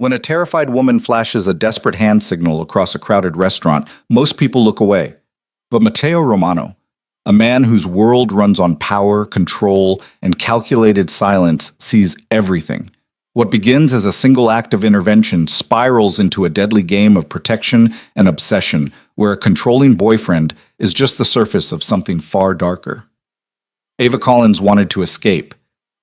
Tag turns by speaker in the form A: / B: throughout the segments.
A: When a terrified woman flashes a desperate hand signal across a crowded restaurant, most people look away. But Matteo Romano, a man whose world runs on power, control, and calculated silence, sees everything. What begins as a single act of intervention spirals into a deadly game of protection and obsession, where a controlling boyfriend is just the surface of something far darker. Ava Collins wanted to escape.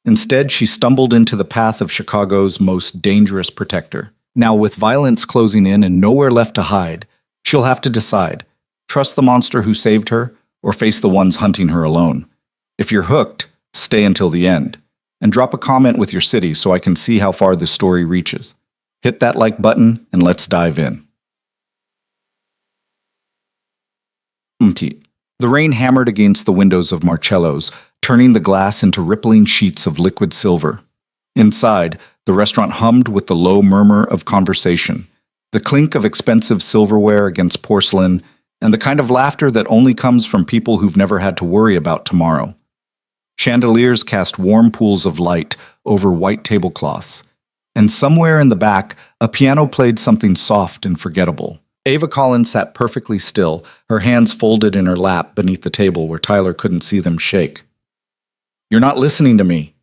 A: Instead, she stumbled into the path of Chicago's most dangerous protector. Now, with violence closing in and nowhere left to hide, she'll have to decide: trust the monster who saved her, or face the ones hunting her alone. If you're hooked, stay until the end. And drop a comment with your city so I can see how far this story reaches. Hit that like button and let's dive in. The rain hammered against the windows of Marcello's, turning the glass into rippling sheets of liquid silver. Inside, the restaurant hummed with the low murmur of conversation, the clink of expensive silverware against porcelain, and the kind of laughter that only comes from people who've never had to worry about tomorrow. Chandeliers cast warm pools of light over white tablecloths, and somewhere in the back, a piano played something soft and forgettable. Ava Collins sat perfectly still, her hands folded in her lap beneath the table where Tyler couldn't see them shake. "You're not listening to me."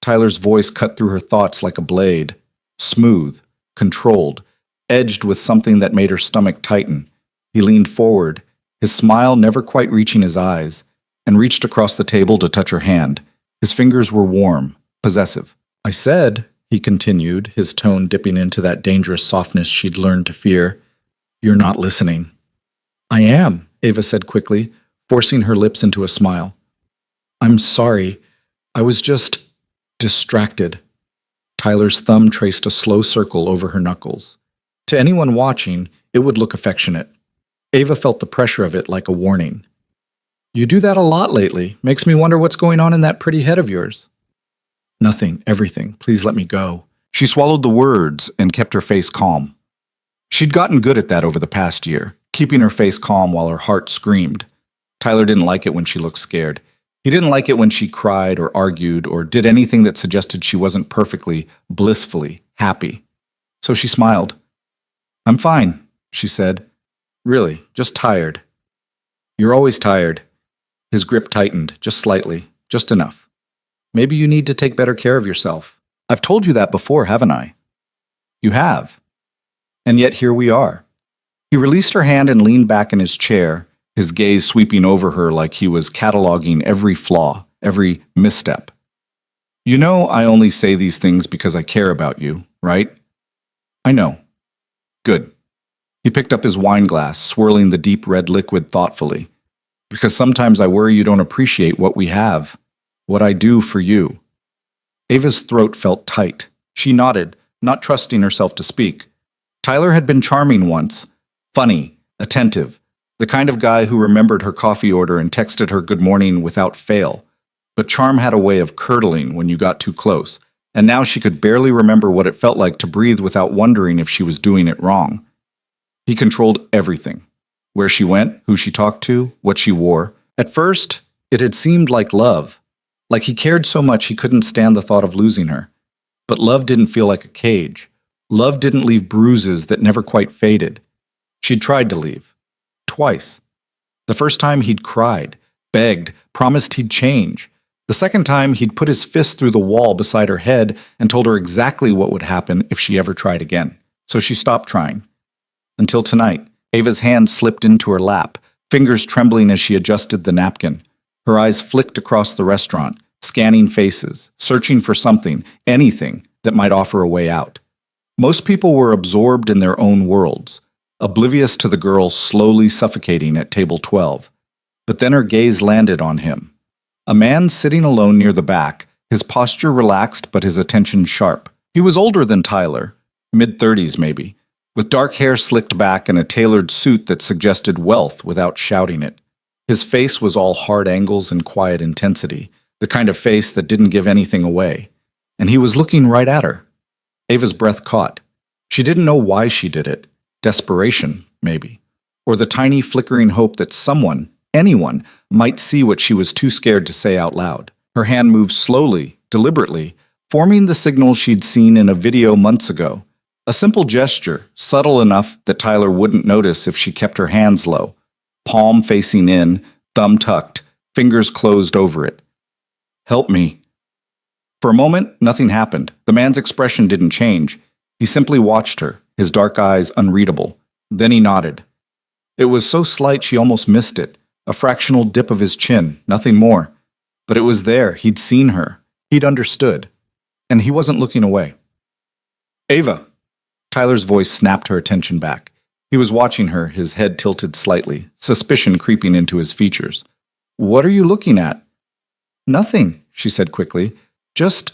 A: Tyler's voice cut through her thoughts like a blade, smooth, controlled, edged with something that made her stomach tighten. He leaned forward, his smile never quite reaching his eyes, and reached across the table to touch her hand. His fingers were warm, possessive. "I said," he continued, his tone dipping into that dangerous softness she'd learned to fear, "you're not listening." "I am," Ava said quickly, forcing her lips into a smile. "I'm sorry. I was just distracted." Tyler's thumb traced a slow circle over her knuckles. To anyone watching, it would look affectionate. Ava felt the pressure of it like a warning. "You do that a lot lately. Makes me wonder what's going on in that pretty head of yours." "Nothing, everything. Please let me go." She swallowed the words and kept her face calm. She'd gotten good at that over the past year, keeping her face calm while her heart screamed. Tyler didn't like it when she looked scared. He didn't like it when she cried or argued or did anything that suggested she wasn't perfectly, blissfully happy. So she smiled. "I'm fine," she said. "Really, just tired." "You're always tired." His grip tightened, just slightly, just enough. "Maybe you need to take better care of yourself." "I've told you that before, haven't I?" "You have. And yet here we are." He released her hand and leaned back in his chair, his gaze sweeping over her like he was cataloging every flaw, every misstep. "You know I only say these things because I care about you, right?" "I know." "Good." He picked up his wine glass, swirling the deep red liquid thoughtfully. "Because sometimes I worry you don't appreciate what we have, what I do for you." Ava's throat felt tight. She nodded, not trusting herself to speak. Tyler had been charming once, funny, attentive, the kind of guy who remembered her coffee order and texted her good morning without fail. But charm had a way of curdling when you got too close, and now she could barely remember what it felt like to breathe without wondering if she was doing it wrong. He controlled everything. Where she went, who she talked to, what she wore. At first, it had seemed like love. Like he cared so much he couldn't stand the thought of losing her. But love didn't feel like a cage. Love didn't leave bruises that never quite faded. She'd tried to leave. Twice. The first time he'd cried, begged, promised he'd change. The second time he'd put his fist through the wall beside her head and told her exactly what would happen if she ever tried again. So she stopped trying. Until tonight. Ava's hand slipped into her lap, fingers trembling as she adjusted the napkin. Her eyes flicked across the restaurant, scanning faces, searching for something, anything, that might offer a way out. Most people were absorbed in their own worlds, oblivious to the girl slowly suffocating at table 12. But then her gaze landed on him. A man sitting alone near the back, his posture relaxed but his attention sharp. He was older than Tyler, mid-30s maybe, with dark hair slicked back and a tailored suit that suggested wealth without shouting it. His face was all hard angles and quiet intensity, the kind of face that didn't give anything away. And he was looking right at her. Ava's breath caught. She didn't know why she did it. Desperation, maybe. Or the tiny flickering hope that someone, anyone, might see what she was too scared to say out loud. Her hand moved slowly, deliberately, forming the signal she'd seen in a video months ago. A simple gesture, subtle enough that Tyler wouldn't notice if she kept her hands low, palm facing in, thumb tucked, fingers closed over it. "Help me." For a moment, nothing happened. The man's expression didn't change. He simply watched her, his dark eyes unreadable. Then he nodded. It was so slight she almost missed it, a fractional dip of his chin, nothing more. But it was there, he'd seen her, he'd understood. And he wasn't looking away. "Ava!" Tyler's voice snapped her attention back. He was watching her, his head tilted slightly, suspicion creeping into his features. "What are you looking at?" "Nothing," she said quickly. "Just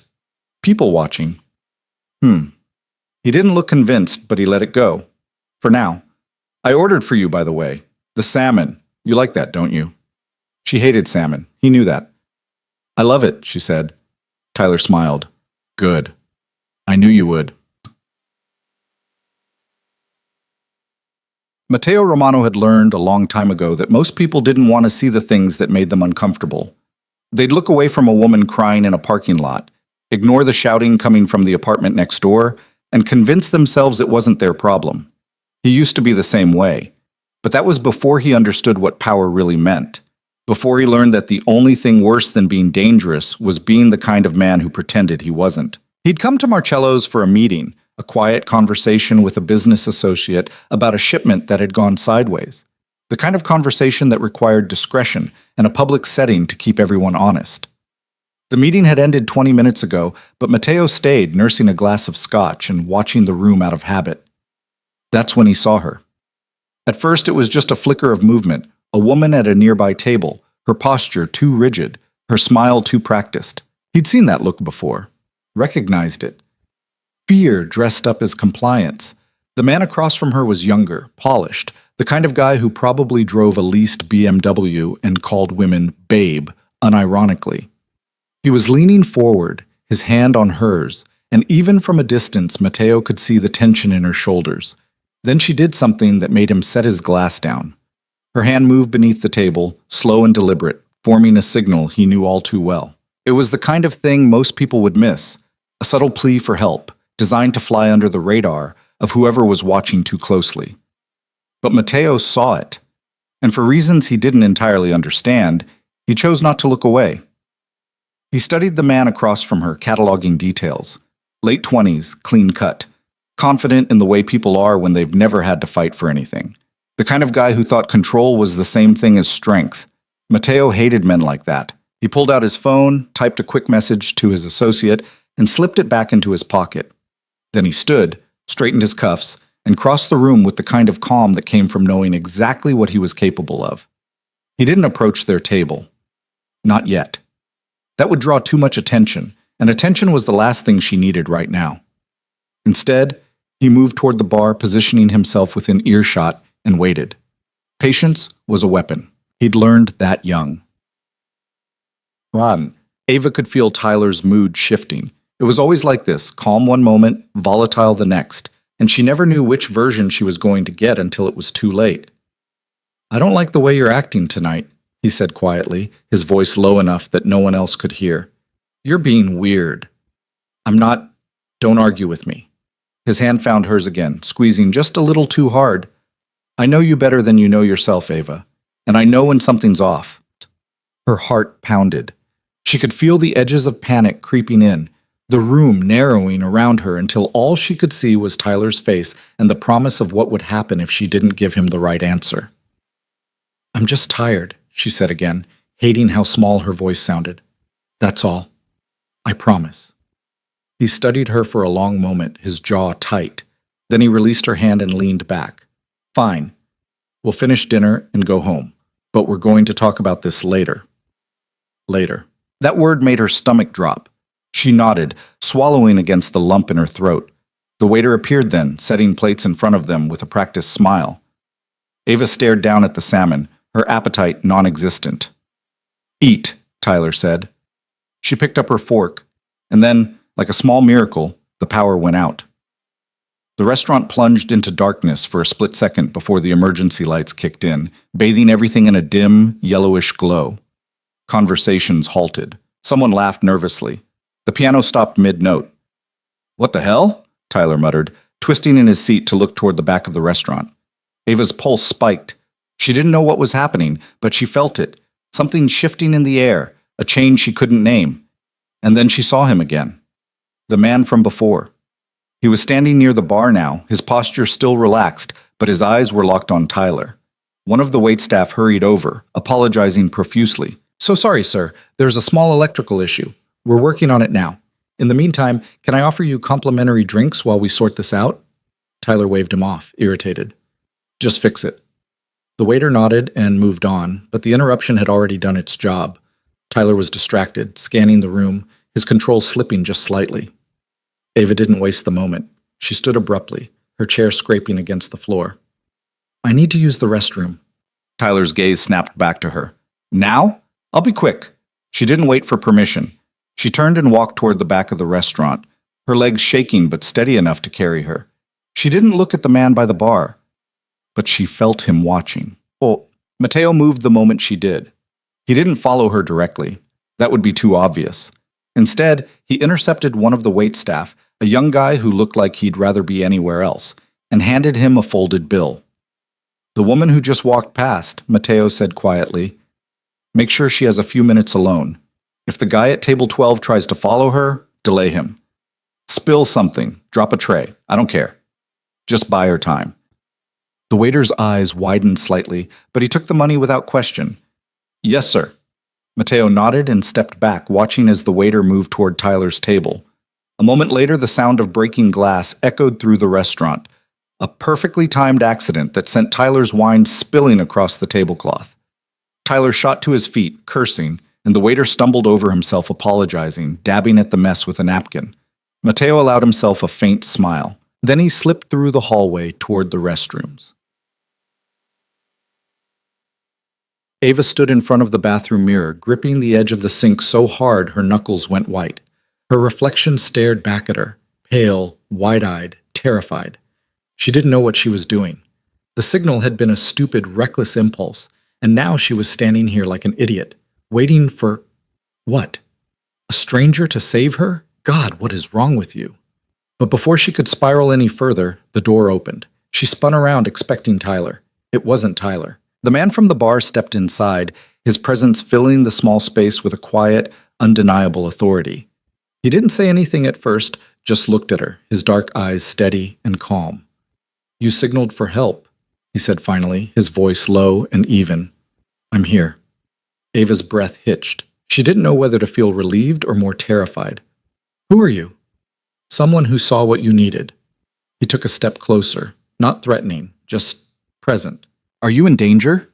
A: people watching." He didn't look convinced, but he let it go. For now. "I ordered for you, by the way. The salmon. You like that, don't you?" She hated salmon. He knew that. "I love it," she said. Tyler smiled. "Good. I knew you would." Matteo Romano had learned a long time ago that most people didn't want to see the things that made them uncomfortable. They'd look away from a woman crying in a parking lot, ignore the shouting coming from the apartment next door, and convince themselves it wasn't their problem. He used to be the same way, but that was before he understood what power really meant, before he learned that the only thing worse than being dangerous was being the kind of man who pretended he wasn't. He'd come to Marcello's for a meeting, a quiet conversation with a business associate about a shipment that had gone sideways. The kind of conversation that required discretion and a public setting to keep everyone honest. The meeting had ended 20 minutes ago, but Matteo stayed, nursing a glass of scotch and watching the room out of habit. That's when he saw her. At first, it was just a flicker of movement, a woman at a nearby table, her posture too rigid, her smile too practiced. He'd seen that look before, recognized it. Fear dressed up as compliance. The man across from her was younger, polished, the kind of guy who probably drove a leased BMW and called women babe, unironically. He was leaning forward, his hand on hers, and even from a distance, Matteo could see the tension in her shoulders. Then she did something that made him set his glass down. Her hand moved beneath the table, slow and deliberate, forming a signal he knew all too well. It was the kind of thing most people would miss, a subtle plea for help, designed to fly under the radar of whoever was watching too closely. But Matteo saw it, and for reasons he didn't entirely understand, he chose not to look away. He studied the man across from her, cataloging details. Late 20s, clean cut, confident in the way people are when they've never had to fight for anything. The kind of guy who thought control was the same thing as strength. Matteo hated men like that. He pulled out his phone, typed a quick message to his associate, and slipped it back into his pocket. Then he stood, straightened his cuffs, and crossed the room with the kind of calm that came from knowing exactly what he was capable of. He didn't approach their table. Not yet. That would draw too much attention, and attention was the last thing she needed right now. Instead, he moved toward the bar, positioning himself within earshot, and waited. Patience was a weapon. He'd learned that young. Ron. Ava could feel Tyler's mood shifting. It was always like this, calm one moment, volatile the next, and she never knew which version she was going to get until it was too late. "I don't like the way you're acting tonight," he said quietly, his voice low enough that no one else could hear. "You're being weird." "I'm not. Don't argue with me." His hand found hers again, squeezing just a little too hard. "I know you better than you know yourself, Ava, and I know when something's off." Her heart pounded. She could feel the edges of panic creeping in, the room narrowing around her until all she could see was Tyler's face and the promise of what would happen if she didn't give him the right answer. "I'm just tired," she said again, hating how small her voice sounded. "That's all. I promise." He studied her for a long moment, his jaw tight. Then he released her hand and leaned back. "Fine. We'll finish dinner and go home. But we're going to talk about this later." Later. That word made her stomach drop. She nodded, swallowing against the lump in her throat. The waiter appeared then, setting plates in front of them with a practiced smile. Ava stared down at the salmon, her appetite non-existent. "Eat," Tyler said. She picked up her fork, and then, like a small miracle, the power went out. The restaurant plunged into darkness for a split second before the emergency lights kicked in, bathing everything in a dim, yellowish glow. Conversations halted. Someone laughed nervously. The piano stopped mid-note. "What the hell?" Tyler muttered. twisting in his seat to look toward the back of the restaurant. Ava's pulse spiked. She didn't know what was happening, but she felt it. Something shifting in the air, a change she couldn't name. And then she saw him again. The man from before. He was standing near the bar now, his posture still relaxed, but his eyes were locked on Tyler. One of the waitstaff hurried over, apologizing profusely. "So sorry, sir. There's a small electrical issue. We're working on it now. In the meantime, can I offer you complimentary drinks while we sort this out?" Tyler waved him off, irritated. "Just fix it." The waiter nodded and moved on, but the interruption had already done its job. Tyler was distracted, scanning the room, his control slipping just slightly. Ava didn't waste the moment. She stood abruptly, her chair scraping against the floor. "I need to use the restroom." Tyler's gaze snapped back to her. "Now? I'll be quick." She didn't wait for permission. She turned and walked toward the back of the restaurant, her legs shaking but steady enough to carry her. She didn't look at the man by the bar, but she felt him watching. Oh, Mateo moved the moment she did. He didn't follow her directly. That would be too obvious. Instead, he intercepted one of the waitstaff, a young guy who looked like he'd rather be anywhere else, and handed him a folded bill. "The woman who just walked past," Mateo said quietly. "Make sure she has a few minutes alone. If the guy at table 12 tries to follow her, delay him. Spill something, drop a tray, I don't care. Just buy her time." The waiter's eyes widened slightly, but he took the money without question. "Yes, sir." Mateo nodded and stepped back, watching as the waiter moved toward Tyler's table. A moment later, the sound of breaking glass echoed through the restaurant, a perfectly timed accident that sent Tyler's wine spilling across the tablecloth. Tyler shot to his feet, cursing, and the waiter stumbled over himself, apologizing, dabbing at the mess with a napkin. Mateo allowed himself a faint smile. Then he slipped through the hallway toward the restrooms. Ava stood in front of the bathroom mirror, gripping the edge of the sink so hard her knuckles went white. Her reflection stared back at her, pale, wide-eyed, terrified. She didn't know what she was doing. The signal had been a stupid, reckless impulse, and now she was standing here like an idiot, waiting for... what? A stranger to save her? God, what is wrong with you? But before she could spiral any further, the door opened. She spun around, expecting Tyler. It wasn't Tyler. The man from the bar stepped inside, his presence filling the small space with a quiet, undeniable authority. He didn't say anything at first, just looked at her, his dark eyes steady and calm. "You signaled for help," he said finally, his voice low and even. "I'm here." Ava's breath hitched. She didn't know whether to feel relieved or more terrified. "Who are you?" "Someone who saw what you needed." He took a step closer, not threatening, just present. "Are you in danger?"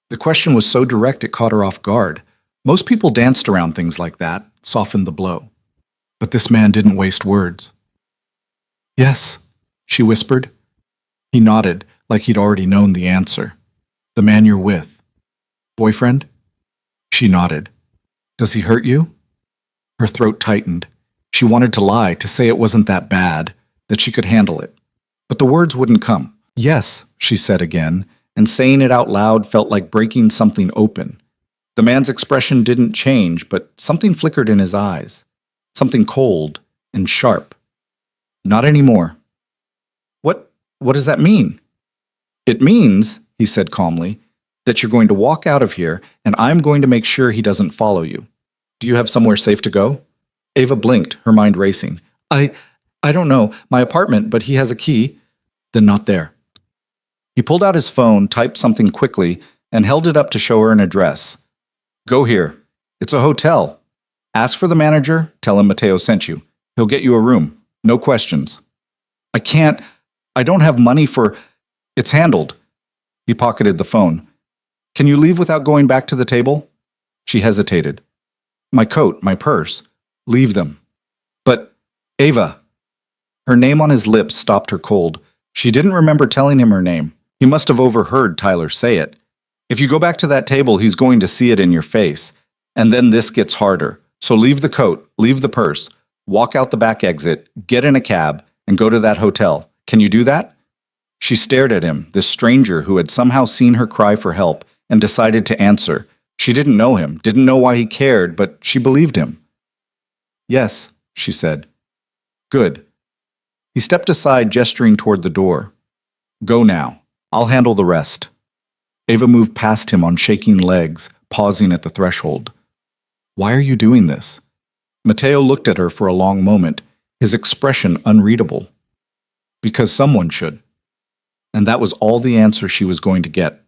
A: The question was so direct it caught her off guard. Most people danced around things like that, softened the blow. But this man didn't waste words. "Yes," she whispered. He nodded, like he'd already known the answer. "The man you're with. Boyfriend?" She nodded. "Does he hurt you?" Her throat tightened. She wanted to lie, to say it wasn't that bad, that she could handle it. But the words wouldn't come. "Yes," she said again, and saying it out loud felt like breaking something open. The man's expression didn't change, but something flickered in his eyes. Something cold and sharp. "Not anymore." What does that mean?" "It means," he said calmly, "that you're going to walk out of here, and I'm going to make sure he doesn't follow you. Do you have somewhere safe to go?" Ava blinked, her mind racing. I don't know. My apartment, but he has a key." "Then not there." He pulled out his phone, typed something quickly, and held it up to show her an address. "Go here. It's a hotel. Ask for the manager, tell him Mateo sent you. He'll get you a room. No questions." I don't have money for... It's handled." He pocketed the phone. "Can you leave without going back to the table?" She hesitated. "My coat, my purse. Leave them." "But, Ava..." Her name on his lips stopped her cold. She didn't remember telling him her name. He must have overheard Tyler say it. "If you go back to that table, he's going to see it in your face. And then this gets harder. So leave the coat, leave the purse, walk out the back exit, get in a cab, and go to that hotel. Can you do that?" She stared at him, this stranger who had somehow seen her cry for help, and decided to answer. She didn't know him, didn't know why he cared, but she believed him. "Yes," she said. "Good." He stepped aside, gesturing toward the door. Go now. I'll handle the rest. Ava moved past him on shaking legs, pausing at the threshold. Why are you doing this? Mateo looked at her for a long moment, his expression unreadable. Because someone should. And that was all the answer she was going to get.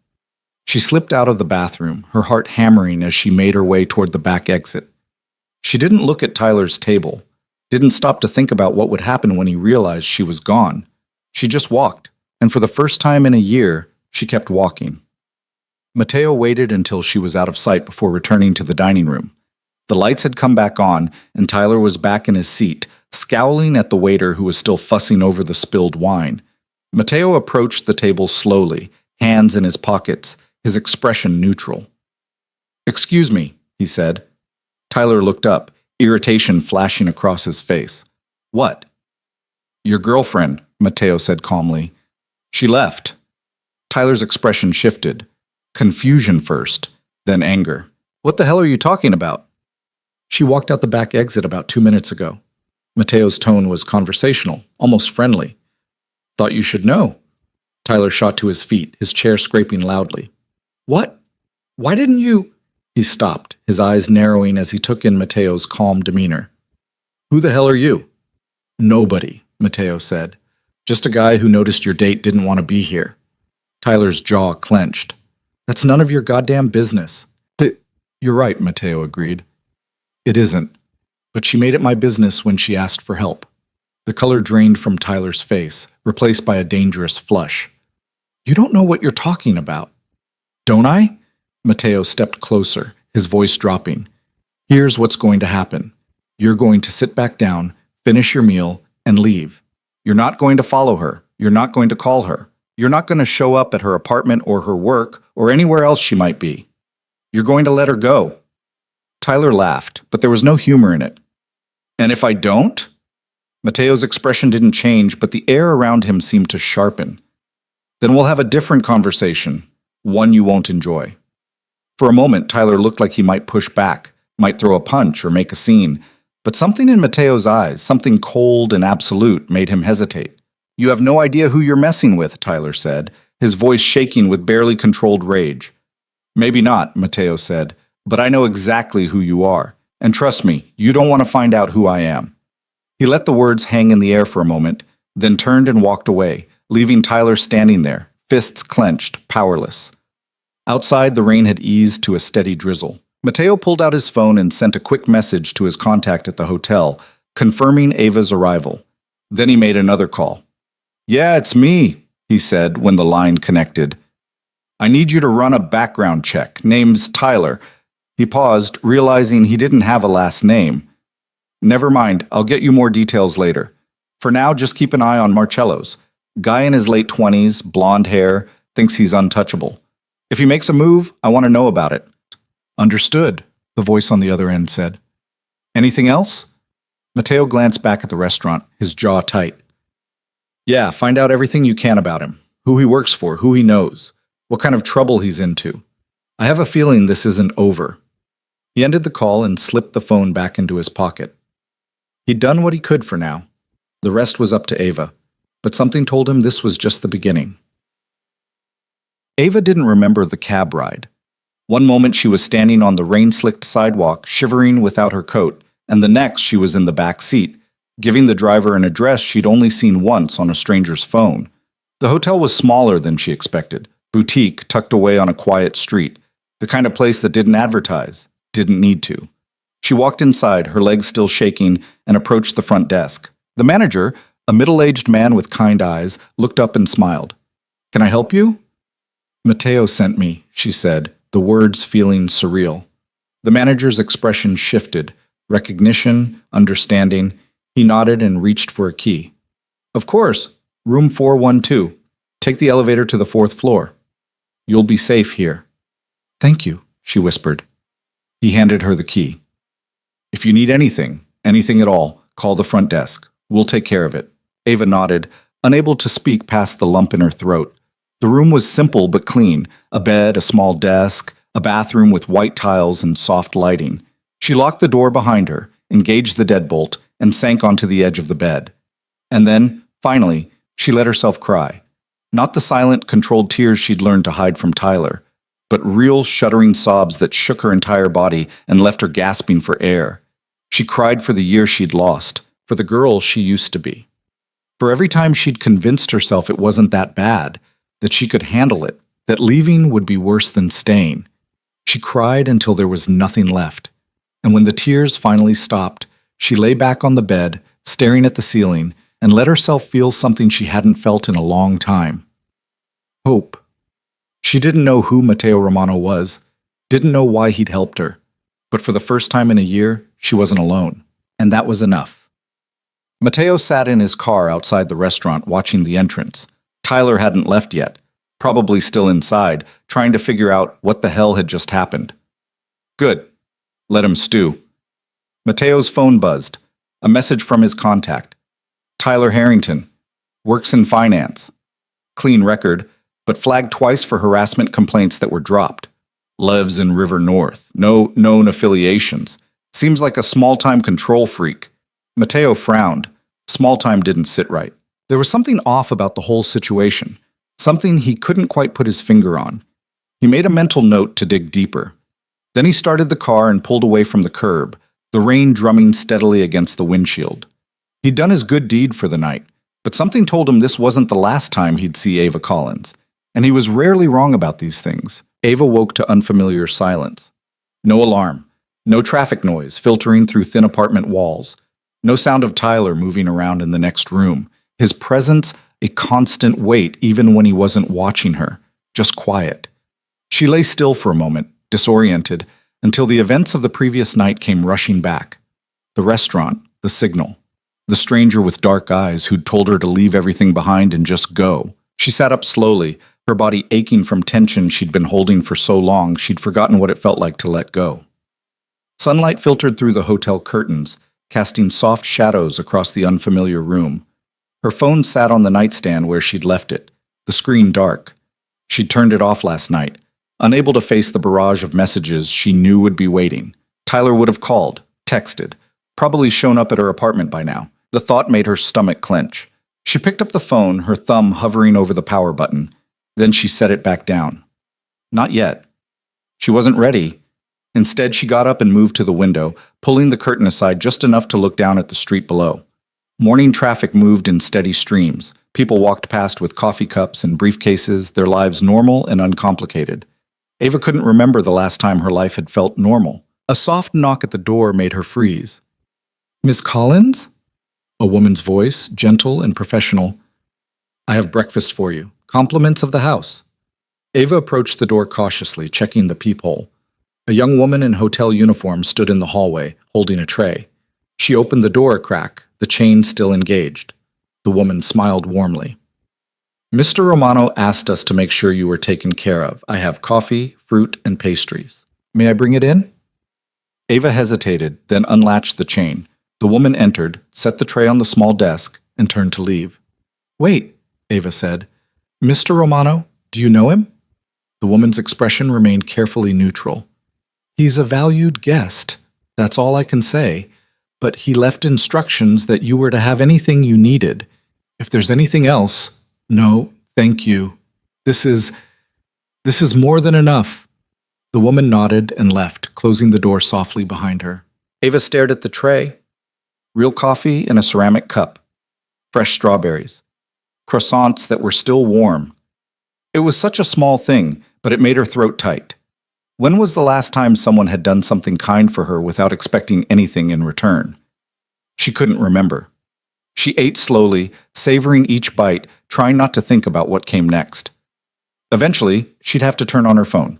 A: She slipped out of the bathroom, her heart hammering as she made her way toward the back exit. She didn't look at Tyler's table, didn't stop to think about what would happen when he realized she was gone. She just walked, and for the first time in a year, she kept walking. Mateo waited until she was out of sight before returning to the dining room. The lights had come back on, and Tyler was back in his seat, scowling at the waiter who was still fussing over the spilled wine. Mateo approached the table slowly, hands in his pockets, his expression neutral. Excuse me, he said. Tyler looked up, irritation flashing across his face. What? Your girlfriend, Mateo said calmly. She left. Tyler's expression shifted. Confusion first, then anger. What the hell are you talking about? She walked out the back exit about 2 minutes ago. Mateo's tone was conversational, almost friendly. Thought you should know. Tyler shot to his feet, his chair scraping loudly. What? Why didn't you? He stopped, his eyes narrowing as he took in Mateo's calm demeanor. Who the hell are you? Nobody, Mateo said. Just a guy who noticed your date didn't want to be here. Tyler's jaw clenched. That's none of your goddamn business. You're right, Mateo agreed. It isn't. But she made it my business when she asked for help. The color drained from Tyler's face, replaced by a dangerous flush. You don't know what you're talking about. Don't I? Mateo stepped closer, his voice dropping. Here's what's going to happen. You're going to sit back down, finish your meal, and leave. You're not going to follow her. You're not going to call her. You're not going to show up at her apartment or her work or anywhere else she might be. You're going to let her go. Tyler laughed, but there was no humor in it. And if I don't? Mateo's expression didn't change, but the air around him seemed to sharpen. Then we'll have a different conversation, one you won't enjoy. For a moment, Tyler looked like he might push back, might throw a punch or make a scene, but something in Mateo's eyes, something cold and absolute, made him hesitate. You have no idea who you're messing with, Tyler said, his voice shaking with barely controlled rage. Maybe not, Mateo said, but I know exactly who you are, and trust me, you don't want to find out who I am. He let the words hang in the air for a moment, then turned and walked away, leaving Tyler standing there, fists clenched, powerless. Outside, the rain had eased to a steady drizzle. Mateo pulled out his phone and sent a quick message to his contact at the hotel, confirming Ava's arrival. Then he made another call. Yeah, it's me, he said when the line connected. I need you to run a background check. Name's Tyler. He paused, realizing he didn't have a last name. Never mind, I'll get you more details later. For now, just keep an eye on Marcello's. Guy in his late 20s, blonde hair, thinks he's untouchable. If he makes a move, I want to know about it. Understood, the voice on the other end said. Anything else? Mateo glanced back at the restaurant, his jaw tight. Yeah, find out everything you can about him. Who he works for, who he knows, what kind of trouble he's into. I have a feeling this isn't over. He ended the call and slipped the phone back into his pocket. He'd done what he could for now. The rest was up to Ava, but something told him this was just the beginning. Ava didn't remember the cab ride. One moment she was standing on the rain-slicked sidewalk, shivering without her coat, and the next she was in the back seat, giving the driver an address she'd only seen once on a stranger's phone. The hotel was smaller than she expected, boutique tucked away on a quiet street, the kind of place that didn't advertise, didn't need to. She walked inside, her legs still shaking, and approached the front desk. The manager, a middle-aged man with kind eyes, looked up and smiled. Can I help you? Mateo sent me, she said, the words feeling surreal. The manager's expression shifted, recognition, understanding. He nodded and reached for a key. Of course, room 412. Take the elevator to the 4th floor. You'll be safe here. Thank you, she whispered. He handed her the key. If you need anything at all, call the front desk. We'll take care of it. Ava nodded, unable to speak past the lump in her throat. The room was simple but clean, a bed, a small desk, a bathroom with white tiles and soft lighting. She locked the door behind her, engaged the deadbolt, and sank onto the edge of the bed. And then, Finally, she let herself cry. Not the silent, controlled tears she'd learned to hide from Tyler, but real, shuddering sobs that shook her entire body and left her gasping for air. She cried for the year she'd lost, for the girl she used to be. For every time she'd convinced herself it wasn't that bad, that she could handle it, that leaving would be worse than staying. She cried until there was nothing left. And when the tears finally stopped, she lay back on the bed, staring at the ceiling, and let herself feel something she hadn't felt in a long time. Hope. She didn't know who Matteo Romano was, didn't know why he'd helped her, but for the first time in a year, she wasn't alone, and that was enough. Matteo sat in his car outside the restaurant watching the entrance. Tyler hadn't left yet, probably still inside, trying to figure out what the hell had just happened. Good. Let him stew. Matteo's phone buzzed. A message from his contact. Tyler Harrington. Works in finance. Clean record, but flagged twice for harassment complaints that were dropped. Lives in River North. No known affiliations. Seems like a small-time control freak. Matteo frowned. Small-time didn't sit right. There was something off about the whole situation. Something he couldn't quite put his finger on. He made a mental note to dig deeper. Then he started the car and pulled away from the curb, the rain drumming steadily against the windshield. He'd done his good deed for the night, but something told him this wasn't the last time he'd see Ava Collins. And he was rarely wrong about these things. Ava woke to unfamiliar silence. No alarm. No traffic noise filtering through thin apartment walls. No sound of Tyler moving around in the next room. His presence a constant weight even when he wasn't watching her. Just quiet. She lay still for a moment, disoriented, until the events of the previous night came rushing back. The restaurant, the signal. The stranger with dark eyes who'd told her to leave everything behind and just go. She sat up slowly, her body aching from tension she'd been holding for so long she'd forgotten what it felt like to let go. Sunlight filtered through the hotel curtains, casting soft shadows across the unfamiliar room. Her phone sat on the nightstand where she'd left it, the screen dark. She'd turned it off last night, unable to face the barrage of messages she knew would be waiting. Tyler would have called, texted, probably shown up at her apartment by now. The thought made her stomach clench. She picked up the phone, her thumb hovering over the power button. Then she set it back down. Not yet. She wasn't ready. Instead, she got up and moved to the window, pulling the curtain aside just enough to look down at the street below. Morning traffic moved in steady streams. People walked past with coffee cups and briefcases, their lives normal and uncomplicated. Ava couldn't remember the last time her life had felt normal. A soft knock at the door made her freeze. "Miss Collins?" A woman's voice, gentle and professional. "I have breakfast for you. Compliments of the house." Ava approached the door cautiously, checking the peephole. A young woman in hotel uniform stood in the hallway, holding a tray. She opened the door a crack, the chain still engaged. The woman smiled warmly. "Mr. Romano asked us to make sure you were taken care of. I have coffee, fruit, and pastries. May I bring it in?" Ava hesitated, then unlatched the chain. The woman entered, set the tray on the small desk, and turned to leave. "Wait," Ava said. "Mr. Romano, do you know him?" The woman's expression remained carefully neutral. "He's a valued guest. That's all I can say. But he left instructions that you were to have anything you needed. If there's anything else, no, thank you. This is more than enough." The woman nodded and left, closing the door softly behind her. Ava stared at the tray. Real coffee in a ceramic cup. Fresh strawberries. Croissants that were still warm. It was such a small thing, but it made her throat tight. When was the last time someone had done something kind for her without expecting anything in return? She couldn't remember. She ate slowly, savoring each bite, trying not to think about what came next. Eventually, she'd have to turn on her phone,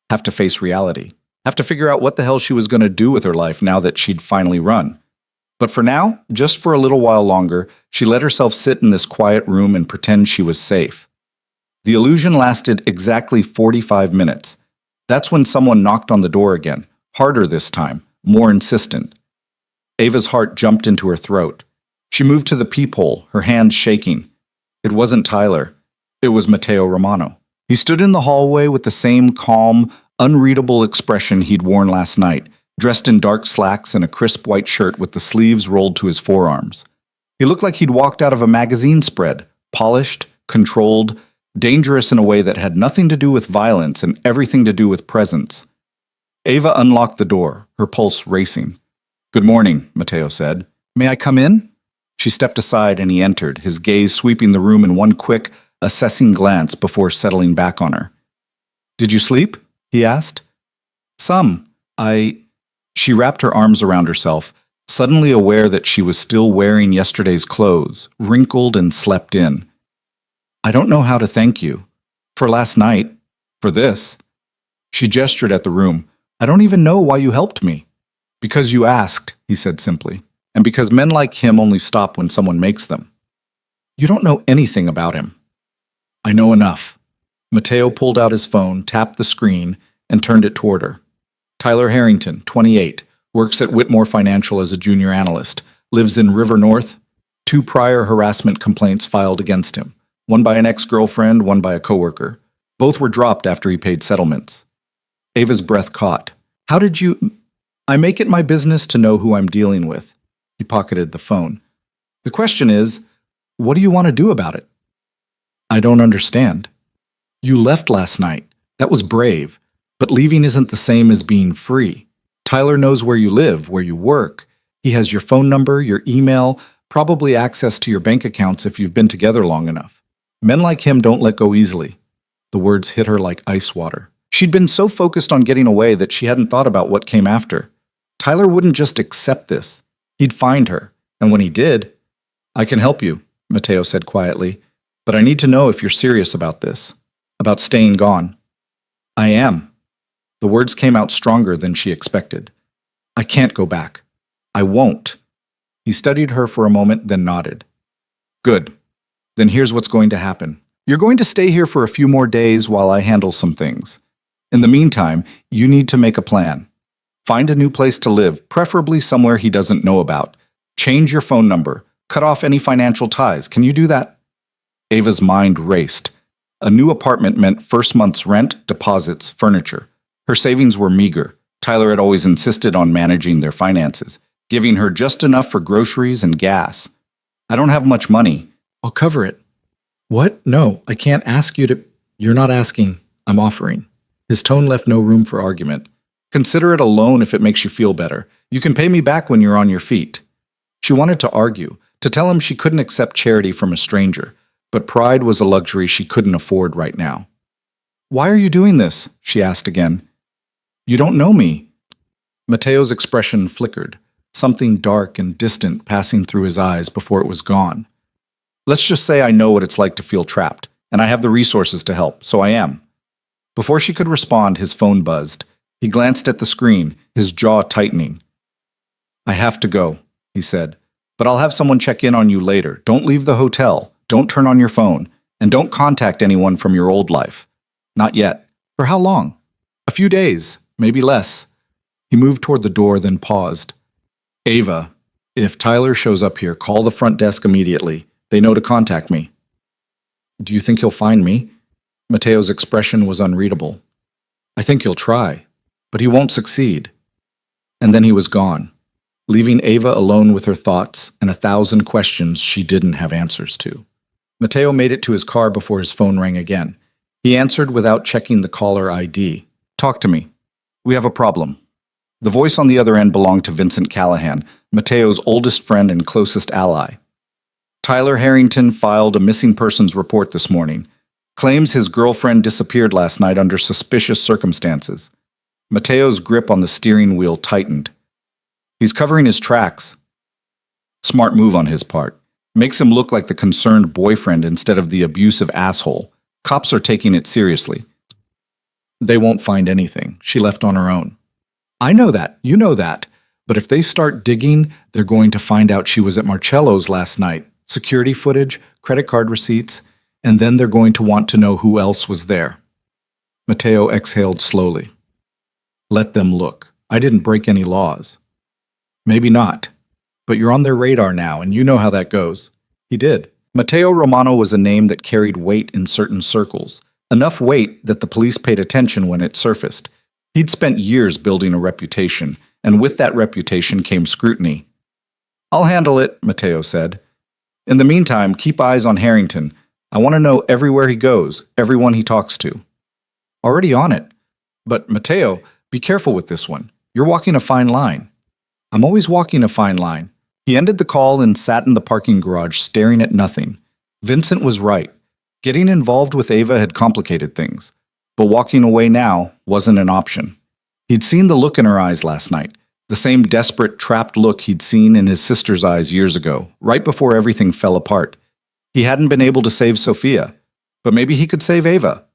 A: have to face reality, have to figure out what the hell she was going to do with her life now that she'd finally run. But for now, just for a little while longer, she let herself sit in this quiet room and pretend she was safe. The illusion lasted exactly 45 minutes. That's when someone knocked on the door again, harder this time, more insistent. Ava's heart jumped into her throat. She moved to the peephole, her hands shaking. It wasn't Tyler. It was Matteo Romano. He stood in the hallway with the same calm, unreadable expression he'd worn last night, dressed in dark slacks and a crisp white shirt with the sleeves rolled to his forearms. He looked like he'd walked out of a magazine spread, polished, controlled, dangerous in a way that had nothing to do with violence and everything to do with presence. Ava unlocked the door, her pulse racing. "Good morning," Matteo said. "May I come in?" She stepped aside and he entered, his gaze sweeping the room in one quick, assessing glance before settling back on her. "Did you sleep?" he asked. "Some. She wrapped her arms around herself, suddenly aware that she was still wearing yesterday's clothes, wrinkled and slept in. "I don't know how to thank you. For last night. For this." She gestured at the room. "I don't even know why you helped me." "Because you asked," he said simply, "and because men like him only stop when someone makes them." "You don't know anything about him." "I know enough." Matteo pulled out his phone, tapped the screen, and turned it toward her. "Tyler Harrington, 28, works at Whitmore Financial as a junior analyst, lives in River North. 2 prior harassment complaints filed against him, one by an ex-girlfriend, one by a coworker. Both were dropped after he paid settlements." Ava's breath caught. "How did you—" "I make it my business to know who I'm dealing with." He pocketed the phone. "The question is, what do you want to do about it?" "I don't understand." "You left last night. That was brave. But leaving isn't the same as being free. Tyler knows where you live, where you work. He has your phone number, your email, probably access to your bank accounts if you've been together long enough. Men like him don't let go easily." The words hit her like ice water. She'd been so focused on getting away that she hadn't thought about what came after. Tyler wouldn't just accept this. He'd find her, and when he did— "I can help you," Matteo said quietly, "but I need to know if you're serious about this, about staying gone." "I am." The words came out stronger than she expected. "I can't go back. I won't." He studied her for a moment, then nodded. "Good. Then here's what's going to happen. You're going to stay here for a few more days while I handle some things. In the meantime, you need to make a plan. Find a new place to live, preferably somewhere he doesn't know about. Change your phone number. Cut off any financial ties. Can you do that?" Ava's mind raced. A new apartment meant first month's rent, deposits, furniture. Her savings were meager. Tyler had always insisted on managing their finances, giving her just enough for groceries and gas. "I don't have much money." "I'll cover it." "What? No, I can't ask you to—" "You're not asking. I'm offering." His tone left no room for argument. "Consider it a loan if it makes you feel better. You can pay me back when you're on your feet." She wanted to argue, to tell him she couldn't accept charity from a stranger, but pride was a luxury she couldn't afford right now. "Why are you doing this?" she asked again. "You don't know me." Matteo's expression flickered, something dark and distant passing through his eyes before it was gone. "Let's just say I know what it's like to feel trapped, and I have the resources to help, so I am." Before she could respond, his phone buzzed. He glanced at the screen, his jaw tightening. "I have to go," he said, "but I'll have someone check in on you later. Don't leave the hotel, don't turn on your phone, and don't contact anyone from your old life. Not yet." "For how long?" "A few days, maybe less." He moved toward the door, then paused. "Ava, if Tyler shows up here, call the front desk immediately. They know to contact me." "Do you think he'll find me?" Matteo's expression was unreadable. "I think he'll try, but he won't succeed." And then he was gone, leaving Ava alone with her thoughts and 1,000 questions she didn't have answers to. Matteo made it to his car before his phone rang again. He answered without checking the caller ID. "Talk to me. We have a problem." The voice on the other end belonged to Vincent Callahan, Matteo's oldest friend and closest ally. "Tyler Harrington filed a missing persons report this morning. Claims his girlfriend disappeared last night under suspicious circumstances." Matteo's grip on the steering wheel tightened. "He's covering his tracks." Smart move on his part. Makes him look like the concerned boyfriend instead of the abusive asshole. Cops are taking it seriously. "They won't find anything. She left on her own." "I know that. You know that. But if they start digging, they're going to find out she was at Marcello's last night. Security footage, credit card receipts, and then they're going to want to know who else was there." Matteo exhaled slowly. "Let them look. I didn't break any laws." "Maybe not. But you're on their radar now, and you know how that goes." He did. Matteo Romano was a name that carried weight in certain circles. Enough weight that the police paid attention when it surfaced. He'd spent years building a reputation, and with that reputation came scrutiny. "I'll handle it," Matteo said. In the meantime, keep eyes on Harrington. I want to know everywhere he goes, everyone he talks to. Already on it. But, Mateo, be careful with this one. You're walking a fine line. I'm always walking a fine line. He ended the call and sat in the parking garage staring at nothing. Vincent was right. Getting involved with Ava had complicated things. But walking away now wasn't an option. He'd seen the look in her eyes last night. The same desperate, trapped look he'd seen in his sister's eyes years ago, right before everything fell apart. He hadn't been able to save Sophia, but maybe he could save Ava.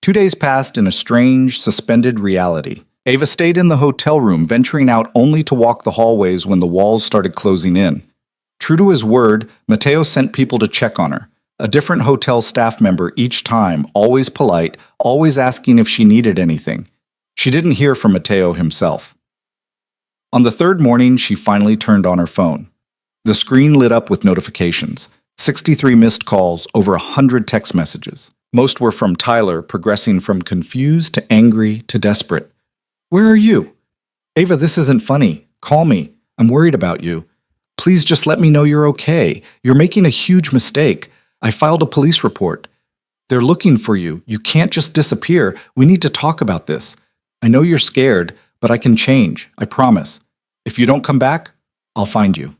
A: 2 days passed in a strange, suspended reality. Ava stayed in the hotel room, venturing out only to walk the hallways when the walls started closing in. True to his word, Mateo sent people to check on her. A different hotel staff member each time, always polite, always asking if she needed anything. She didn't hear from Mateo himself. On the third morning, she finally turned on her phone. The screen lit up with notifications. 63 missed calls, over 100 text messages. Most were from Tyler, progressing from confused to angry to desperate. Where are you? Ava, this isn't funny. Call me. I'm worried about you. Please just let me know you're okay. You're making a huge mistake. I filed a police report. They're looking for you. You can't just disappear. We need to talk about this. I know you're scared, but I can change. I promise. If you don't come back, I'll find you.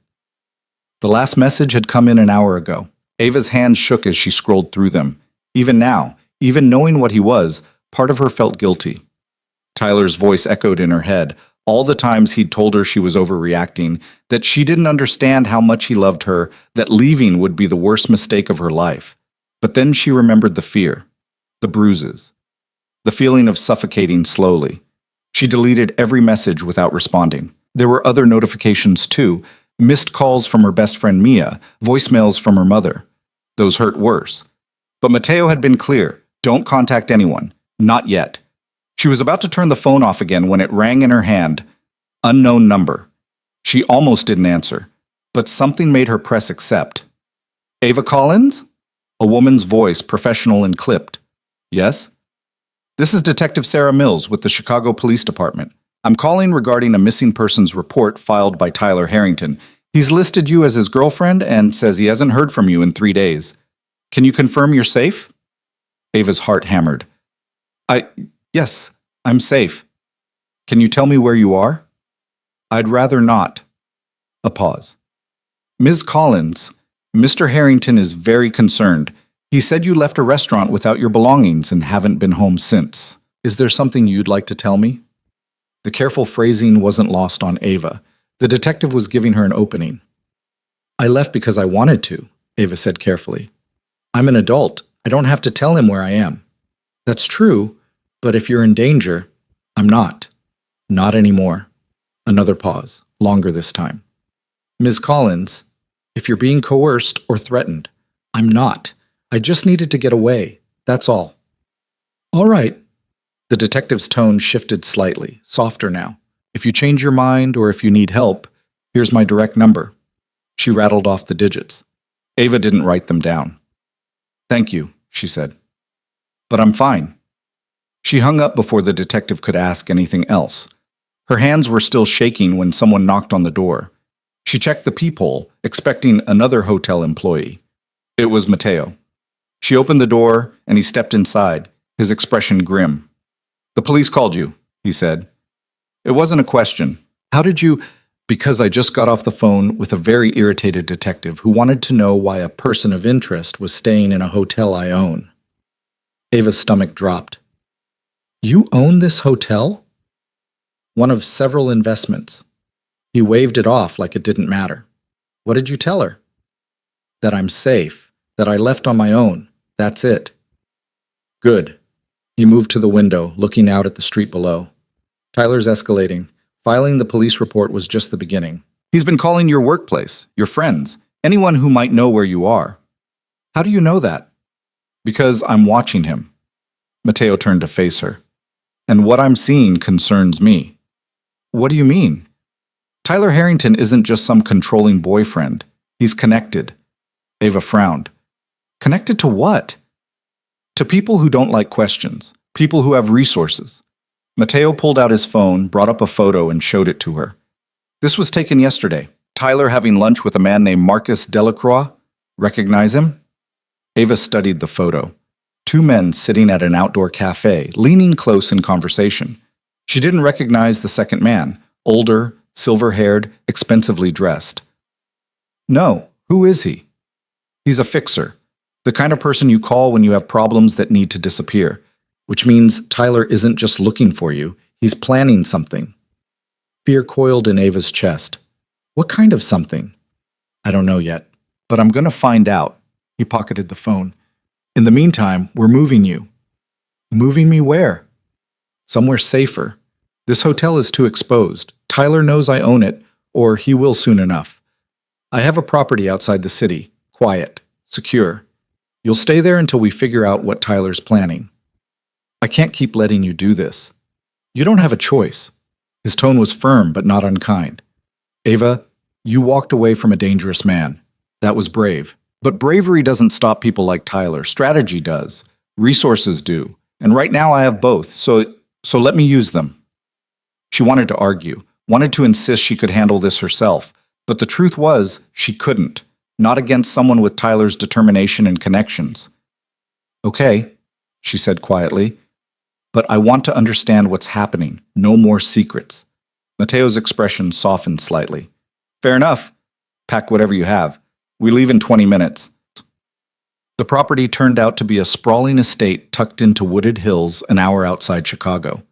A: The last message had come in an hour ago. Ava's hands shook as she scrolled through them. Even now, even knowing what he was, part of her felt guilty. Tyler's voice echoed in her head, all the times he'd told her she was overreacting, that she didn't understand how much he loved her, that leaving would be the worst mistake of her life. But then she remembered the fear, the bruises, the feeling of suffocating slowly. She deleted every message without responding. There were other notifications too, missed calls from her best friend Mia, voicemails from her mother. Those hurt worse. But Mateo had been clear, don't contact anyone, not yet. She was about to turn the phone off again when it rang in her hand. Unknown number. She almost didn't answer, but something made her press accept. Ava Collins? A woman's voice, professional and clipped. Yes? This is Detective Sarah Mills with the Chicago Police Department. I'm calling regarding a missing persons report filed by Tyler Harrington. He's listed you as his girlfriend and says he hasn't heard from you in 3 days. Can you confirm you're safe? Ava's heart hammered. Yes, I'm safe. Can you tell me where you are? I'd rather not. A pause. Ms. Collins, Mr. Harrington is very concerned. He said you left a restaurant without your belongings and haven't been home since. Is there something you'd like to tell me? The careful phrasing wasn't lost on Ava. The detective was giving her an opening. I left because I wanted to, Ava said carefully. I'm an adult. I don't have to tell him where I am. That's true, but if you're in danger, I'm not. Not anymore. Another pause, longer this time. Ms. Collins, if you're being coerced or threatened, I'm not. I just needed to get away. That's all. All right. The detective's tone shifted slightly, softer now. If you change your mind or if you need help, here's my direct number. She rattled off the digits. Ava didn't write them down. Thank you, she said. But I'm fine. She hung up before the detective could ask anything else. Her hands were still shaking when someone knocked on the door. She checked the peephole, expecting another hotel employee. It was Mateo. She opened the door, and he stepped inside, his expression grim. The police called you, he said. It wasn't a question. How did you... Because I just got off the phone with a very irritated detective who wanted to know why a person of interest was staying in a hotel I own. Ava's stomach dropped. You own this hotel? One of several investments. He waved it off like it didn't matter. What did you tell her? That I'm safe, that I left on my own. That's it. Good. He moved to the window, looking out at the street below. Tyler's escalating. Filing the police report was just the beginning. He's been calling your workplace, your friends, anyone who might know where you are. How do you know that? Because I'm watching him. Mateo turned to face her. And what I'm seeing concerns me. What do you mean? Tyler Harrington isn't just some controlling boyfriend. He's connected. Ava frowned. Connected to what? To people who don't like questions, people who have resources. Mateo pulled out his phone, brought up a photo, and showed it to her. This was taken yesterday. Tyler having lunch with a man named Marcus Delacroix. Recognize him? Ava studied the photo. Two men sitting at an outdoor cafe, leaning close in conversation. She didn't recognize the second man, older, silver-haired, expensively dressed. No, who is he? He's a fixer, the kind of person you call when you have problems that need to disappear, which means Tyler isn't just looking for you, he's planning something. Fear coiled in Ava's chest. What kind of something? I don't know yet, but I'm going to find out. He pocketed the phone. In the meantime, we're moving you. Moving me where? Somewhere safer. This hotel is too exposed. Tyler knows I own it, or he will soon enough. I have a property outside the city. Quiet. Secure. You'll stay there until we figure out what Tyler's planning. I can't keep letting you do this. You don't have a choice. His tone was firm but not unkind. Ava, you walked away from a dangerous man. That was brave. But bravery doesn't stop people like Tyler. Strategy does. Resources do. And right now I have both, so let me use them. She wanted to argue, wanted to insist she could handle this herself. But the truth was, she couldn't. Not against someone with Tyler's determination and connections. Okay, she said quietly. But I want to understand what's happening. No more secrets. Mateo's expression softened slightly. Fair enough. Pack whatever you have. We leave in 20 minutes. The property turned out to be a sprawling estate tucked into wooded hills an hour outside Chicago.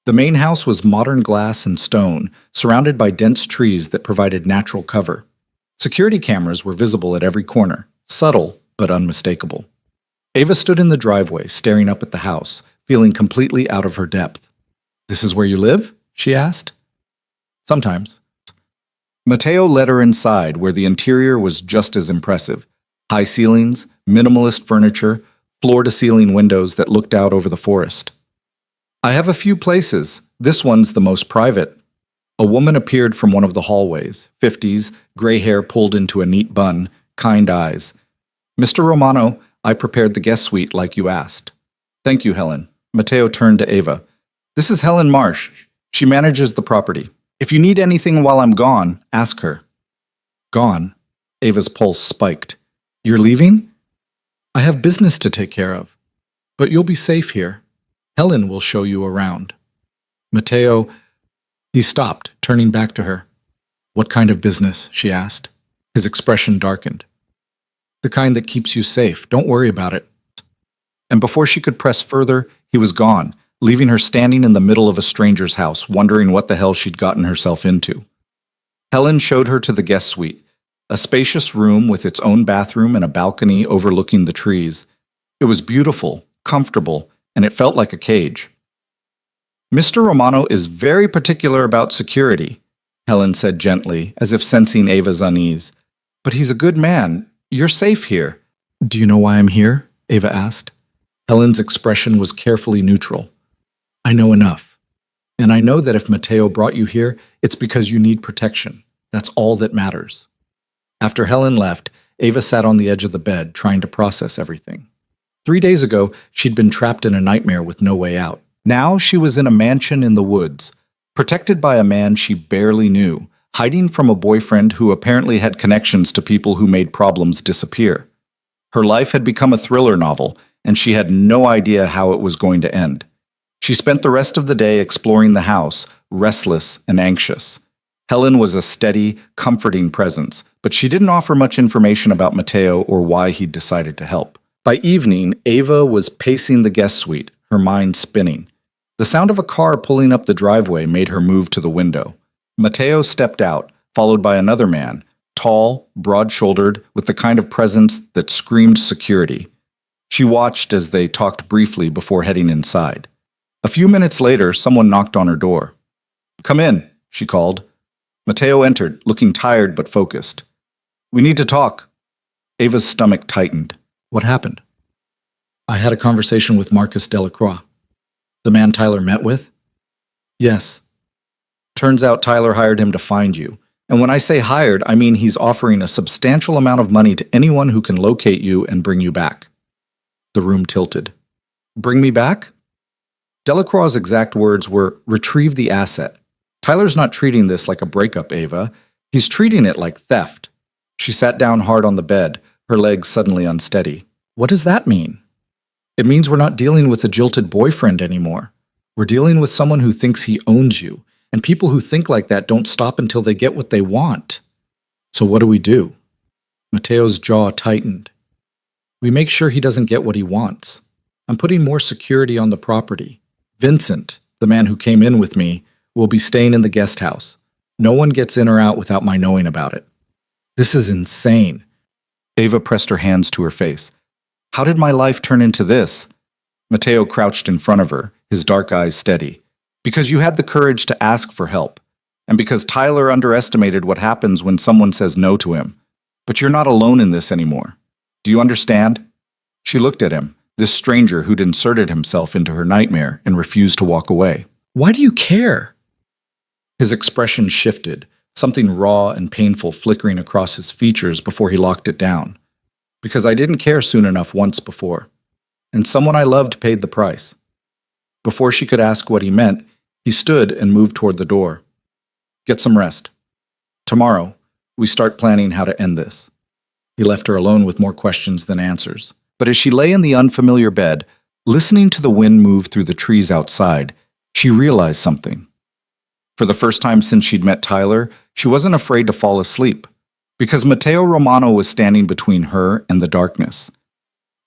A: The main house was modern glass and stone, surrounded by dense trees that provided natural cover. Security cameras were visible at every corner, subtle but unmistakable. Ava stood in the driveway, staring up at the house, feeling completely out of her depth. This is where you live? She asked. Sometimes. Mateo led her inside, where the interior was just as impressive. High ceilings, minimalist furniture, floor-to-ceiling windows that looked out over the forest. I have a few places. This one's the most private. A woman appeared from one of the hallways, 50s, gray hair pulled into a neat bun, kind eyes. Mr. Romano, I prepared the guest suite like you asked. Thank you, Helen. Mateo turned to Ava. This is Helen Marsh. She manages the property. If you need anything while I'm gone, ask her. Gone? Ava's pulse spiked. You're leaving? I have business to take care of. But you'll be safe here. Helen will show you around. Mateo... He stopped, turning back to her. What kind of business? She asked. His expression darkened. The kind that keeps you safe. Don't worry about it. And before she could press further, he was gone, leaving her standing in the middle of a stranger's house, wondering what the hell she'd gotten herself into. Helen showed her to the guest suite, a spacious room with its own bathroom and a balcony overlooking the trees. It was beautiful, comfortable, and it felt like a cage. Mr. Romano is very particular about security, Helen said gently, as if sensing Ava's unease. But he's a good man. You're safe here. Do you know why I'm here? Ava asked. Helen's expression was carefully neutral. I know enough. And I know that if Mateo brought you here, it's because you need protection. That's all that matters. After Helen left, Ava sat on the edge of the bed, trying to process everything. 3 days ago, she'd been trapped in a nightmare with no way out. Now she was in a mansion in the woods, protected by a man she barely knew, hiding from a boyfriend who apparently had connections to people who made problems disappear. Her life had become a thriller novel, and she had no idea how it was going to end. She spent the rest of the day exploring the house, restless and anxious. Helen was a steady, comforting presence, but she didn't offer much information about Mateo or why he'd decided to help. By evening, Ava was pacing the guest suite, her mind spinning. The sound of a car pulling up the driveway made her move to the window. Mateo stepped out, followed by another man, tall, broad-shouldered, with the kind of presence that screamed security. She watched as they talked briefly before heading inside. A few minutes later, someone knocked on her door. Come in, she called. Mateo entered, looking tired but focused. We need to talk. Ava's stomach tightened. What happened? I had a conversation with Marcus Delacroix. The man Tyler met with? Yes. Turns out Tyler hired him to find you. And when I say hired, I mean he's offering a substantial amount of money to anyone who can locate you and bring you back. The room tilted. Bring me back? Delacroix's exact words were, retrieve the asset. Tyler's not treating this like a breakup, Ava. He's treating it like theft. She sat down hard on the bed, her legs suddenly unsteady. What does that mean? It means we're not dealing with a jilted boyfriend anymore. We're dealing with someone who thinks he owns you, and people who think like that don't stop until they get what they want. So what do? Mateo's jaw tightened. We make sure he doesn't get what he wants. I'm putting more security on the property. Vincent, the man who came in with me, will be staying in the guest house. No one gets in or out without my knowing about it. This is insane. Ava pressed her hands to her face. How did my life turn into this? Mateo crouched in front of her, his dark eyes steady. Because you had the courage to ask for help. And because Tyler underestimated what happens when someone says no to him. But you're not alone in this anymore. Do you understand? She looked at him, this stranger who'd inserted himself into her nightmare and refused to walk away. Why do you care? His expression shifted, something raw and painful flickering across his features before he locked it down. Because I didn't care soon enough once before. And someone I loved paid the price. Before she could ask what he meant, he stood and moved toward the door. Get some rest. Tomorrow, we start planning how to end this. He left her alone with more questions than answers. But as she lay in the unfamiliar bed, listening to the wind move through the trees outside, she realized something. For the first time since she'd met Tyler, she wasn't afraid to fall asleep, because Mateo Romano was standing between her and the darkness.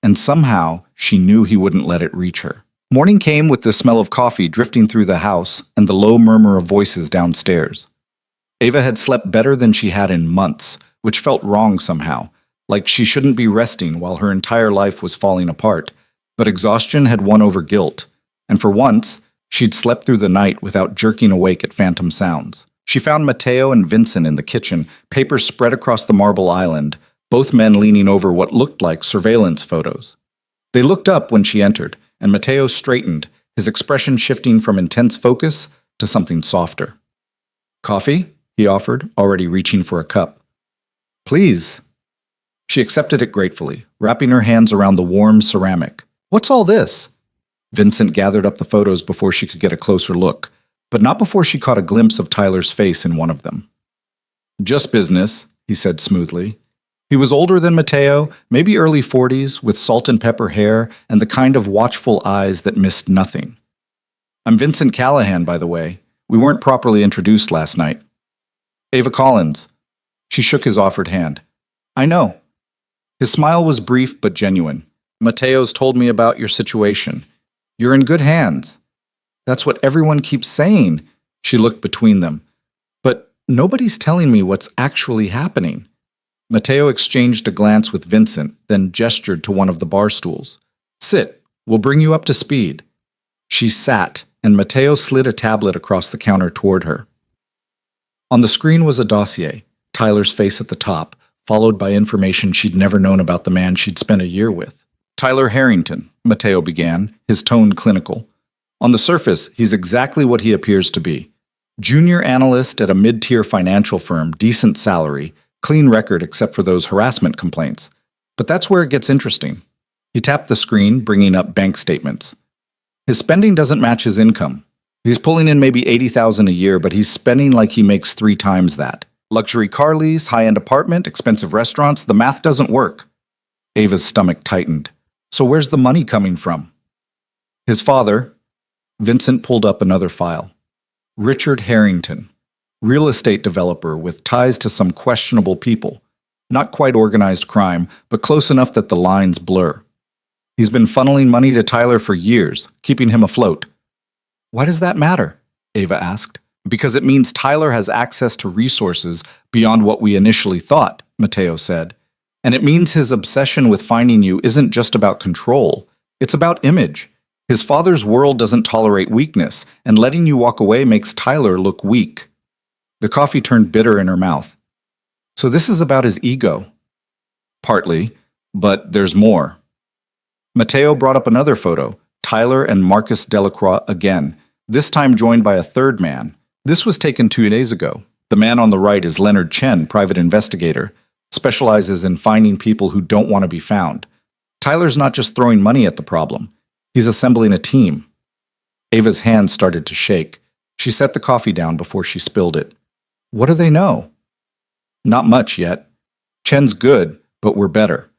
A: And somehow, she knew he wouldn't let it reach her. Morning came with the smell of coffee drifting through the house and the low murmur of voices downstairs. Ava had slept better than she had in months, which felt wrong somehow, like she shouldn't be resting while her entire life was falling apart. But exhaustion had won over guilt, and for once, she'd slept through the night without jerking awake at phantom sounds. She found Mateo and Vincent in the kitchen, papers spread across the marble island, both men leaning over what looked like surveillance photos. They looked up when she entered, and Mateo straightened, his expression shifting from intense focus to something softer. Coffee? He offered, already reaching for a cup. Please. She accepted it gratefully, wrapping her hands around the warm ceramic. What's all this? Vincent gathered up the photos before she could get a closer look, but not before she caught a glimpse of Tyler's face in one of them. Just business, he said smoothly. He was older than Mateo, maybe early 40s, with salt and pepper hair and the kind of watchful eyes that missed nothing. I'm Vincent Callahan, by the way. We weren't properly introduced last night. Ava Collins. She shook his offered hand. I know. His smile was brief but genuine. Mateo's told me about your situation. You're in good hands. That's what everyone keeps saying. She looked between them. But nobody's telling me what's actually happening. Mateo exchanged a glance with Vincent, then gestured to one of the bar stools. Sit. We'll bring you up to speed. She sat, and Mateo slid a tablet across the counter toward her. On the screen was a dossier, Tyler's face at the top, followed by information she'd never known about the man she'd spent a year with. Tyler Harrington, Mateo began, his tone clinical. On the surface, he's exactly what he appears to be. Junior analyst at a mid-tier financial firm, decent salary, clean record except for those harassment complaints. But that's where it gets interesting. He tapped the screen, bringing up bank statements. His spending doesn't match his income. He's pulling in maybe $80,000 a year, but he's spending like he makes 3 times that. Luxury car lease, high-end apartment, expensive restaurants, the math doesn't work. Ava's stomach tightened. So where's the money coming from? His father. Vincent pulled up another file. Richard Harrington, real estate developer with ties to some questionable people. Not quite organized crime, but close enough that the lines blur. He's been funneling money to Tyler for years, keeping him afloat. Why does that matter? Ava asked. Because it means Tyler has access to resources beyond what we initially thought, Mateo said. And it means his obsession with finding you isn't just about control, it's about image. His father's world doesn't tolerate weakness, and letting you walk away makes Tyler look weak. The coffee turned bitter in her mouth. So this is about his ego. Partly, but there's more. Mateo brought up another photo, Tyler and Marcus Delacroix again, this time joined by a third man. This was taken 2 days ago. The man on the right is Leonard Chen, private investigator, specializes in finding people who don't want to be found. Tyler's not just throwing money at the problem. He's assembling a team. Ava's hands started to shake. She set the coffee down before she spilled it. What do they know? Not much yet. Chen's good, but we're better.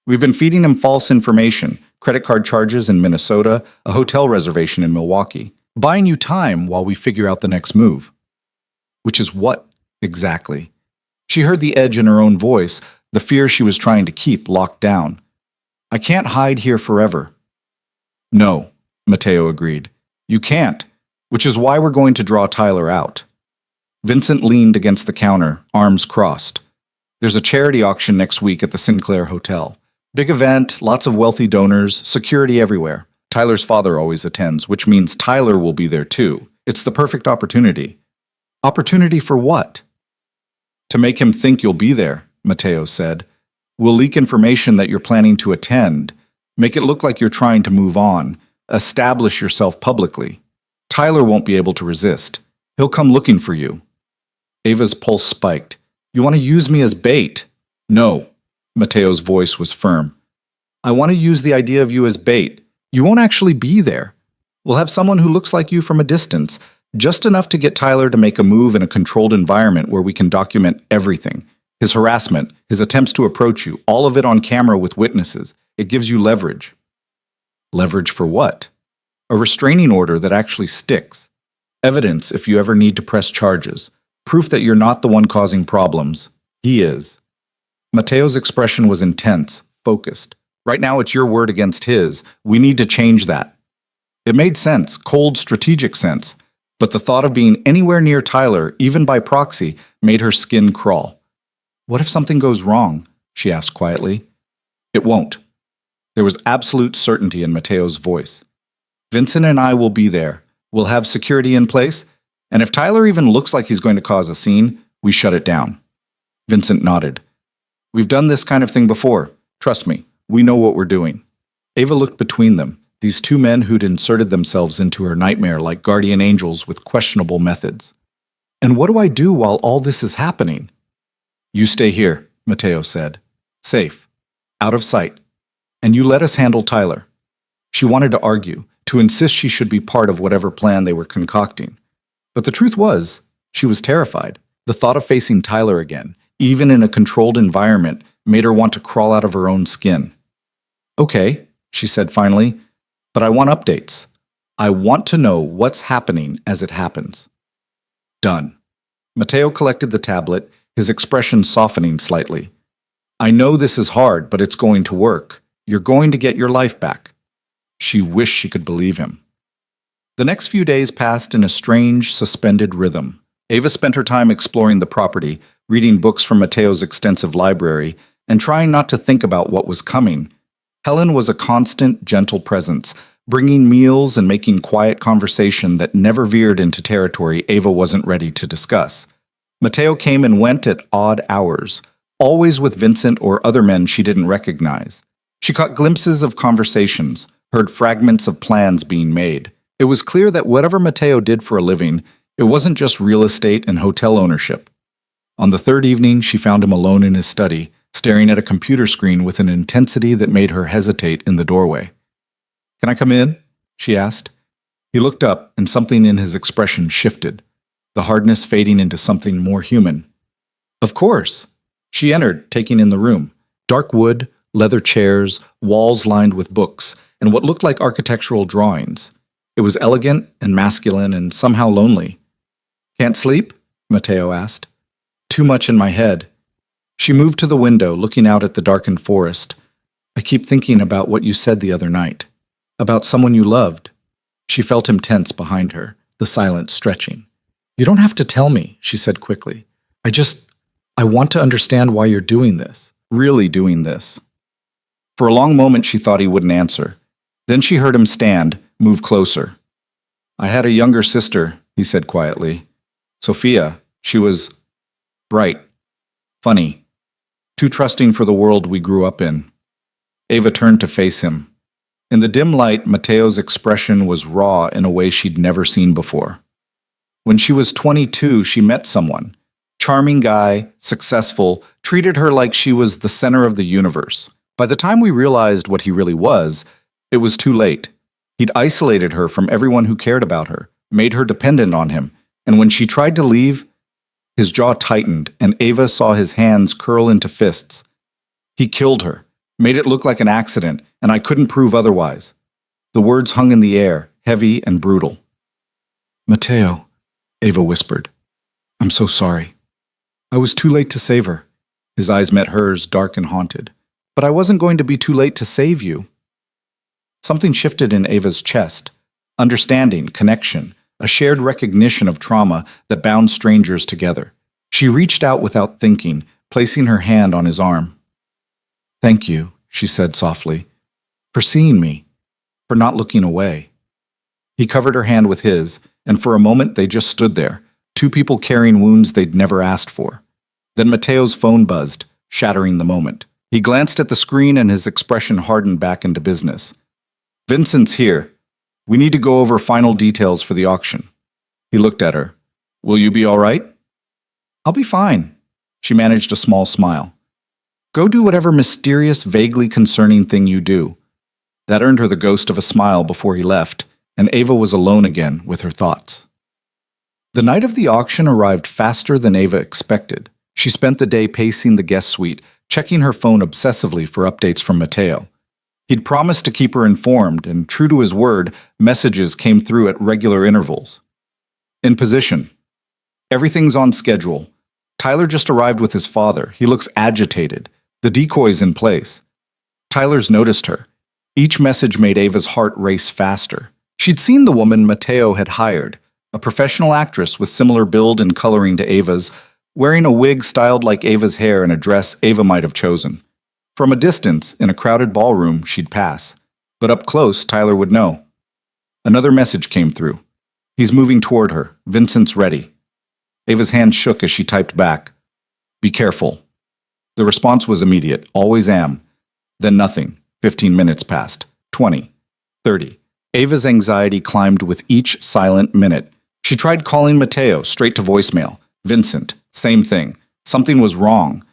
A: We've been feeding him false information, credit card charges in Minnesota, a hotel reservation in Milwaukee, buying you time while we figure out the next move. Which is what, exactly? She heard the edge in her own voice, the fear she was trying to keep locked down. I can't hide here forever. No, Mateo agreed. You can't, which is why we're going to draw Tyler out. Vincent leaned against the counter, arms crossed. There's a charity auction next week at the Sinclair Hotel. Big event, lots of wealthy donors, security everywhere. Tyler's father always attends, which means Tyler will be there too. It's the perfect opportunity. Opportunity for what? To make him think you'll be there, Mateo said. We'll leak information that you're planning to attend, make it look like you're trying to move on, establish yourself publicly. Tyler won't be able to resist. He'll come looking for you. Ava's pulse spiked. You want to use me as bait? No. Mateo's voice was firm. I want to use the idea of you as bait. You won't actually be there. We'll have someone who looks like you from a distance, just enough to get Tyler to make a move in a controlled environment where we can document everything. His harassment, his attempts to approach you, all of it on camera with witnesses. It gives you leverage. Leverage for what? A restraining order that actually sticks. Evidence if you ever need to press charges. Proof that you're not the one causing problems. He is. Mateo's expression was intense, focused. Right now it's your word against his. We need to change that. It made sense, cold, strategic sense. But the thought of being anywhere near Tyler, even by proxy, made her skin crawl. What if something goes wrong? She asked quietly. It won't. There was absolute certainty in Mateo's voice. Vincent and I will be there. We'll have security in place. And if Tyler even looks like he's going to cause a scene, we shut it down. Vincent nodded. We've done this kind of thing before. Trust me, we know what we're doing. Ava looked between them, these two men who'd inserted themselves into her nightmare like guardian angels with questionable methods. And what do I do while all this is happening? You stay here, Mateo said. Safe. Out of sight. And you let us handle Tyler. She wanted to argue, to insist she should be part of whatever plan they were concocting. But the truth was, she was terrified. The thought of facing Tyler again, even in a controlled environment, made her want to crawl out of her own skin. Okay, she said finally, but I want updates. I want to know what's happening as it happens. Done. Mateo collected the tablet, his expression softening slightly. I know this is hard, but it's going to work. You're going to get your life back. She wished she could believe him. The next few days passed in a strange, suspended rhythm. Ava spent her time exploring the property, reading books from Mateo's extensive library, and trying not to think about what was coming. Helen was a constant, gentle presence, bringing meals and making quiet conversation that never veered into territory Ava wasn't ready to discuss. Mateo came and went at odd hours, always with Vincent or other men she didn't recognize. She caught glimpses of conversations, heard fragments of plans being made. It was clear that whatever Mateo did for a living, it wasn't just real estate and hotel ownership. On the third evening, she found him alone in his study, staring at a computer screen with an intensity that made her hesitate in the doorway. Can I come in? She asked. He looked up, and something in his expression shifted, the hardness fading into something more human. Of course. She entered, taking in the room. Dark wood, leather chairs, walls lined with books, and what looked like architectural drawings. It was elegant and masculine and somehow lonely. Can't sleep? Mateo asked. Too much in my head. She moved to the window, looking out at the darkened forest. I keep thinking about what you said the other night. About someone you loved. She felt him tense behind her, the silence stretching. You don't have to tell me, she said quickly. I want to understand why you're doing this. Really doing this. For a long moment she thought he wouldn't answer. Then she heard him stand, move closer. I had a younger sister, he said quietly. Sophia, she was bright, funny, too trusting for the world we grew up in. Ava turned to face him. In the dim light, Mateo's expression was raw in a way she'd never seen before. When she was 22, she met someone. Charming guy, successful, treated her like she was the center of the universe. By the time we realized what he really was, it was too late. He'd isolated her from everyone who cared about her, made her dependent on him, and when she tried to leave, his jaw tightened and Ava saw his hands curl into fists. He killed her, Made it look like an accident, and I couldn't prove otherwise. The words hung in the air, heavy and brutal. Mateo, Ava whispered. I'm so sorry. I was too late to save her. His eyes met hers, dark and haunted. But I wasn't going to be too late to save you. Something shifted in Ava's chest. Understanding, connection, a shared recognition of trauma that bound strangers together. She reached out without thinking, placing her hand on his arm. Thank you, she said softly, for seeing me, for not looking away. He covered her hand with his, and for a moment they just stood there, two people carrying wounds they'd never asked for. Then Mateo's phone buzzed, shattering the moment. He glanced at the screen and his expression hardened back into business. Vincent's here. We need to go over final details for the auction. He looked at her. Will you be all right? I'll be fine. She managed a small smile. Go do whatever mysterious, vaguely concerning thing you do. That earned her the ghost of a smile before he left, and Ava was alone again with her thoughts. The night of the auction arrived faster than Ava expected. She spent the day pacing the guest suite, checking her phone obsessively for updates from Mateo. He'd promised to keep her informed, and true to his word, messages came through at regular intervals. In position. Everything's on schedule. Tyler just arrived with his father. He looks agitated. The decoy's in place. Tyler's noticed her. Each message made Ava's heart race faster. She'd seen the woman Mateo had hired, a professional actress with similar build and coloring to Ava's, wearing a wig styled like Ava's hair and a dress Ava might have chosen. From a distance, in a crowded ballroom, she'd pass. But up close, Tyler would know. Another message came through. He's moving toward her. Vincent's ready. Ava's hand shook as she typed back. Be careful. The response was immediate. Always am. Then nothing. 15 minutes passed. 20. 30. Ava's anxiety climbed with each silent minute. She tried calling Mateo, straight to voicemail. Vincent. Same thing. Something was wrong.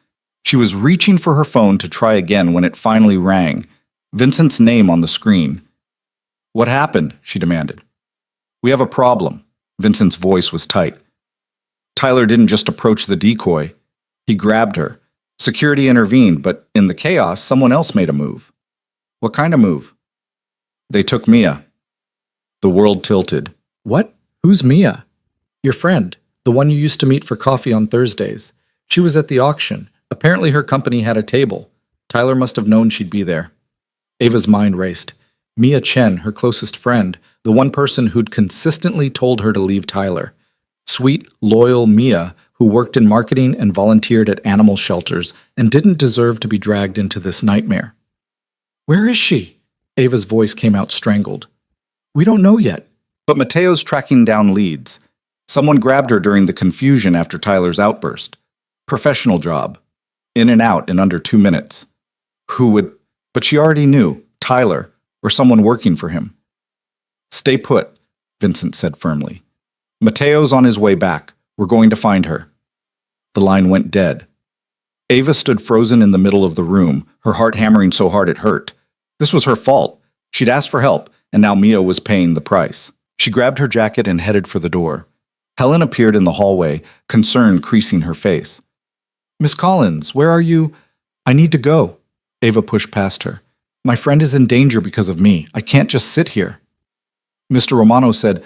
A: She was reaching for her phone to try again when it finally rang. Vincent's name on the screen. What happened? She demanded. We have a problem. Vincent's voice was tight. Tyler didn't just approach the decoy. He grabbed her. Security intervened, but in the chaos, someone else made a move. What kind of move? They took Mia. The world tilted. What? Who's Mia? Your friend, the one you used to meet for coffee on Thursdays. She was at the auction. Apparently her company had a table. Tyler must have known she'd be there. Ava's mind raced. Mia Chen, her closest friend, the one person who'd consistently told her to leave Tyler. Sweet, loyal Mia, who worked in marketing and volunteered at animal shelters and didn't deserve to be dragged into this nightmare. Where is she? Ava's voice came out strangled. We don't know yet. But Mateo's tracking down leads. Someone grabbed her during the confusion after Tyler's outburst. Professional job. In and out in under 2 minutes. Who would... But she already knew. Tyler, or someone working for him. Stay put, Vincent said firmly. Mateo's on his way back. We're going to find her. The line went dead. Ava stood frozen in the middle of the room, her heart hammering so hard it hurt. This was her fault. She'd asked for help, and now Mia was paying the price. She grabbed her jacket and headed for the door. Helen appeared in the hallway, concern creasing her face. Miss Collins, where are you? I need to go. Ava pushed past her. My friend is in danger because of me. I can't just sit here. Mr. Romano said,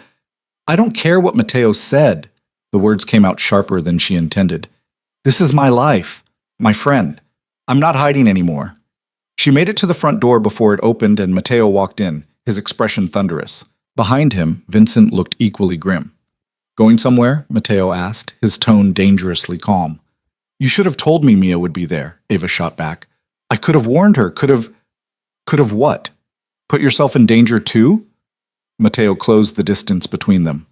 A: I don't care what Mateo said. The words came out sharper than she intended. This is my life. My friend. I'm not hiding anymore. She made it to the front door before it opened and Mateo walked in, his expression thunderous. Behind him, Vincent looked equally grim. Going somewhere? Mateo asked, his tone dangerously calm. You should have told me Mia would be there, Ava shot back. I could have warned her, could have what? Put yourself in danger too? Mateo closed the distance between them.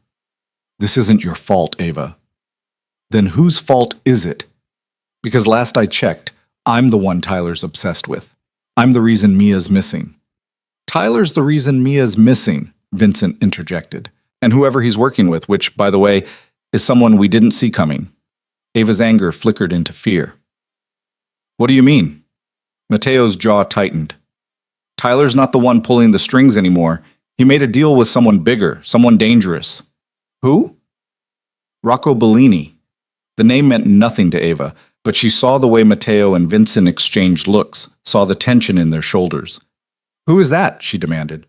A: This isn't your fault, Ava. Then whose fault is it? Because last I checked, I'm the one Tyler's obsessed with. I'm the reason Mia's missing. Tyler's the reason Mia's missing, Vincent interjected. And whoever he's working with, which, by the way, is someone we didn't see coming. Ava's anger flickered into fear. What do you mean? Mateo's jaw tightened. Tyler's not the one pulling the strings anymore. He made a deal with someone bigger, someone dangerous. Who? Rocco Bellini. The name meant nothing to Ava, But she saw the way Matteo and Vincent exchanged looks, saw the tension in their shoulders. "Who is that?" she demanded.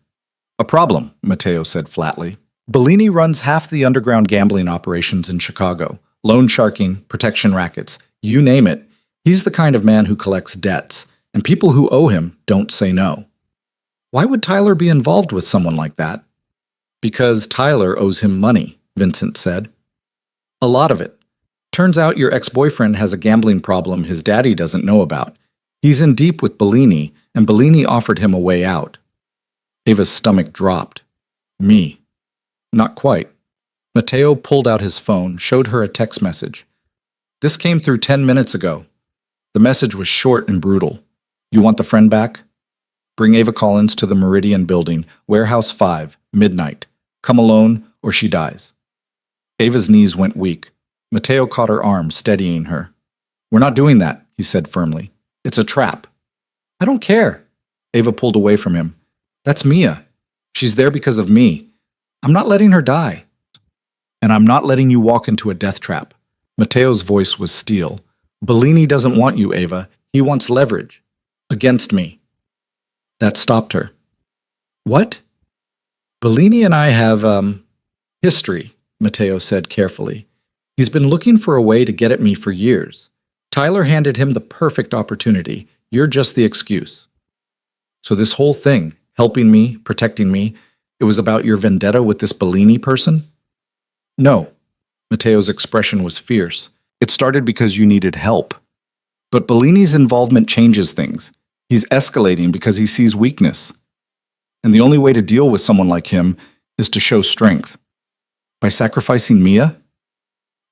A: "A problem," Matteo said flatly. "Bellini runs half the underground gambling operations in Chicago. Loan sharking, protection rackets, you name it. He's the kind of man who collects debts, and people who owe him don't say no." "Why would Tyler be involved with someone like that?" "Because Tyler owes him money," Vincent said. "A lot of it. Turns out your ex-boyfriend has a gambling problem his daddy doesn't know about. He's in deep with Bellini, and Bellini offered him a way out." Ava's stomach dropped. "Me." "Not quite." Matteo pulled out his phone, showed her a text message. "This came through 10 minutes ago." The message was short and brutal. "You want the friend back? Bring Ava Collins to the Meridian Building, Warehouse 5, midnight. Come alone, or she dies." Ava's knees went weak. Matteo caught her arm, steadying her. "We're not doing that," he said firmly. "It's a trap." "I don't care." Ava pulled away from him. "That's Mia. She's there because of me. I'm not letting her die. And I'm not letting you walk into a death trap." Matteo's voice was steel. "Bellini doesn't want you, Ava. He wants leverage. Against me." That stopped her. "What?" "Bellini and I have, history," Matteo said carefully. "He's been looking for a way to get at me for years. Tyler handed him the perfect opportunity. You're just the excuse. So this whole thing, helping me, protecting me, it was about your vendetta with this Bellini person?" "No." Matteo's expression was fierce. "It started because you needed help. But Bellini's involvement changes things. He's escalating because he sees weakness. And the only way to deal with someone like him is to show strength. By sacrificing Mia?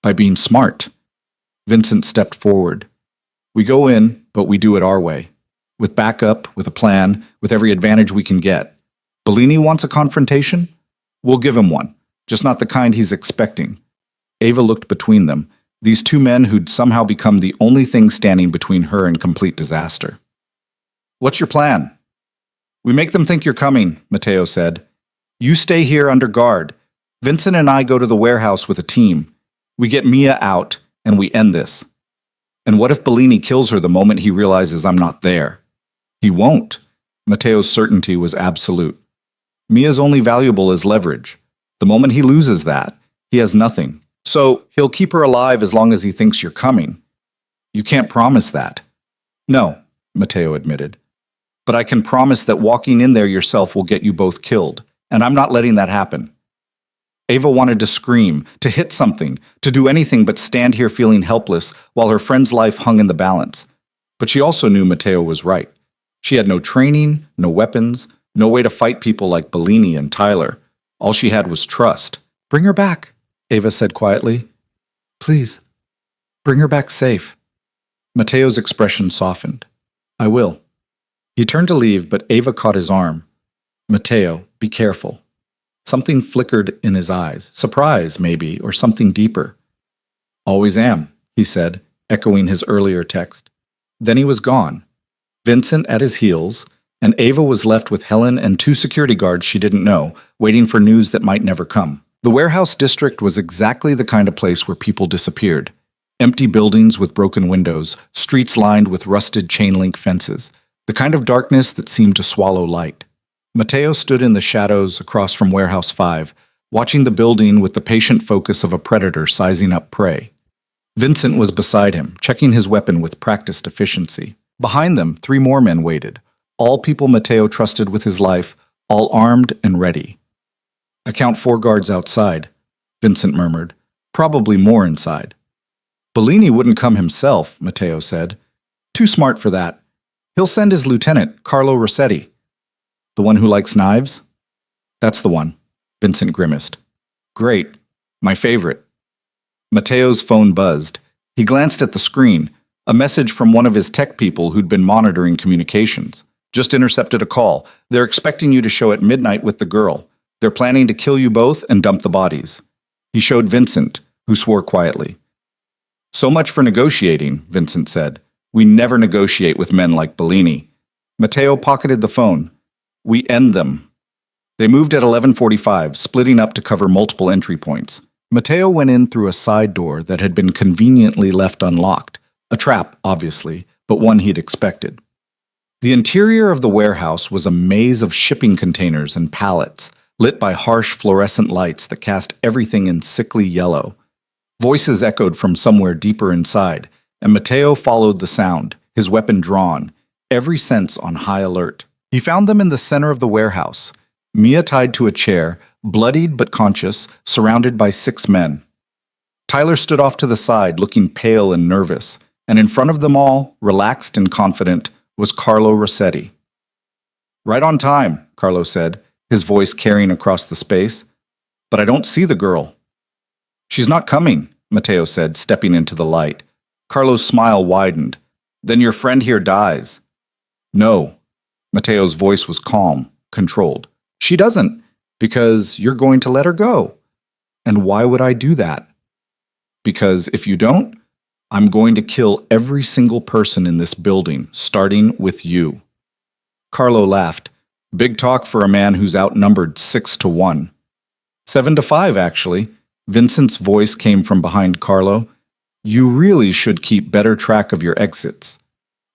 A: By being smart." Vincent stepped forward. "We go in, but we do it our way. With backup, with a plan, with every advantage we can get. Bellini wants a confrontation? We'll give him one, just not the kind he's expecting." Ava looked between them, these two men who'd somehow become the only thing standing between her and complete disaster. "What's your plan?" "We make them think you're coming," Matteo said. "You stay here under guard. Vincent and I go to the warehouse with a team. We get Mia out, and we end this. And what if Bellini kills her the moment he realizes I'm not there?" "He won't." Matteo's certainty was absolute. "Mia's only valuable as leverage. The moment he loses that, he has nothing. So he'll keep her alive as long as he thinks you're coming. You can't promise that." "No," Matteo admitted. "But I can promise that walking in there yourself will get you both killed, and I'm not letting that happen." Ava wanted to scream, to hit something, to do anything but stand here feeling helpless while her friend's life hung in the balance. But she also knew Matteo was right. She had no training, no weapons, no way to fight people like Bellini and Tyler. All she had was trust. "Bring her back," Ava said quietly. "Please, bring her back safe." Matteo's expression softened. "I will." He turned to leave, but Ava caught his arm. "Matteo, be careful." Something flickered in his eyes, surprise maybe, or something deeper. "Always am," he said, echoing his earlier text. Then he was gone, Vincent at his heels, and Ava was left with Helen and two security guards she didn't know, waiting for news that might never come. The warehouse district was exactly the kind of place where people disappeared. Empty buildings with broken windows, streets lined with rusted chain-link fences, the kind of darkness that seemed to swallow light. Matteo stood in the shadows across from Warehouse 5, watching the building with the patient focus of a predator sizing up prey. Vincent was beside him, checking his weapon with practiced efficiency. Behind them, 3 more men waited, all people Matteo trusted with his life, all armed and ready. "I count 4 guards outside," Vincent murmured. "Probably more inside." "Bellini wouldn't come himself," Matteo said. "Too smart for that. He'll send his lieutenant, Carlo Rossetti." "The one who likes knives?" "That's the one," Vincent grimaced. "Great. My favorite." Matteo's phone buzzed. He glanced at the screen, a message from one of his tech people who'd been monitoring communications. "Just intercepted a call. They're expecting you to show at midnight with the girl. They're planning to kill you both and dump the bodies." He showed Vincent, who swore quietly. "So much for negotiating," Vincent said. "We never negotiate with men like Bellini." Matteo pocketed the phone. "We end them." They moved at 11:45, splitting up to cover multiple entry points. Matteo went in through a side door that had been conveniently left unlocked, A trap, obviously, but one he'd expected. The interior of the warehouse was a maze of shipping containers and pallets, lit by harsh fluorescent lights that cast everything in sickly yellow. Voices echoed from somewhere deeper inside, and Mateo followed the sound, his weapon drawn, every sense on high alert. He found them in the center of the warehouse, Mia tied to a chair, bloodied but conscious, surrounded by 6 men. Tyler stood off to the side, looking pale and nervous, and in front of them all, relaxed and confident, was Carlo Rossetti. "Right on time," Carlo said, his voice carrying across the space. "But I don't see the girl." "She's not coming," Mateo said, stepping into the light. Carlo's smile widened. "Then your friend here dies." "No." Mateo's voice was calm, controlled. "She doesn't, because you're going to let her go." "And why would I do that?" "Because if you don't, I'm going to kill every single person in this building, starting with you." Carlo laughed. "Big talk for a man who's outnumbered 6-1. 7-5, actually." Vincent's voice came from behind Carlo. "You really should keep better track of your exits."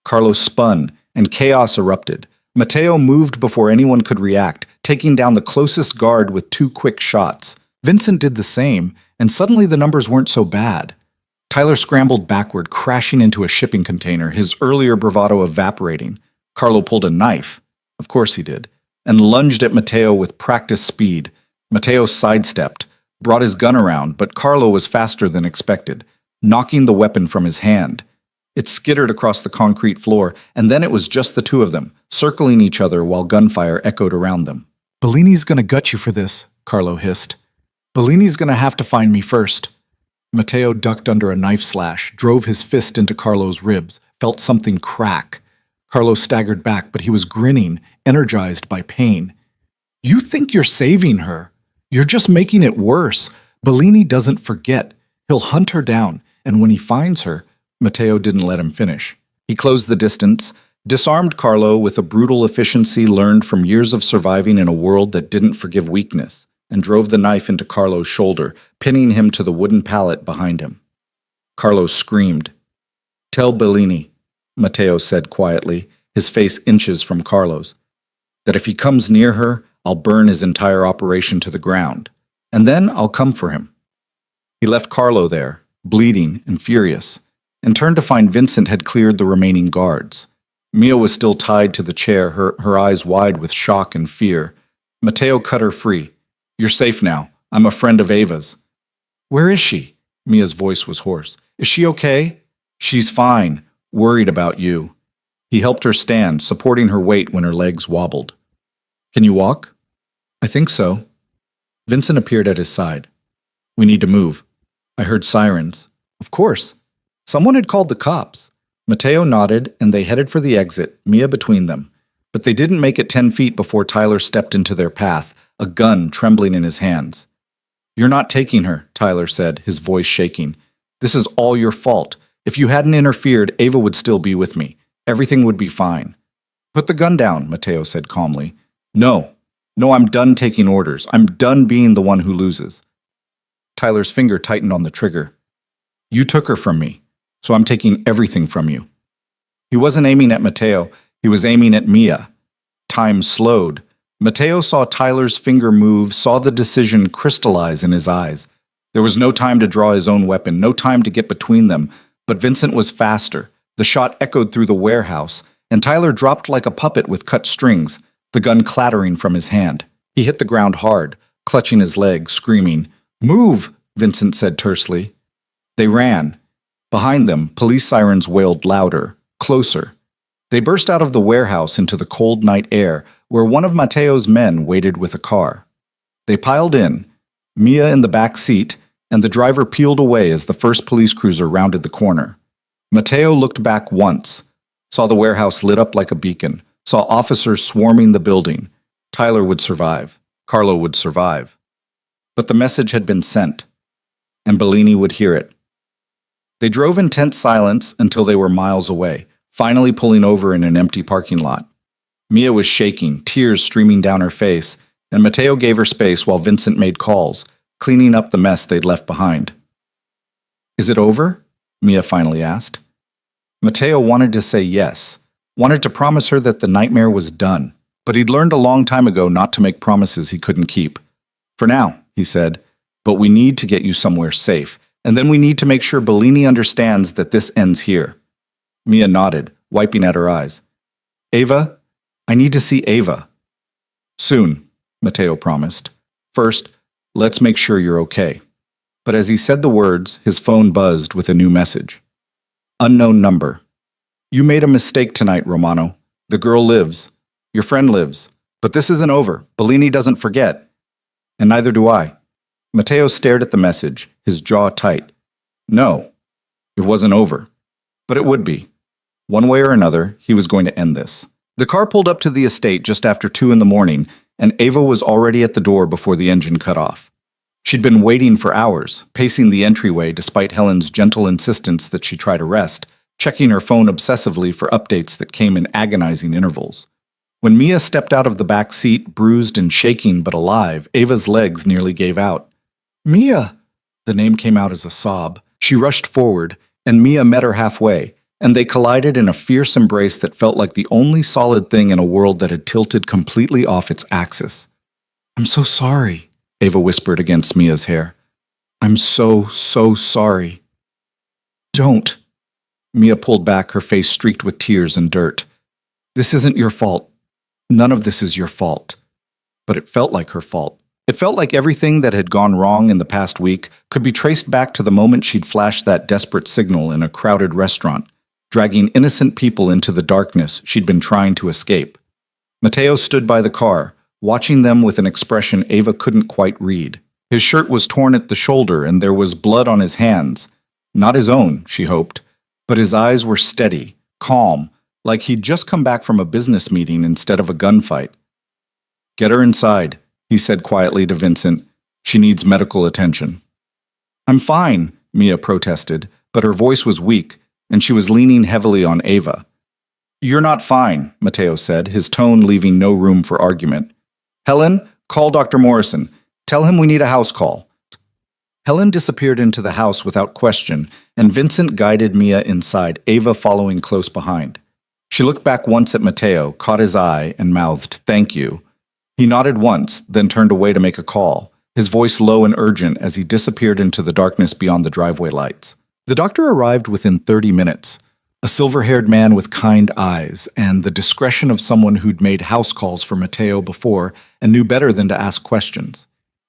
A: Carlo spun, and chaos erupted. Mateo moved before anyone could react, taking down the closest guard with 2 quick shots. Vincent did the same, and suddenly the numbers weren't so bad. Tyler scrambled backward, crashing into a shipping container, his earlier bravado evaporating. Carlo pulled a knife. Of course he did. And lunged at Mateo with practiced speed. Mateo sidestepped, brought his gun around, but Carlo was faster than expected, knocking the weapon from his hand. It skittered across the concrete floor, and then it was just the 2 of them, circling each other while gunfire echoed around them. "Bellini's gonna gut you for this," Carlo hissed. "Bellini's gonna have to find me first." Mateo ducked under a knife slash, drove his fist into Carlo's ribs, felt something crack. Carlo staggered back, but he was grinning, energized by pain. "You think you're saving her? You're just making it worse. Bellini doesn't forget. He'll hunt her down, and when he finds her..." Mateo didn't let him finish. He closed the distance, disarmed Carlo with a brutal efficiency learned from years of surviving in a world that didn't forgive weakness, and drove the knife into Carlo's shoulder, pinning him to the wooden pallet behind him. Carlo screamed. "Tell Bellini," Mateo said quietly, his face inches from Carlo's, "that if he comes near her, I'll burn his entire operation to the ground, and then I'll come for him." He left Carlo there, bleeding and furious, and turned to find Vincent had cleared the remaining guards. Mia was still tied to the chair, her eyes wide with shock and fear. Mateo cut her free. "You're safe now. I'm a friend of Ava's." "Where is she?" Mia's voice was hoarse. "Is she okay?" "She's fine. Worried about you." He helped her stand, supporting her weight when her legs wobbled. "Can you walk?" "I think so." Vincent appeared at his side. "We need to move. I heard sirens." "Of course." Someone had called the cops. Mateo nodded, and they headed for the exit, Mia between them. But they didn't make it 10 feet before Tyler stepped into their path, a gun trembling in his hands. "You're not taking her," Tyler said, his voice shaking. "This is all your fault. If you hadn't interfered, Ava would still be with me. Everything would be fine." "Put the gun down," Mateo said calmly. No, I'm done taking orders. I'm done being the one who loses." Tyler's finger tightened on the trigger. "You took her from me, so I'm taking everything from you." He wasn't aiming at Mateo. He was aiming at Mia. Time slowed. Mateo saw Tyler's finger move, saw the decision crystallize in his eyes. There was no time to draw his own weapon, no time to get between them, but Vincent was faster. The shot echoed through the warehouse, and Tyler dropped like a puppet with cut strings, the gun clattering from his hand. He hit the ground hard, clutching his leg, screaming. "Move!" Vincent said tersely. They ran. Behind them, police sirens wailed louder, closer. They burst out of the warehouse into the cold night air, where one of Mateo's men waited with a car. They piled in, Mia in the back seat, and the driver peeled away as the first police cruiser rounded the corner. Mateo looked back once, saw the warehouse lit up like a beacon, saw officers swarming the building. Tyler would survive. Carlo would survive. But the message had been sent, and Bellini would hear it. They drove in tense silence until they were miles away, finally pulling over in an empty parking lot. Mia was shaking, tears streaming down her face, and Mateo gave her space while Vincent made calls, cleaning up the mess they'd left behind. "Is it over?" Mia finally asked. Mateo wanted to say yes, wanted to promise her that the nightmare was done, but he'd learned a long time ago not to make promises he couldn't keep. For now, he said, but we need to get you somewhere safe, and then we need to make sure Bellini understands that this ends here. Mia nodded, wiping at her eyes. Ava? I need to see Ava. Soon, Mateo promised. First, let's make sure you're okay. But as he said the words, his phone buzzed with a new message. Unknown number. You made a mistake tonight, Romano. The girl lives. Your friend lives. But this isn't over. Bellini doesn't forget. And neither do I. Mateo stared at the message, his jaw tight. No, it wasn't over. But it would be. One way or another, he was going to end this. The car pulled up to the estate just after 2 in the morning, and Ava was already at the door before the engine cut off. She'd been waiting for hours, pacing the entryway despite Helen's gentle insistence that she try to rest, checking her phone obsessively for updates that came in agonizing intervals. When Mia stepped out of the back seat, bruised and shaking but alive, Ava's legs nearly gave out. Mia! The name came out as a sob. She rushed forward, and Mia met her halfway, and they collided in a fierce embrace that felt like the only solid thing in a world that had tilted completely off its axis. I'm so sorry, Ava whispered against Mia's hair. I'm so sorry. Don't. Mia pulled back, her face streaked with tears and dirt. This isn't your fault. None of this is your fault. But it felt like her fault. It felt like everything that had gone wrong in the past week could be traced back to the moment she'd flashed that desperate signal in a crowded restaurant, dragging innocent people into the darkness she'd been trying to escape. Mateo stood by the car, watching them with an expression Ava couldn't quite read. His shirt was torn at the shoulder and there was blood on his hands. Not his own, she hoped, but his eyes were steady, calm, like he'd just come back from a business meeting instead of a gunfight. Get her inside, he said quietly to Vincent. She needs medical attention. I'm fine, Mia protested, but her voice was weak, and she was leaning heavily on Ava. You're not fine, Mateo said, his tone leaving no room for argument. Helen, call Dr. Morrison. Tell him we need a house call. Helen disappeared into the house without question, and Vincent guided Mia inside, Ava following close behind. She looked back once at Mateo, caught his eye, and mouthed, "Thank you." He nodded once, then turned away to make a call, his voice low and urgent as he disappeared into the darkness beyond the driveway lights. The doctor arrived within 30 minutes, a silver-haired man with kind eyes and the discretion of someone who'd made house calls for Mateo before and knew better than to ask questions.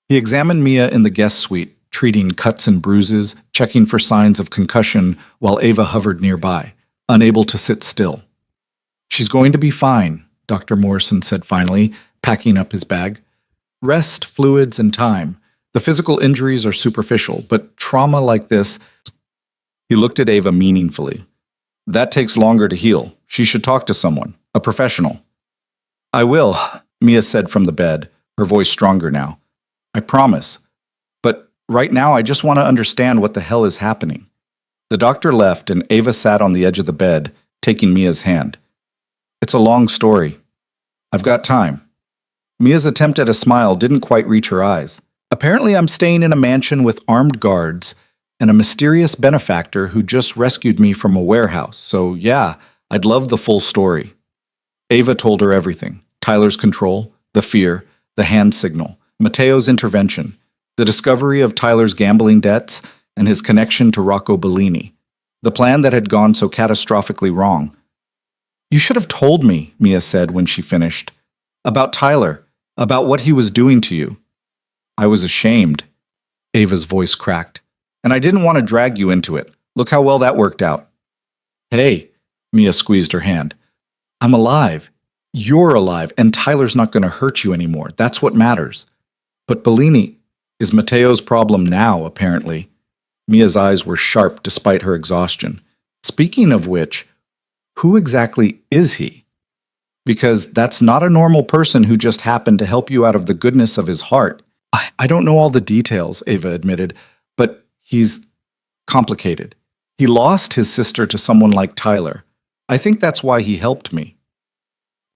A: He examined Mia in the guest suite, treating cuts and bruises, checking for signs of concussion while Ava hovered nearby, unable to sit still. She's going to be fine, Dr. Morrison said finally, packing up his bag. Rest, fluids, and time. The physical injuries are superficial, but trauma like this... He looked at Ava meaningfully. That takes longer to heal. She should talk to someone, a professional. I will, Mia said from the bed, her voice stronger now. I promise. But right now I just want to understand what the hell is happening. The doctor left and Ava sat on the edge of the bed, taking Mia's hand. It's a long story. I've got time. Mia's attempt at a smile didn't quite reach her eyes. Apparently I'm staying in a mansion with armed guards and a mysterious benefactor who just rescued me from a warehouse, so yeah, I'd love the full story. Ava told her everything. Tyler's control, the fear, the hand signal, Mateo's intervention, the discovery of Tyler's gambling debts, and his connection to Rocco Bellini, the plan that had gone so catastrophically wrong. You should have told me, Mia said when she finished. About Tyler, about what he was doing to you. I was ashamed. Ava's voice cracked. And I didn't want to drag you into it. Look how well that worked out. Hey, Mia squeezed her hand. I'm alive. You're alive, and Tyler's not going to hurt you anymore. That's what matters. But Bellini is Mateo's problem now, apparently. Mia's eyes were sharp despite her exhaustion. Speaking of which, who exactly is he? Because that's not a normal person who just happened to help you out of the goodness of his heart. I don't know all the details, Ava admitted, but he's complicated. He lost his sister to someone like Tyler. I think that's why he helped me.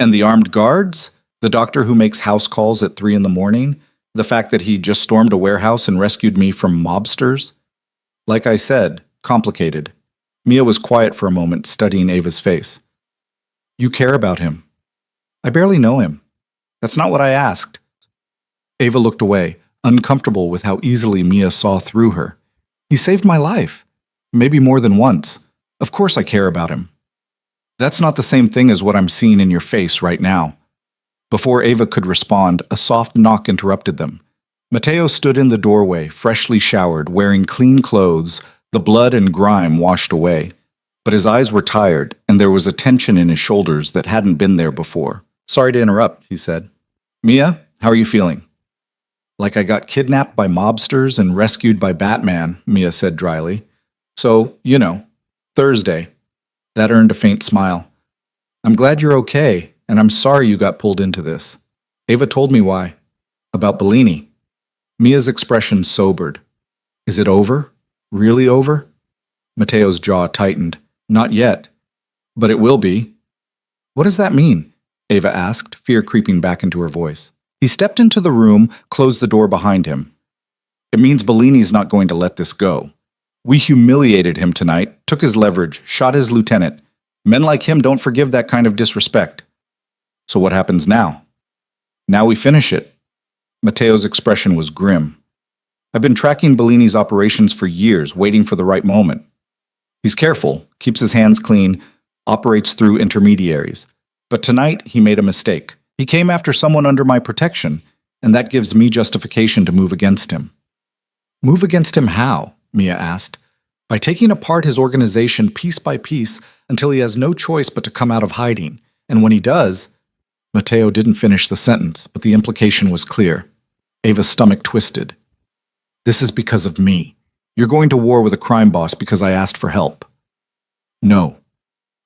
A: And the armed guards? The doctor who makes house calls at 3 in the morning? The fact that he just stormed a warehouse and rescued me from mobsters? Like I said, complicated. Mia was quiet for a moment, studying Ava's face. You care about him. I barely know him. That's not what I asked. Ava looked away, uncomfortable with how easily Mia saw through her. He saved my life. Maybe more than once. Of course I care about him. That's not the same thing as what I'm seeing in your face right now. Before Ava could respond, a soft knock interrupted them. Mateo stood in the doorway, freshly showered, wearing clean clothes, the blood and grime washed away. But his eyes were tired, and there was a tension in his shoulders that hadn't been there before. Sorry to interrupt, he said. Mia, how are you feeling? Like I got kidnapped by mobsters and rescued by Batman, Mia said dryly. So, Thursday. That earned a faint smile. I'm glad you're okay, and I'm sorry you got pulled into this. Ava told me why. About Bellini. Mia's expression sobered. Is it over? Really over? Mateo's jaw tightened. Not yet. But it will be. What does that mean? Ava asked, fear creeping back into her voice. He stepped into the room, closed the door behind him. It means Bellini's not going to let this go. We humiliated him tonight, took his leverage, shot his lieutenant. Men like him don't forgive that kind of disrespect. So what happens now? Now we finish it. Mateo's expression was grim. I've been tracking Bellini's operations for years, waiting for the right moment. He's careful, keeps his hands clean, operates through intermediaries. But tonight, he made a mistake. He came after someone under my protection, and that gives me justification to move against him. Move against him how? Mia asked. By taking apart his organization piece by piece until he has no choice but to come out of hiding. And when he does... Mateo didn't finish the sentence, but the implication was clear. Ava's stomach twisted. This is because of me. You're going to war with a crime boss because I asked for help. No.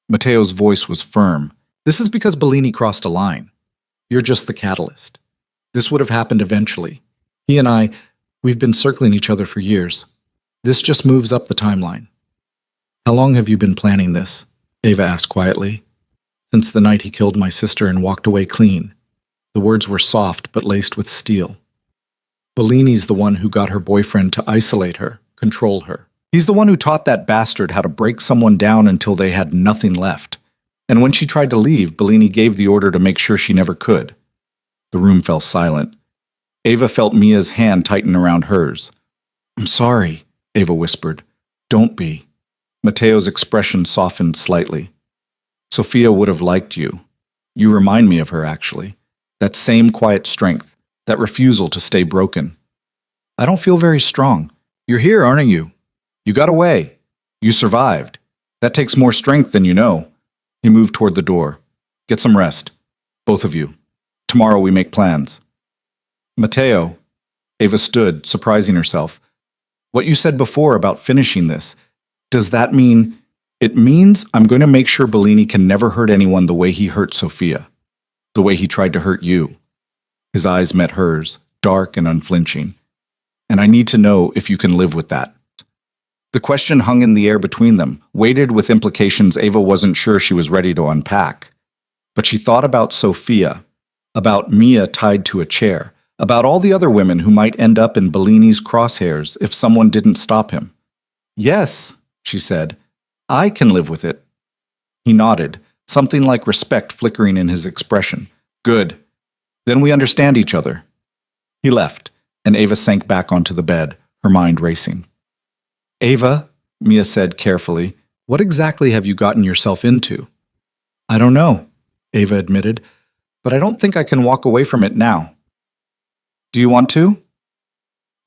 A: Mateo's voice was firm. This is because Bellini crossed a line. You're just the catalyst. This would have happened eventually. He and I, we've been circling each other for years. This just moves up the timeline. How long have you been planning this? Ava asked quietly. Since the night he killed my sister and walked away clean. The words were soft but laced with steel. Bellini's the one who got her boyfriend to isolate her, control her. He's the one who taught that bastard how to break someone down until they had nothing left. And when she tried to leave, Bellini gave the order to make sure she never could. The room fell silent. Ava felt Mia's hand tighten around hers. I'm sorry, Ava whispered. Don't be. Mateo's expression softened slightly. Sophia would have liked you. You remind me of her, actually. That same quiet strength, that refusal to stay broken. I don't feel very strong. You're here, aren't you? You got away. You survived. That takes more strength than you know. He moved toward the door. Get some rest. Both of you. Tomorrow we make plans. Mateo. Ava stood, surprising herself. What you said before about finishing this, does that mean... It means I'm going to make sure Bellini can never hurt anyone the way he hurt Sophia. The way he tried to hurt you. His eyes met hers, dark and unflinching. And I need to know if you can live with that. The question hung in the air between them, weighted with implications Ava wasn't sure she was ready to unpack. But she thought about Sophia, about Mia tied to a chair, about all the other women who might end up in Bellini's crosshairs if someone didn't stop him. Yes, she said. I can live with it. He nodded, something like respect flickering in his expression. Good. Then we understand each other. He left, and Ava sank back onto the bed, her mind racing. Ava, Mia said carefully, what exactly have you gotten yourself into? I don't know, Ava admitted, but I don't think I can walk away from it now. Do you want to?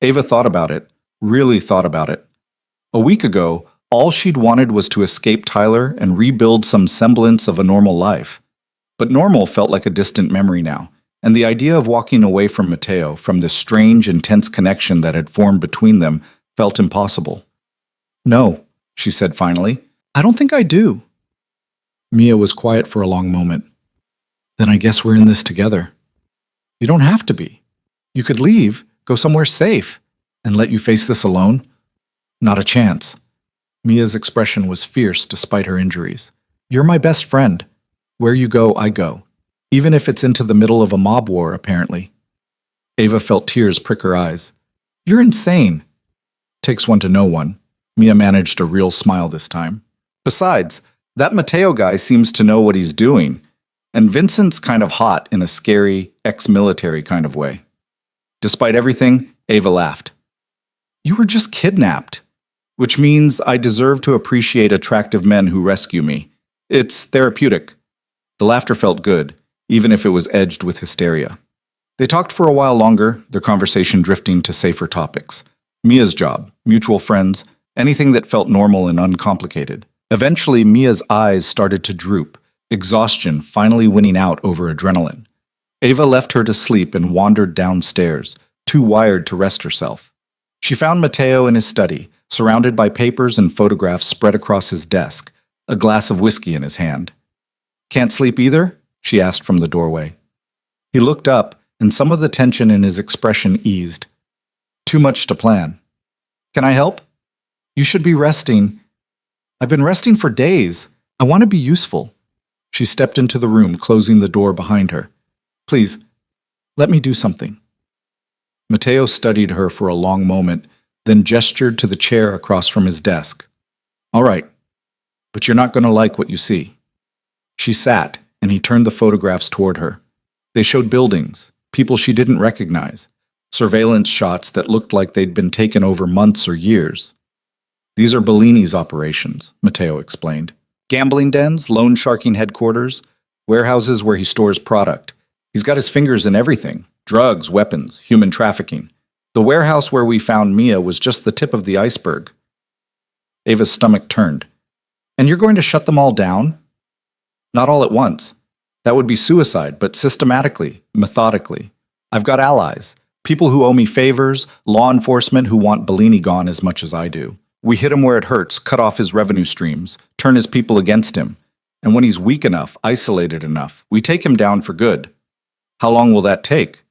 A: Ava thought about it, really thought about it. A week ago, all she'd wanted was to escape Tyler and rebuild some semblance of a normal life. But normal felt like a distant memory now, and the idea of walking away from Mateo, from this strange, intense connection that had formed between them, felt impossible. No, she said finally. I don't think I do. Mia was quiet for a long moment. Then I guess we're in this together. You don't have to be. You could leave, go somewhere safe, and let you face this alone. Not a chance. Mia's expression was fierce despite her injuries. You're my best friend. Where you go, I go. Even if it's into the middle of a mob war, apparently. Ava felt tears prick her eyes. You're insane. Takes one to know one. Mia managed a real smile this time. Besides, that Mateo guy seems to know what he's doing, and Vincent's kind of hot in a scary, ex-military kind of way. Despite everything, Ava laughed. You were just kidnapped, which means I deserve to appreciate attractive men who rescue me. It's therapeutic. The laughter felt good, even if it was edged with hysteria. They talked for a while longer, their conversation drifting to safer topics. Mia's job, mutual friends, anything that felt normal and uncomplicated. Eventually, Mia's eyes started to droop, exhaustion finally winning out over adrenaline. Ava left her to sleep and wandered downstairs, too wired to rest herself. She found Mateo in his study, surrounded by papers and photographs spread across his desk, a glass of whiskey in his hand. Can't sleep either? She asked from the doorway. He looked up, and some of the tension in his expression eased. Too much to plan. Can I help? You should be resting. I've been resting for days. I want to be useful. She stepped into the room, closing the door behind her. Please, let me do something. Mateo studied her for a long moment, then gestured to the chair across from his desk. All right, but you're not going to like what you see. She sat, and he turned the photographs toward her. They showed buildings, people she didn't recognize, surveillance shots that looked like they'd been taken over months or years. These are Bellini's operations, Mateo explained. Gambling dens, loan sharking headquarters, warehouses where he stores product. He's got his fingers in everything. Drugs, weapons, human trafficking. The warehouse where we found Mia was just the tip of the iceberg. Ava's stomach turned. And you're going to shut them all down? Not all at once. That would be suicide, but systematically, methodically. I've got allies, people who owe me favors, law enforcement who want Bellini gone as much as I do. We hit him where it hurts, cut off his revenue streams, turn his people against him. And when he's weak enough, isolated enough, we take him down for good. How long will that take?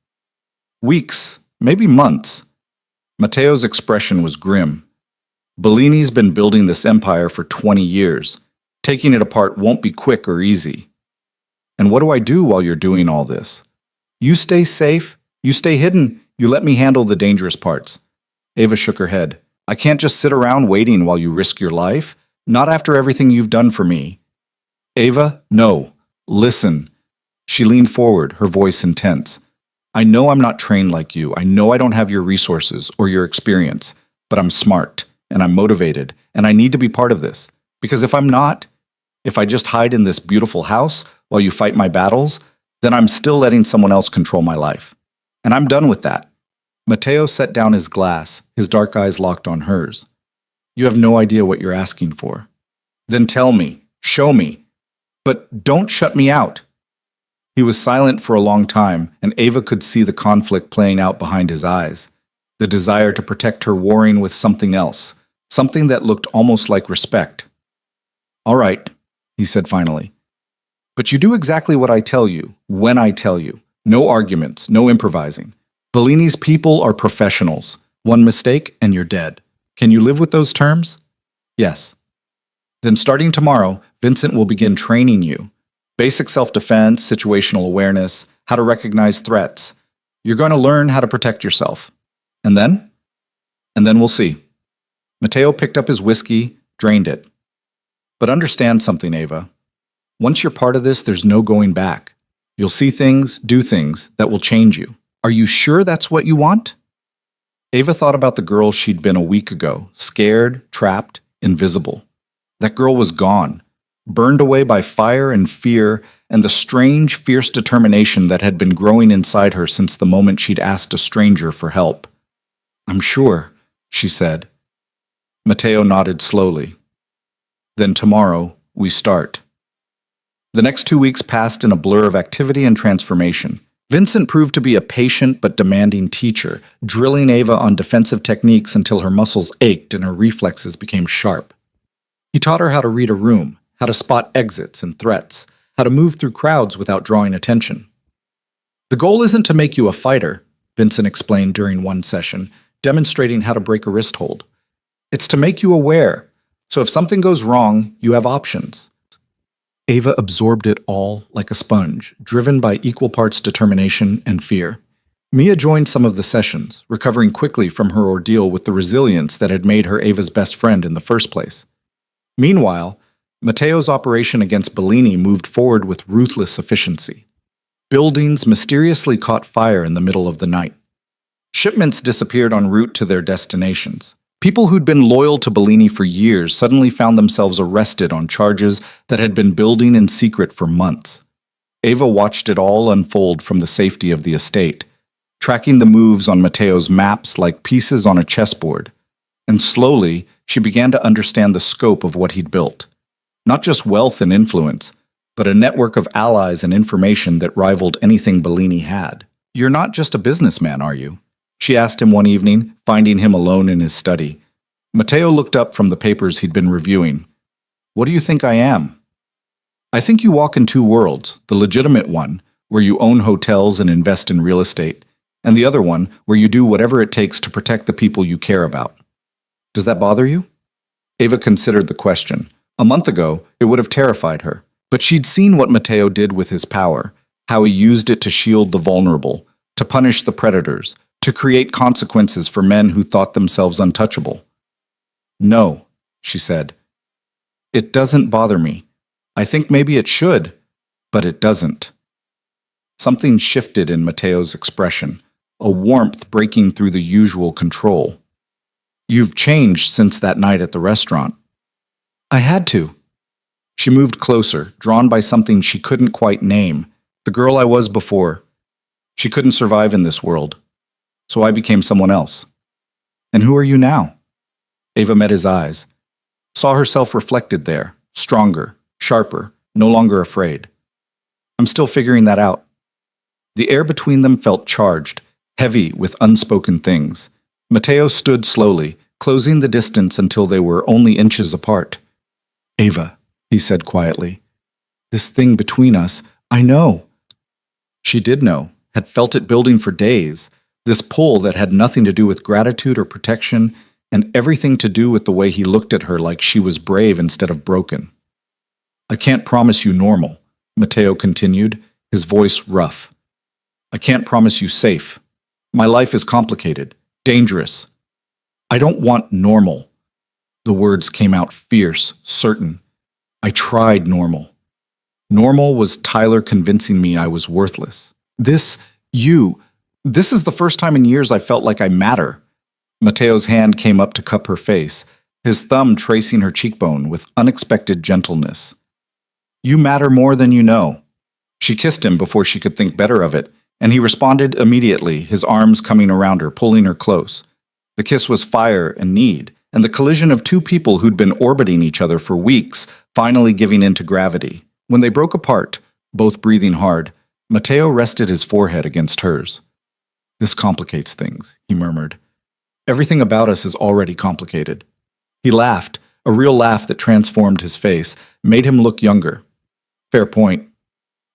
A: Weeks, maybe months. Mateo's expression was grim. Bellini's been building this empire for 20 years. Taking it apart won't be quick or easy. And what do I do while you're doing all this? You stay safe, you stay hidden, you let me handle the dangerous parts. Ava shook her head. I can't just sit around waiting while you risk your life. Not after everything you've done for me. Ava, no. Listen. She leaned forward, her voice intense. I know I'm not trained like you. I know I don't have your resources or your experience, but I'm smart and I'm motivated and I need to be part of this. Because if I'm not, if I just hide in this beautiful house while you fight my battles, then I'm still letting someone else control my life. And I'm done with that. Mateo set down his glass, his dark eyes locked on hers. You have no idea what you're asking for. Then tell me, show me, but don't shut me out. He was silent for a long time, and Ava could see the conflict playing out behind his eyes, the desire to protect her warring with something else, something that looked almost like respect. All right, he said finally. But you do exactly what I tell you, when I tell you. No arguments, no improvising. Bellini's people are professionals. One mistake and you're dead. Can you live with those terms? Yes. Then starting tomorrow, Vincent will begin training you. Basic self-defense, situational awareness, how to recognize threats. You're going to learn how to protect yourself. And then? And then we'll see. Mateo picked up his whiskey, drained it. But understand something, Ava. Once you're part of this, there's no going back. You'll see things, do things that will change you. Are you sure that's what you want? Ava thought about the girl she'd been a week ago, scared, trapped, invisible. That girl was gone, burned away by fire and fear and the strange, fierce determination that had been growing inside her since the moment she'd asked a stranger for help. I'm sure, she said. Mateo nodded slowly. Then tomorrow, we start. The next 2 weeks passed in a blur of activity and transformation. Vincent proved to be a patient but demanding teacher, drilling Ava on defensive techniques until her muscles ached and her reflexes became sharp. He taught her how to read a room, how to spot exits and threats, how to move through crowds without drawing attention. The goal isn't to make you a fighter, Vincent explained during one session, demonstrating how to break a wrist hold. It's to make you aware, so if something goes wrong, you have options. Ava absorbed it all like a sponge, driven by equal parts determination and fear. Mia joined some of the sessions, recovering quickly from her ordeal with the resilience that had made her Ava's best friend in the first place. Meanwhile, Matteo's operation against Bellini moved forward with ruthless efficiency. Buildings mysteriously caught fire in the middle of the night. Shipments disappeared en route to their destinations. People who'd been loyal to Bellini for years suddenly found themselves arrested on charges that had been building in secret for months. Ava watched it all unfold from the safety of the estate, tracking the moves on Matteo's maps like pieces on a chessboard. And slowly, she began to understand the scope of what he'd built. Not just wealth and influence, but a network of allies and information that rivaled anything Bellini had. "You're not just a businessman, are you?" she asked him one evening, finding him alone in his study. Matteo looked up from the papers he'd been reviewing. "What do you think I am?" "I think you walk in two worlds, the legitimate one, where you own hotels and invest in real estate, and the other one, where you do whatever it takes to protect the people you care about. Does that bother you?" Ava considered the question. A month ago, it would have terrified her. But she'd seen what Matteo did with his power, how he used it to shield the vulnerable, to punish the predators, to create consequences for men who thought themselves untouchable. "No," she said. "It doesn't bother me. I think maybe it should, but it doesn't." Something shifted in Matteo's expression, a warmth breaking through the usual control. "You've changed since that night at the restaurant." "I had to." She moved closer, drawn by something she couldn't quite name. "The girl I was before. She couldn't survive in this world. So I became someone else." "And who are you now?" Ava met his eyes, saw herself reflected there, stronger, sharper, no longer afraid. "I'm still figuring that out." The air between them felt charged, heavy with unspoken things. Matteo stood slowly, closing the distance until they were only inches apart. "Ava," he said quietly, "this thing between us, I know." She did know, had felt it building for days, this pull that had nothing to do with gratitude or protection, and everything to do with the way he looked at her like she was brave instead of broken. "I can't promise you normal," Matteo continued, his voice rough. "I can't promise you safe. My life is complicated, dangerous. I don't want normal." The words came out fierce, certain. "I tried normal. Normal was Tyler convincing me I was worthless. This is the first time in years I felt like I matter." Matteo's hand came up to cup her face, his thumb tracing her cheekbone with unexpected gentleness. "You matter more than you know." She kissed him before she could think better of it, and he responded immediately, his arms coming around her, pulling her close. The kiss was fire and need, and the collision of two people who'd been orbiting each other for weeks, finally giving in to gravity. When they broke apart, both breathing hard, Matteo rested his forehead against hers. "This complicates things," he murmured. "Everything about us is already complicated." He laughed, a real laugh that transformed his face, made him look younger. "Fair point."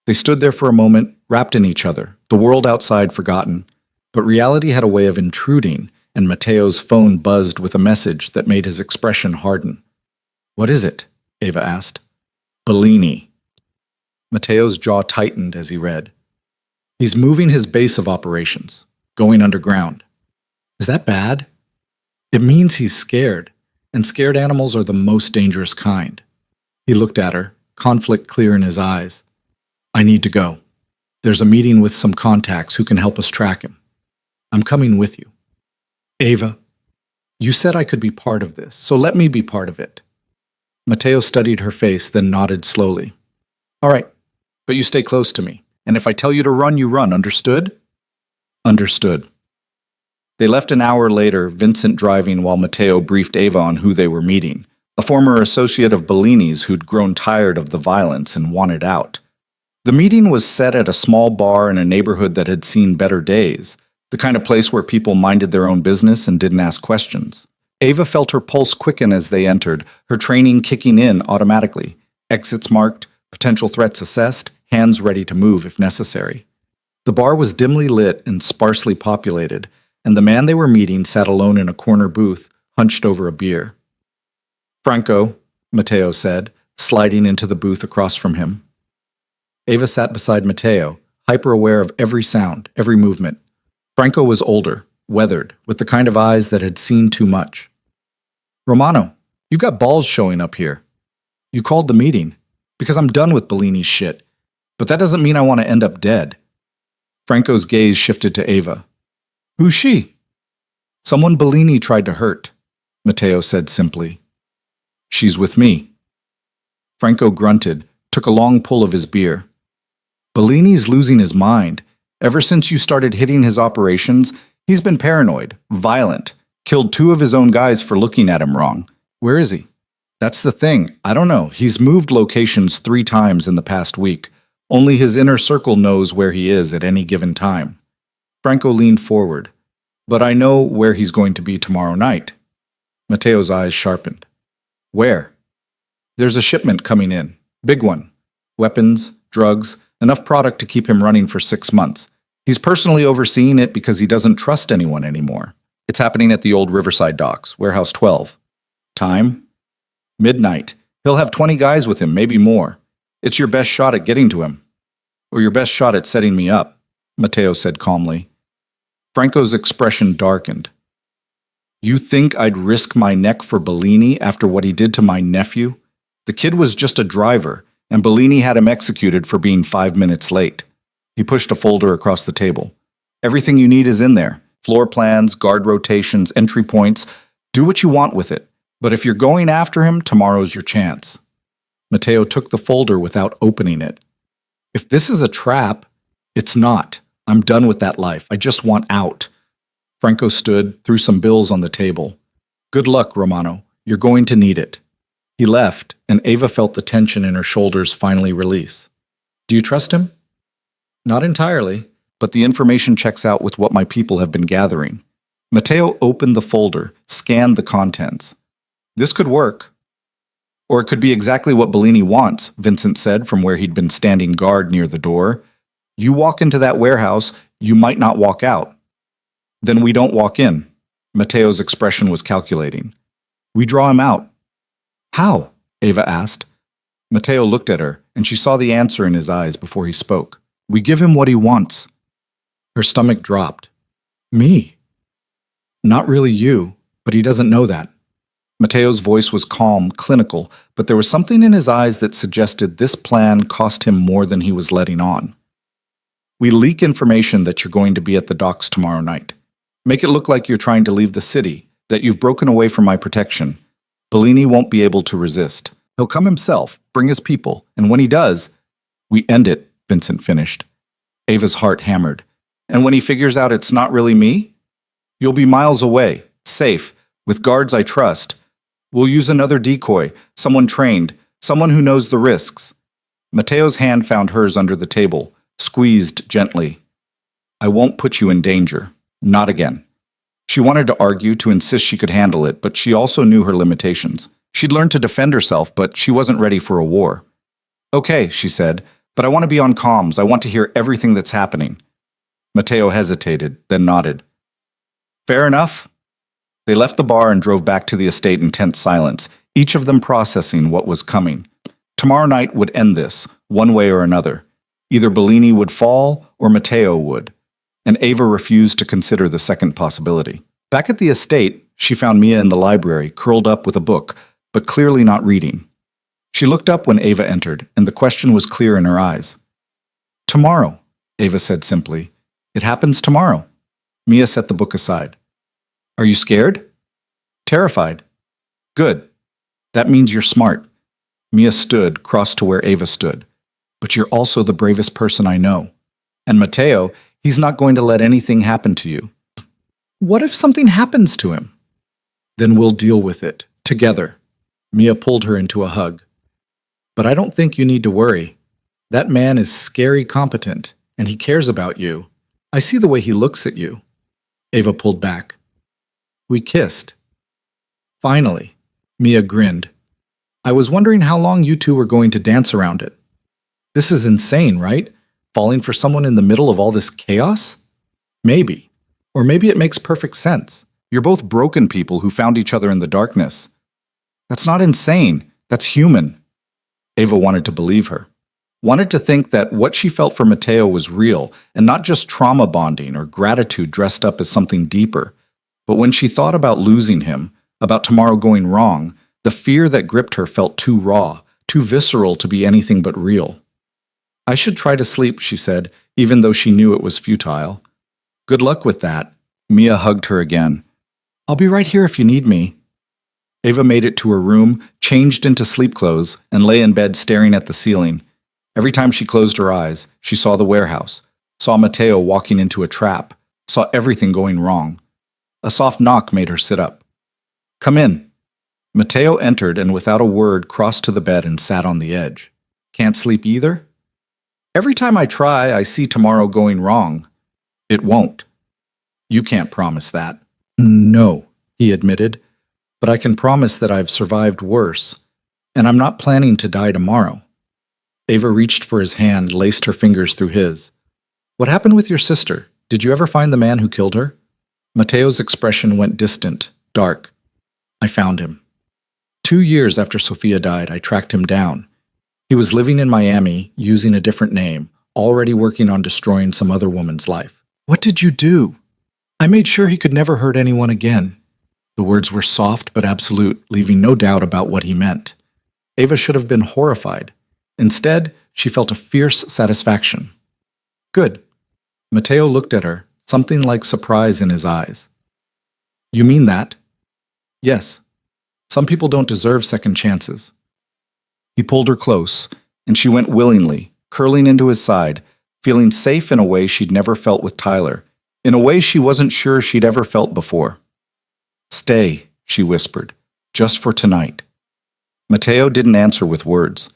A: They stood there for a moment, wrapped in each other, the world outside forgotten. But reality had a way of intruding, and Matteo's phone buzzed with a message that made his expression harden. "What is it?" Ava asked. "Bellini." Matteo's jaw tightened as he read. "He's moving his base of operations, going underground." "Is that bad?" "It means he's scared, and scared animals are the most dangerous kind." He looked at her, conflict clear in his eyes. "I need to go. There's a meeting with some contacts who can help us track him. I'm coming with you." "Ava, you said I could be part of this, so let me be part of it." Matteo studied her face, then nodded slowly. "All right, but you stay close to me, and if I tell you to run, you run, understood?" "Understood." They left an hour later, Vincent driving while Matteo briefed Ava on who they were meeting, a former associate of Bellini's who'd grown tired of the violence and wanted out. The meeting was set at a small bar in a neighborhood that had seen better days, the kind of place where people minded their own business and didn't ask questions. Ava felt her pulse quicken as they entered, her training kicking in automatically. Exits marked, potential threats assessed, hands ready to move if necessary. The bar was dimly lit and sparsely populated, and the man they were meeting sat alone in a corner booth, hunched over a beer. "Franco," Matteo said, sliding into the booth across from him. Ava sat beside Matteo, hyper-aware of every sound, every movement. Franco was older, weathered, with the kind of eyes that had seen too much. "Romano, you've got balls showing up here. You called the meeting. Because I'm done with Bellini's shit. But that doesn't mean I want to end up dead. Franco's gaze shifted to Ava. Who's she? Someone Bellini tried to hurt, Matteo said simply. She's with me. Franco grunted, took a long pull of his beer. Bellini's losing his mind. Ever since you started hitting his operations, he's been paranoid, violent, killed 2 of his own guys for looking at him wrong. Where is he? That's the thing. I don't know. He's moved locations 3 times in the past week. Only his inner circle knows where he is at any given time. Franco leaned forward. But I know where he's going to be tomorrow night. Matteo's eyes sharpened. Where? There's a shipment coming in. Big one. Weapons, drugs, enough product to keep him running for 6 months. He's personally overseeing it because he doesn't trust anyone anymore. It's happening at the old Riverside docks, Warehouse 12. Time? Midnight. He'll have 20 guys with him, maybe more. It's your best shot at getting to him. Or your best shot at setting me up, Matteo said calmly. Franco's expression darkened. You think I'd risk my neck for Bellini after what he did to my nephew? The kid was just a driver, and Bellini had him executed for being 5 minutes late. He pushed a folder across the table. Everything you need is in there. Floor plans, guard rotations, entry points. Do what you want with it. But if you're going after him, tomorrow's your chance. Matteo took the folder without opening it. If this is a trap, it's not. I'm done with that life. I just want out. Franco stood, threw some bills on the table. Good luck, Romano. You're going to need it. He left, and Ava felt the tension in her shoulders finally release. Do you trust him? Not entirely, but the information checks out with what my people have been gathering. Matteo opened the folder, scanned the contents. This could work. Or it could be exactly what Bellini wants, Vincent said from where he'd been standing guard near the door. You walk into that warehouse, you might not walk out. Then we don't walk in. Matteo's expression was calculating. We draw him out. How? Ava asked. Matteo looked at her, and she saw the answer in his eyes before he spoke. We give him what he wants. Her stomach dropped. Me? Not really you, but he doesn't know that. Matteo's voice was calm, clinical, but there was something in his eyes that suggested this plan cost him more than he was letting on. We leak information that you're going to be at the docks tomorrow night. Make it look like you're trying to leave the city, that you've broken away from my protection. Bellini won't be able to resist. He'll come himself, bring his people, and when he does, we end it, Vincent finished. Ava's heart hammered. And when he figures out it's not really me? You'll be miles away, safe, with guards I trust. We'll use another decoy, someone trained, someone who knows the risks. Matteo's hand found hers under the table, squeezed gently. I won't put you in danger. Not again. She wanted to argue, to insist she could handle it, but she also knew her limitations. She'd learned to defend herself, but she wasn't ready for a war. Okay, she said, but I want to be on comms. I want to hear everything that's happening. Matteo hesitated, then nodded. Fair enough. They left the bar and drove back to the estate in tense silence, each of them processing what was coming. Tomorrow night would end this, one way or another. Either Bellini would fall, or Matteo would. And Ava refused to consider the second possibility. Back at the estate, she found Mia in the library, curled up with a book, but clearly not reading. She looked up when Ava entered, and the question was clear in her eyes. Tomorrow, Ava said simply. It happens tomorrow. Mia set the book aside. Are you scared? Terrified. Good. That means you're smart. Mia stood, crossed to where Ava stood. But you're also the bravest person I know. And Matteo, he's not going to let anything happen to you. What if something happens to him? Then we'll deal with it, together. Mia pulled her into a hug. But I don't think you need to worry. That man is scary competent, and he cares about you. I see the way he looks at you. Ava pulled back. We kissed. Finally, Mia grinned. I was wondering how long you two were going to dance around it. This is insane, right? Falling for someone in the middle of all this chaos? Maybe. Or maybe it makes perfect sense. You're both broken people who found each other in the darkness. That's not insane. That's human. Ava wanted to believe her. Wanted to think that what she felt for Matteo was real, and not just trauma bonding or gratitude dressed up as something deeper. But when she thought about losing him, about tomorrow going wrong, the fear that gripped her felt too raw, too visceral to be anything but real. I should try to sleep, she said, even though she knew it was futile. Good luck with that. Mia hugged her again. I'll be right here if you need me. Ava made it to her room, changed into sleep clothes, and lay in bed staring at the ceiling. Every time she closed her eyes, she saw the warehouse, saw Mateo walking into a trap, saw everything going wrong. A soft knock made her sit up. Come in. Mateo entered and without a word crossed to the bed and sat on the edge. Can't sleep either? Every time I try, I see tomorrow going wrong. It won't. You can't promise that. No, he admitted, but I can promise that I've survived worse, and I'm not planning to die tomorrow. Ava reached for his hand, laced her fingers through his. What happened with your sister? Did you ever find the man who killed her? Mateo's expression went distant, dark. I found him. 2 years after Sophia died, I tracked him down. He was living in Miami, using a different name, already working on destroying some other woman's life. What did you do? I made sure he could never hurt anyone again. The words were soft but absolute, leaving no doubt about what he meant. Ava should have been horrified. Instead, she felt a fierce satisfaction. Good. Mateo looked at her, something like surprise in his eyes. You mean that? Yes. Some people don't deserve second chances. He pulled her close, and she went willingly, curling into his side, feeling safe in a way she'd never felt with Tyler, in a way she wasn't sure she'd ever felt before. Stay, she whispered, just for tonight. Mateo didn't answer with words.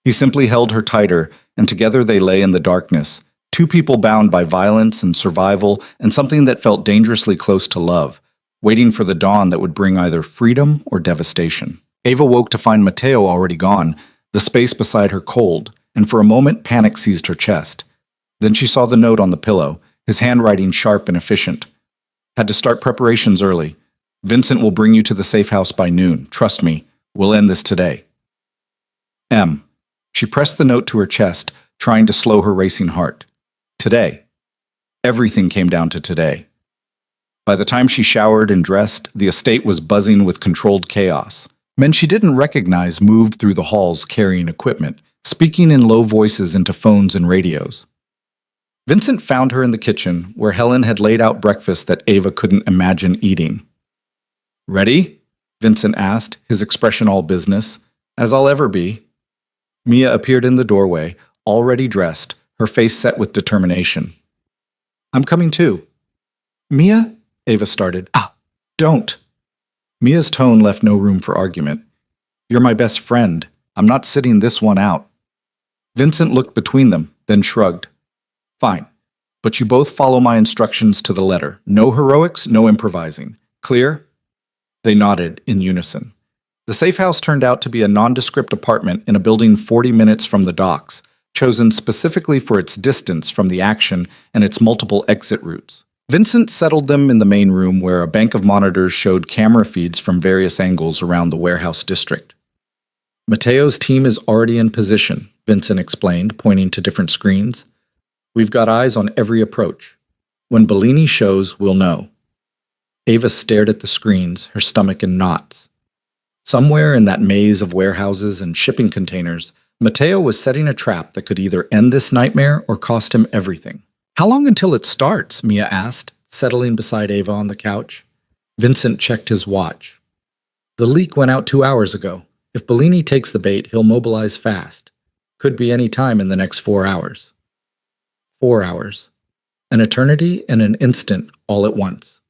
A: He simply held her tighter, and together they lay in the darkness, two people bound by violence and survival and something that felt dangerously close to love, waiting for the dawn that would bring either freedom or devastation. Ava woke to find Mateo already gone, the space beside her cold, and for a moment panic seized her chest. Then she saw the note on the pillow, his handwriting sharp and efficient. Had to start preparations early. Vincent will bring you to the safe house by noon. Trust me, we'll end this today. M. She pressed the note to her chest, trying to slow her racing heart. Today. Everything came down to today. By the time she showered and dressed, the estate was buzzing with controlled chaos. Men she didn't recognize moved through the halls carrying equipment, speaking in low voices into phones and radios. Vincent found her in the kitchen, where Helen had laid out breakfast that Ava couldn't imagine eating. Ready? Vincent asked, his expression all business. As I'll ever be. Mia appeared in the doorway, already dressed, her face set with determination. I'm coming too. Mia? Ava started. Don't. Mia's tone left no room for argument. You're my best friend. I'm not sitting this one out. Vincent looked between them, then shrugged. Fine, but you both follow my instructions to the letter. No heroics, no improvising. Clear? They nodded in unison. The safe house turned out to be a nondescript apartment in a building 40 minutes from the docks, chosen specifically for its distance from the action and its multiple exit routes. Vincent settled them in the main room where a bank of monitors showed camera feeds from various angles around the warehouse district. Mateo's team is already in position, Vincent explained, pointing to different screens. We've got eyes on every approach. When Bellini shows, we'll know. Ava stared at the screens, her stomach in knots. Somewhere in that maze of warehouses and shipping containers, Mateo was setting a trap that could either end this nightmare or cost him everything. How long until it starts? Mia asked, settling beside Ava on the couch. Vincent checked his watch. The leak went out 2 hours ago. If Bellini takes the bait, he'll mobilize fast. Could be any time in the next 4 hours. 4 hours. An eternity and an instant all at once.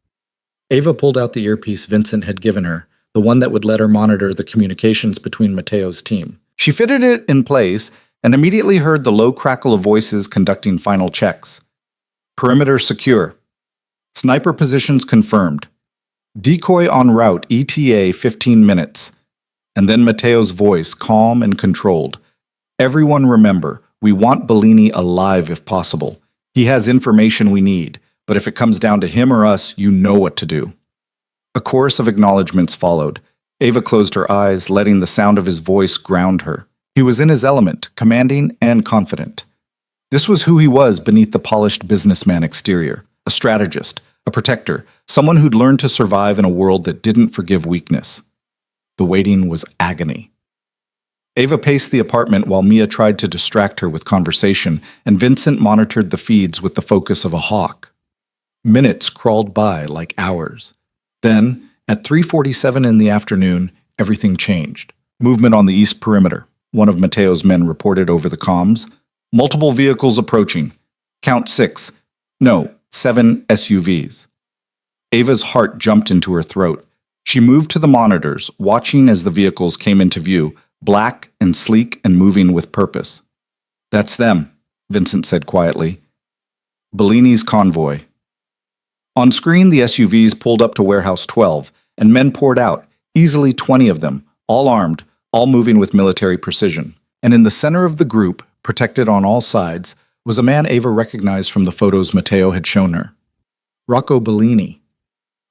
A: Ava pulled out the earpiece Vincent had given her, the one that would let her monitor the communications between Mateo's team. She fitted it in place and immediately heard the low crackle of voices conducting final checks. Perimeter secure. Sniper positions confirmed. Decoy en route, ETA 15 minutes. And then Mateo's voice, calm and controlled. Everyone remember, we want Bellini alive if possible. He has information we need, but if it comes down to him or us, you know what to do. A chorus of acknowledgments followed. Ava closed her eyes, letting the sound of his voice ground her. He was in his element, commanding and confident. This was who he was beneath the polished businessman exterior, a strategist, a protector, someone who'd learned to survive in a world that didn't forgive weakness. The waiting was agony. Ava paced the apartment while Mia tried to distract her with conversation, and Vincent monitored the feeds with the focus of a hawk. Minutes crawled by like hours. Then, at 3:47 in the afternoon, everything changed. Movement on the east perimeter. One of Mateo's men reported over the comms. Multiple vehicles approaching. Count 6. No, 7 SUVs. Ava's heart jumped into her throat. She moved to the monitors, watching as the vehicles came into view, black and sleek and moving with purpose. "That's them," Vincent said quietly. "Bellini's convoy." On screen, the SUVs pulled up to Warehouse 12, and men poured out, easily 20 of them, all armed, all moving with military precision. And in the center of the group, protected on all sides, was a man Ava recognized from the photos Mateo had shown her. Rocco Bellini.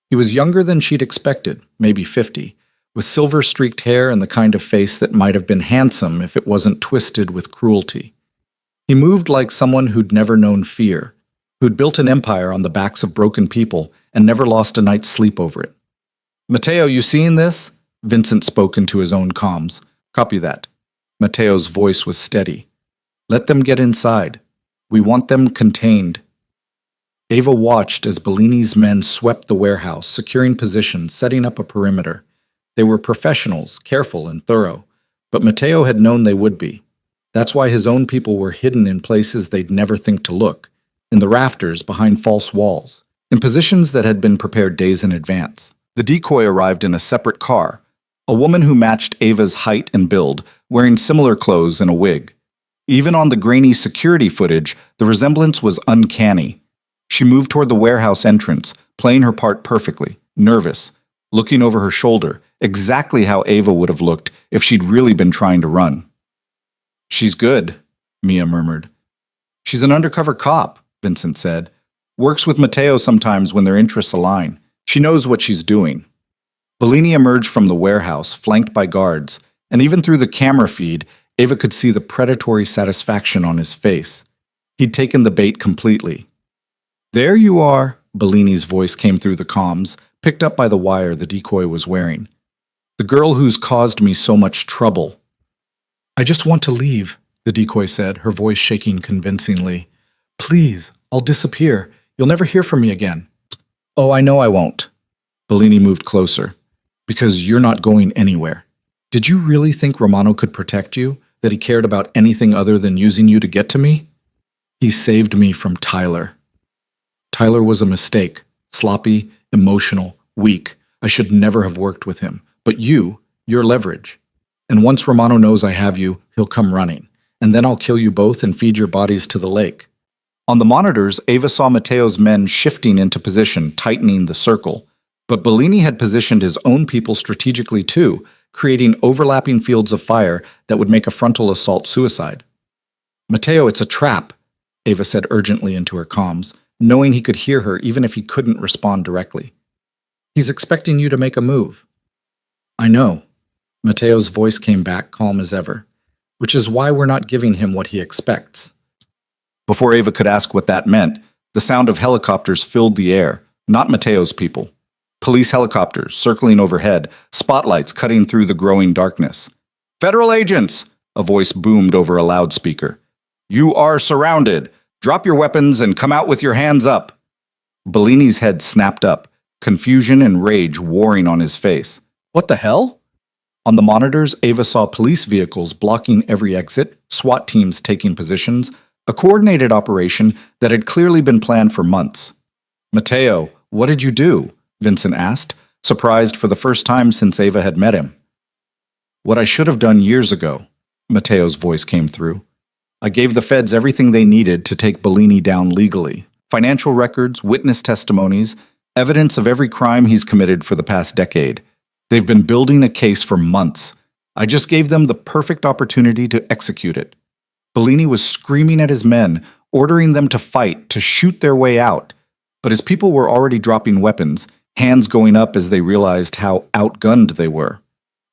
A: He was younger than she'd expected, maybe 50, with silver-streaked hair and the kind of face that might have been handsome if it wasn't twisted with cruelty. He moved like someone who'd never known fear, who'd built an empire on the backs of broken people and never lost a night's sleep over it. "Mateo, you seeing this?" Vincent spoke into his own comms. "Copy that." Mateo's voice was steady. "Let them get inside. We want them contained." Ava watched as Bellini's men swept the warehouse, securing positions, setting up a perimeter. They were professionals, careful and thorough, but Mateo had known they would be. That's why his own people were hidden in places they'd never think to look, in the rafters behind false walls, in positions that had been prepared days in advance. The decoy arrived in a separate car, a woman who matched Ava's height and build, wearing similar clothes and a wig. Even on the grainy security footage, the resemblance was uncanny. She moved toward the warehouse entrance, playing her part perfectly, nervous, looking over her shoulder, exactly how Ava would have looked if she'd really been trying to run. "She's good," Mia murmured. "She's an undercover cop," Vincent said. "Works with Mateo sometimes when their interests align. She knows what she's doing." Bellini emerged from the warehouse, flanked by guards, and even through the camera feed, Ava could see the predatory satisfaction on his face. He'd taken the bait completely. "There you are," Bellini's voice came through the comms, picked up by the wire the decoy was wearing. "The girl who's caused me so much trouble." "I just want to leave," the decoy said, her voice shaking convincingly. "Please, I'll disappear. You'll never hear from me again." "Oh, I know I won't." Bellini moved closer. "Because you're not going anywhere. Did you really think Romano could protect you? That he cared about anything other than using you to get to me? He saved me from Tyler. Tyler was a mistake. Sloppy, emotional, weak. I should never have worked with him. But you're leverage. And once Romano knows I have you, he'll come running. And then I'll kill you both and feed your bodies to the lake." On the monitors, Ava saw Mateo's men shifting into position, tightening the circle. But Bellini had positioned his own people strategically too, creating overlapping fields of fire that would make a frontal assault suicide. "Mateo, it's a trap," Ava said urgently into her comms, knowing he could hear her even if he couldn't respond directly. "He's expecting you to make a move." "I know." Mateo's voice came back, calm as ever. "Which is why we're not giving him what he expects." Before Ava could ask what that meant, the sound of helicopters filled the air, not Mateo's people. Police helicopters circling overhead, spotlights cutting through the growing darkness. "Federal agents!" a voice boomed over a loudspeaker. "You are surrounded! Drop your weapons and come out with your hands up!" Bellini's head snapped up, confusion and rage warring on his face. "What the hell?" On the monitors, Ava saw police vehicles blocking every exit, SWAT teams taking positions, a coordinated operation that had clearly been planned for months. "Mateo, what did you do?" Vincent asked, surprised for the first time since Ava had met him. "What I should have done years ago," Mateo's voice came through. "I gave the feds everything they needed to take Bellini down legally. Financial records, witness testimonies, evidence of every crime he's committed for the past decade. They've been building a case for months. I just gave them the perfect opportunity to execute it." Bellini was screaming at his men, ordering them to fight, to shoot their way out. But his people were already dropping weapons, hands going up as they realized how outgunned they were.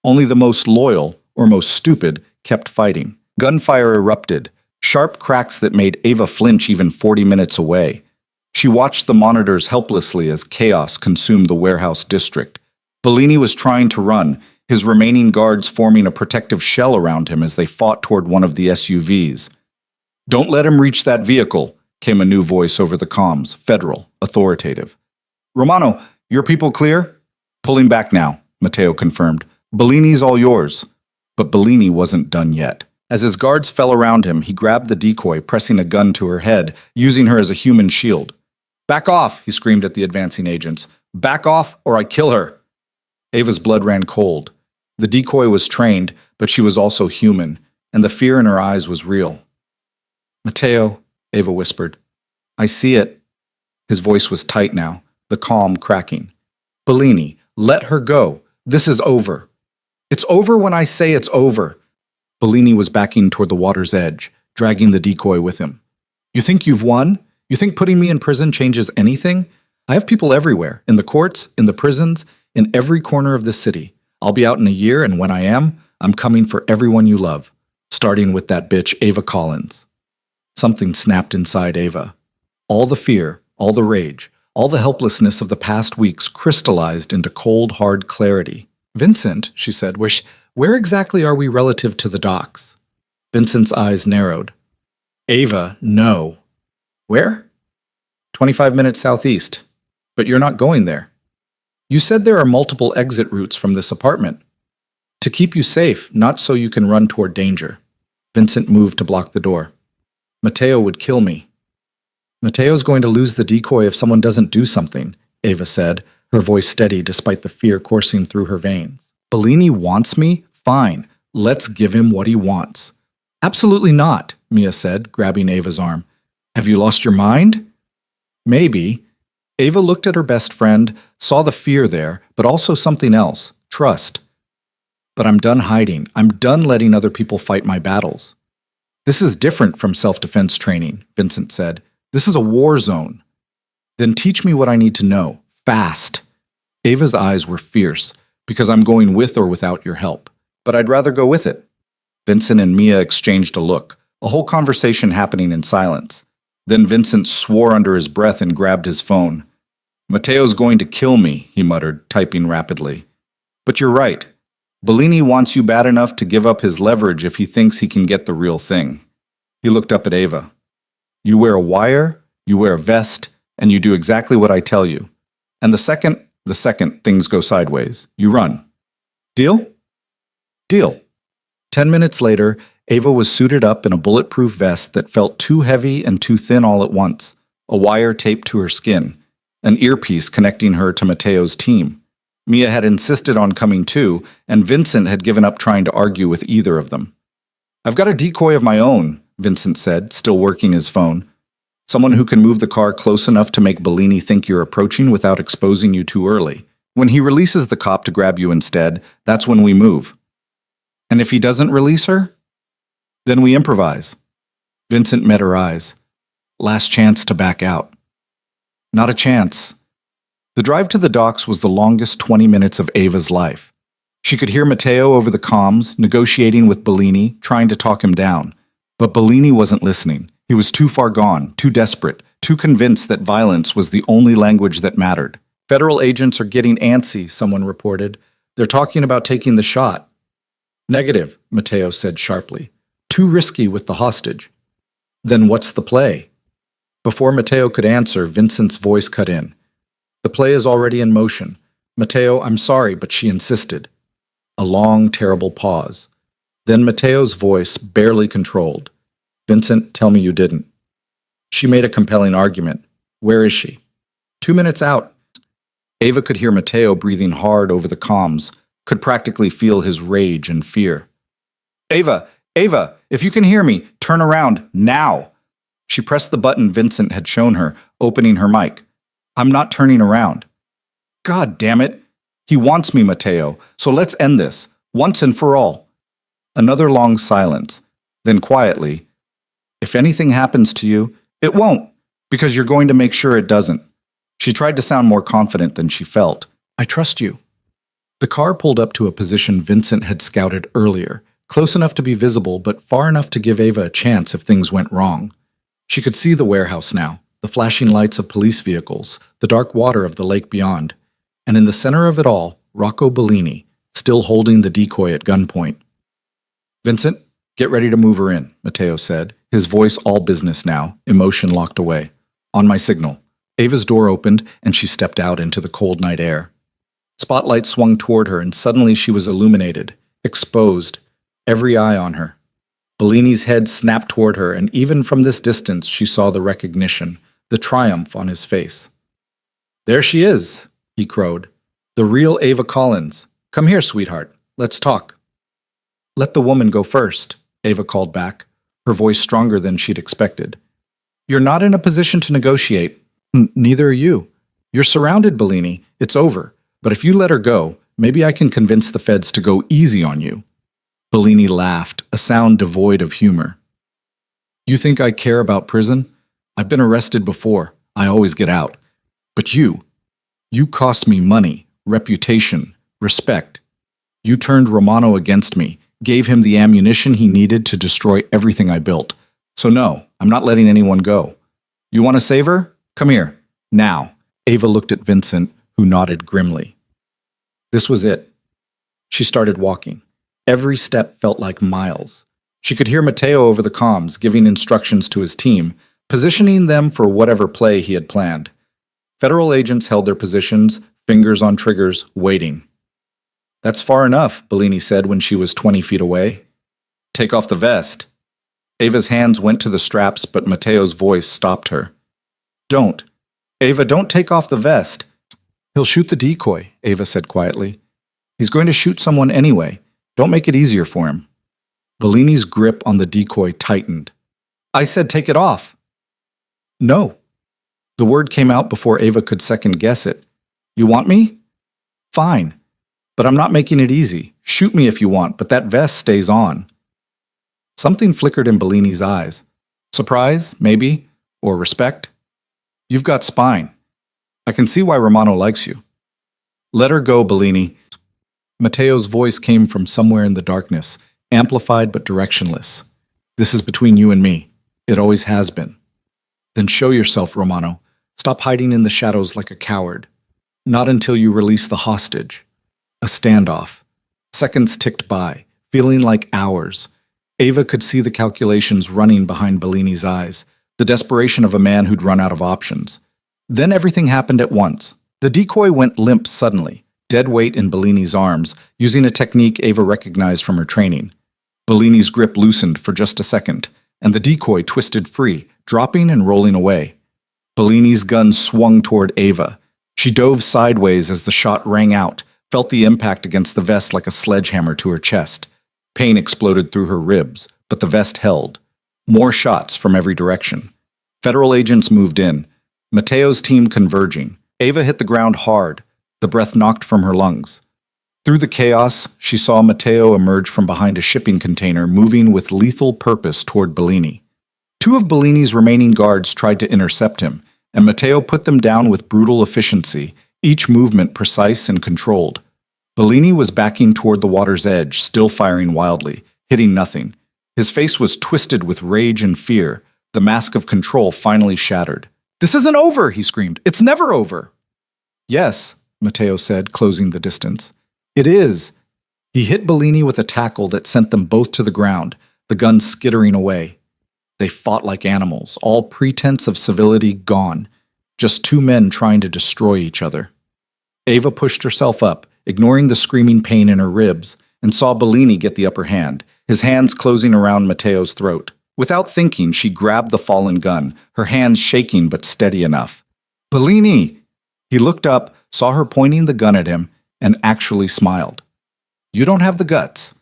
A: Only the most loyal, or most stupid, kept fighting. Gunfire erupted, sharp cracks that made Ava flinch even 40 minutes away. She watched the monitors helplessly as chaos consumed the warehouse district. Bellini was trying to run, his remaining guards forming a protective shell around him as they fought toward one of the SUVs. "Don't let him reach that vehicle," came a new voice over the comms, federal, authoritative. "Romano, your people clear?" "Pulling back now," Matteo confirmed. "Bellini's all yours." But Bellini wasn't done yet. As his guards fell around him, he grabbed the decoy, pressing a gun to her head, using her as a human shield. "Back off," he screamed at the advancing agents. "Back off, or I kill her." Ava's blood ran cold. The decoy was trained, but she was also human, and the fear in her eyes was real. "Matteo," Ava whispered. "I see it." His voice was tight now, the calm cracking. "Bellini, let her go. This is over." "It's over when I say it's over." Bellini was backing toward the water's edge, dragging the decoy with him. "You think you've won? You think putting me in prison changes anything? I have people everywhere, in the courts, in the prisons, in every corner of the city. I'll be out in a year, and when I am, I'm coming for everyone you love, starting with that bitch Ava Collins." Something snapped inside Ava. All the fear, all the rage, all the helplessness of the past weeks crystallized into cold, hard clarity. "Vincent," she said, where exactly are we relative to the docks?" Vincent's eyes narrowed. "Ava, no." "Where?" 25 minutes southeast. But you're not going there. You said there are multiple exit routes from this apartment. To keep you safe, not so you can run toward danger." Vincent moved to block the door. "Matteo would kill me." "Matteo's going to lose the decoy if someone doesn't do something," Ava said, her voice steady despite the fear coursing through her veins. "Bellini wants me? Fine. Let's give him what he wants." "Absolutely not," Mia said, grabbing Ava's arm. "Have you lost your mind?" "Maybe." Ava looked at her best friend, saw the fear there, but also something else, trust. "But I'm done hiding. I'm done letting other people fight my battles." "This is different from self-defense training," Vincent said. "This is a war zone." "Then teach me what I need to know. Fast." Ava's eyes were fierce, "Because I'm going with or without your help. But I'd rather go with it." Vincent and Mia exchanged a look, a whole conversation happening in silence. Then Vincent swore under his breath and grabbed his phone. "Matteo's going to kill me," he muttered, typing rapidly. "But you're right. Bellini wants you bad enough to give up his leverage if he thinks he can get the real thing." He looked up at Ava. "You wear a wire, you wear a vest, and you do exactly what I tell you. And the second things go sideways, you run. Deal?" "Deal." 10 minutes later, Ava was suited up in a bulletproof vest that felt too heavy and too thin all at once, a wire taped to her skin, an earpiece connecting her to Matteo's team. Mia had insisted on coming too, and Vincent had given up trying to argue with either of them. "I've got a decoy of my own," Vincent said, still working his phone. "Someone who can move the car close enough to make Bellini think you're approaching without exposing you too early. When he releases the cop to grab you instead, that's when we move." "And if he doesn't release her?" "Then we improvise." Vincent met her eyes. Last chance to back out. Not a chance. The drive to the docks was the longest 20 minutes of Ava's life. She could hear Matteo over the comms, negotiating with Bellini, trying to talk him down. But Bellini wasn't listening. He was too far gone, too desperate, too convinced that violence was the only language that mattered. "Federal agents are getting antsy," someone reported. "They're talking about taking the shot." "Negative," Matteo said sharply. "Too risky with the hostage." "Then what's the play?" Before Matteo could answer, Vincent's voice cut in. "The play is already in motion. Matteo, I'm sorry, but she insisted." A long, terrible pause. Then Matteo's voice, barely controlled. "Vincent, tell me you didn't." "She made a compelling argument. Where is she?" 2 minutes out." Ava could hear Matteo breathing hard over the comms, could practically feel his rage and fear. "Ava, if you can hear me, turn around, now." She pressed the button Vincent had shown her, opening her mic. "I'm not turning around." "God damn it. He wants me, Matteo, so let's end this, once and for all." Another long silence. Then quietly, "If anything happens to you, it won't, because you're going to make sure it doesn't." She tried to sound more confident than she felt. "I trust you." The car pulled up to a position Vincent had scouted earlier, close enough to be visible but far enough to give Ava a chance if things went wrong. She could see the warehouse now, the flashing lights of police vehicles, the dark water of the lake beyond. And in the center of it all, Rocco Bellini, still holding the decoy at gunpoint. "Vincent, get ready to move her in," Matteo said, his voice all business now, emotion locked away. "On my signal." Ava's door opened, and she stepped out into the cold night air. Spotlight swung toward her, and suddenly she was illuminated, exposed, every eye on her. Bellini's head snapped toward her, and even from this distance she saw the recognition, the triumph on his face. "There she is," he crowed. "The real Ava Collins. Come here, sweetheart. Let's talk." "Let the woman go first," Ava called back, her voice stronger than she'd expected. "You're not in a position to negotiate. Neither are you. You're surrounded, Bellini. It's over. But if you let her go, maybe I can convince the feds to go easy on you." Bellini laughed, a sound devoid of humor. "You think I care about prison? I've been arrested before. I always get out. But you cost me money, reputation, respect. You turned Romano against me, gave him the ammunition he needed to destroy everything I built. So no, I'm not letting anyone go. You want to save her? Come here, now." Ava looked at Vincent, who nodded grimly. This was it. She started walking. Every step felt like miles. She could hear Matteo over the comms, giving instructions to his team, positioning them for whatever play he had planned. Federal agents held their positions, fingers on triggers, waiting. "That's far enough," Bellini said when she was 20 feet away. "Take off the vest." Ava's hands went to the straps, but Matteo's voice stopped her. "Don't. Ava, don't take off the vest." "He'll shoot the decoy," Ava said quietly. "He's going to shoot someone anyway. Don't make it easier for him." Bellini's grip on the decoy tightened. "I said take it off." "No." The word came out before Ava could second-guess it. "You want me? Fine. But I'm not making it easy. Shoot me if you want, but that vest stays on." Something flickered in Bellini's eyes. Surprise, maybe, or respect. "You've got spine. I can see why Romano likes you." "Let her go, Bellini." Matteo's voice came from somewhere in the darkness, amplified but directionless. "This is between you and me. It always has been." "Then show yourself, Romano. Stop hiding in the shadows like a coward. Not until you release the hostage." A standoff. Seconds ticked by, feeling like hours. Ava could see the calculations running behind Bellini's eyes, the desperation of a man who'd run out of options. Then everything happened at once. The decoy went limp suddenly, dead weight in Bellini's arms, using a technique Ava recognized from her training. Bellini's grip loosened for just a second, and the decoy twisted free, dropping and rolling away. Bellini's gun swung toward Ava. She dove sideways as the shot rang out, felt the impact against the vest like a sledgehammer to her chest. Pain exploded through her ribs, but the vest held. More shots from every direction. Federal agents moved in, Matteo's team converging. Ava hit the ground hard, the breath knocked from her lungs. Through the chaos, she saw Matteo emerge from behind a shipping container, moving with lethal purpose toward Bellini. Two of Bellini's remaining guards tried to intercept him, and Matteo put them down with brutal efficiency, each movement precise and controlled. Bellini was backing toward the water's edge, still firing wildly, hitting nothing. His face was twisted with rage and fear, the mask of control finally shattered. "This isn't over!" he screamed. "It's never over!" "Yes," Matteo said, closing the distance. "It is." He hit Bellini with a tackle that sent them both to the ground, the gun skittering away. They fought like animals, all pretense of civility gone, just two men trying to destroy each other. Ava pushed herself up, ignoring the screaming pain in her ribs, and saw Bellini get the upper hand, his hands closing around Matteo's throat. Without thinking, she grabbed the fallen gun, her hands shaking but steady enough. "Bellini!" He looked up, saw her pointing the gun at him, and actually smiled. "You don't have the guts.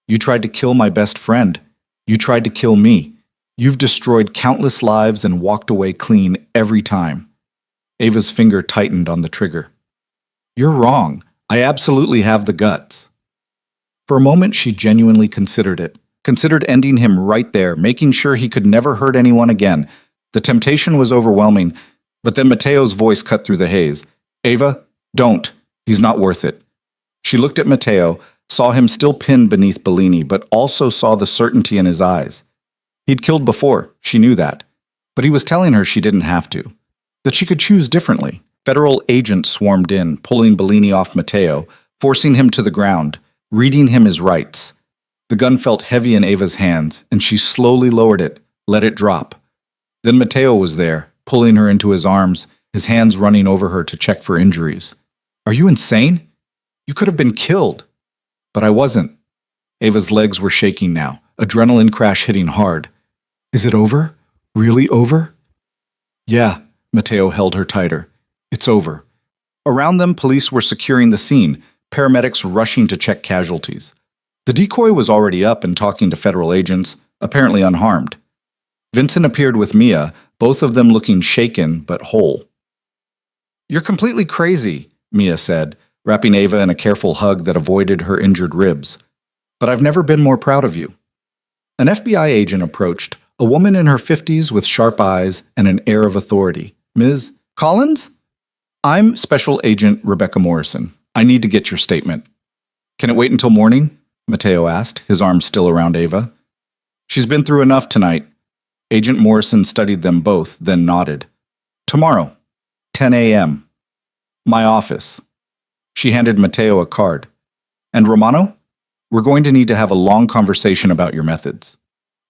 A: You tried to kill my best friend. You tried to kill me. You've destroyed countless lives and walked away clean every time." Ava's finger tightened on the trigger. "You're wrong. I absolutely have the guts." For a moment, she genuinely considered it. Considered ending him right there, making sure he could never hurt anyone again. The temptation was overwhelming, but then Matteo's voice cut through the haze. "Ava, don't. He's not worth it." She looked at Matteo, saw him still pinned beneath Bellini, but also saw the certainty in his eyes. He'd killed before, she knew that. But he was telling her she didn't have to. That she could choose differently. Federal agents swarmed in, pulling Bellini off Matteo, forcing him to the ground, reading him his rights. The gun felt heavy in Ava's hands, and she slowly lowered it, let it drop. Then Mateo was there, pulling her into his arms, his hands running over her to check for injuries. "Are you insane? You could have been killed." "But I wasn't." Ava's legs were shaking now, adrenaline crash hitting hard. "Is it over? Really over?" "Yeah." Mateo held her tighter. "It's over." Around them, police were securing the scene, paramedics rushing to check casualties. The decoy was already up and talking to federal agents, apparently unharmed. Vincent appeared with Mia, both of them looking shaken but whole. "You're completely crazy," Mia said, wrapping Ava in a careful hug that avoided her injured ribs. "But I've never been more proud of you." An FBI agent approached, a woman in her 50s with sharp eyes and an air of authority. "Ms. Collins? I'm Special Agent Rebecca Morrison. I need to get your statement." "Can it wait until morning?" Mateo asked, his arm still around Ava. "She's been through enough tonight." Agent Morrison studied them both, then nodded. "Tomorrow, 10 a.m. My office." She handed Mateo a card. "And Romano? We're going to need to have a long conversation about your methods."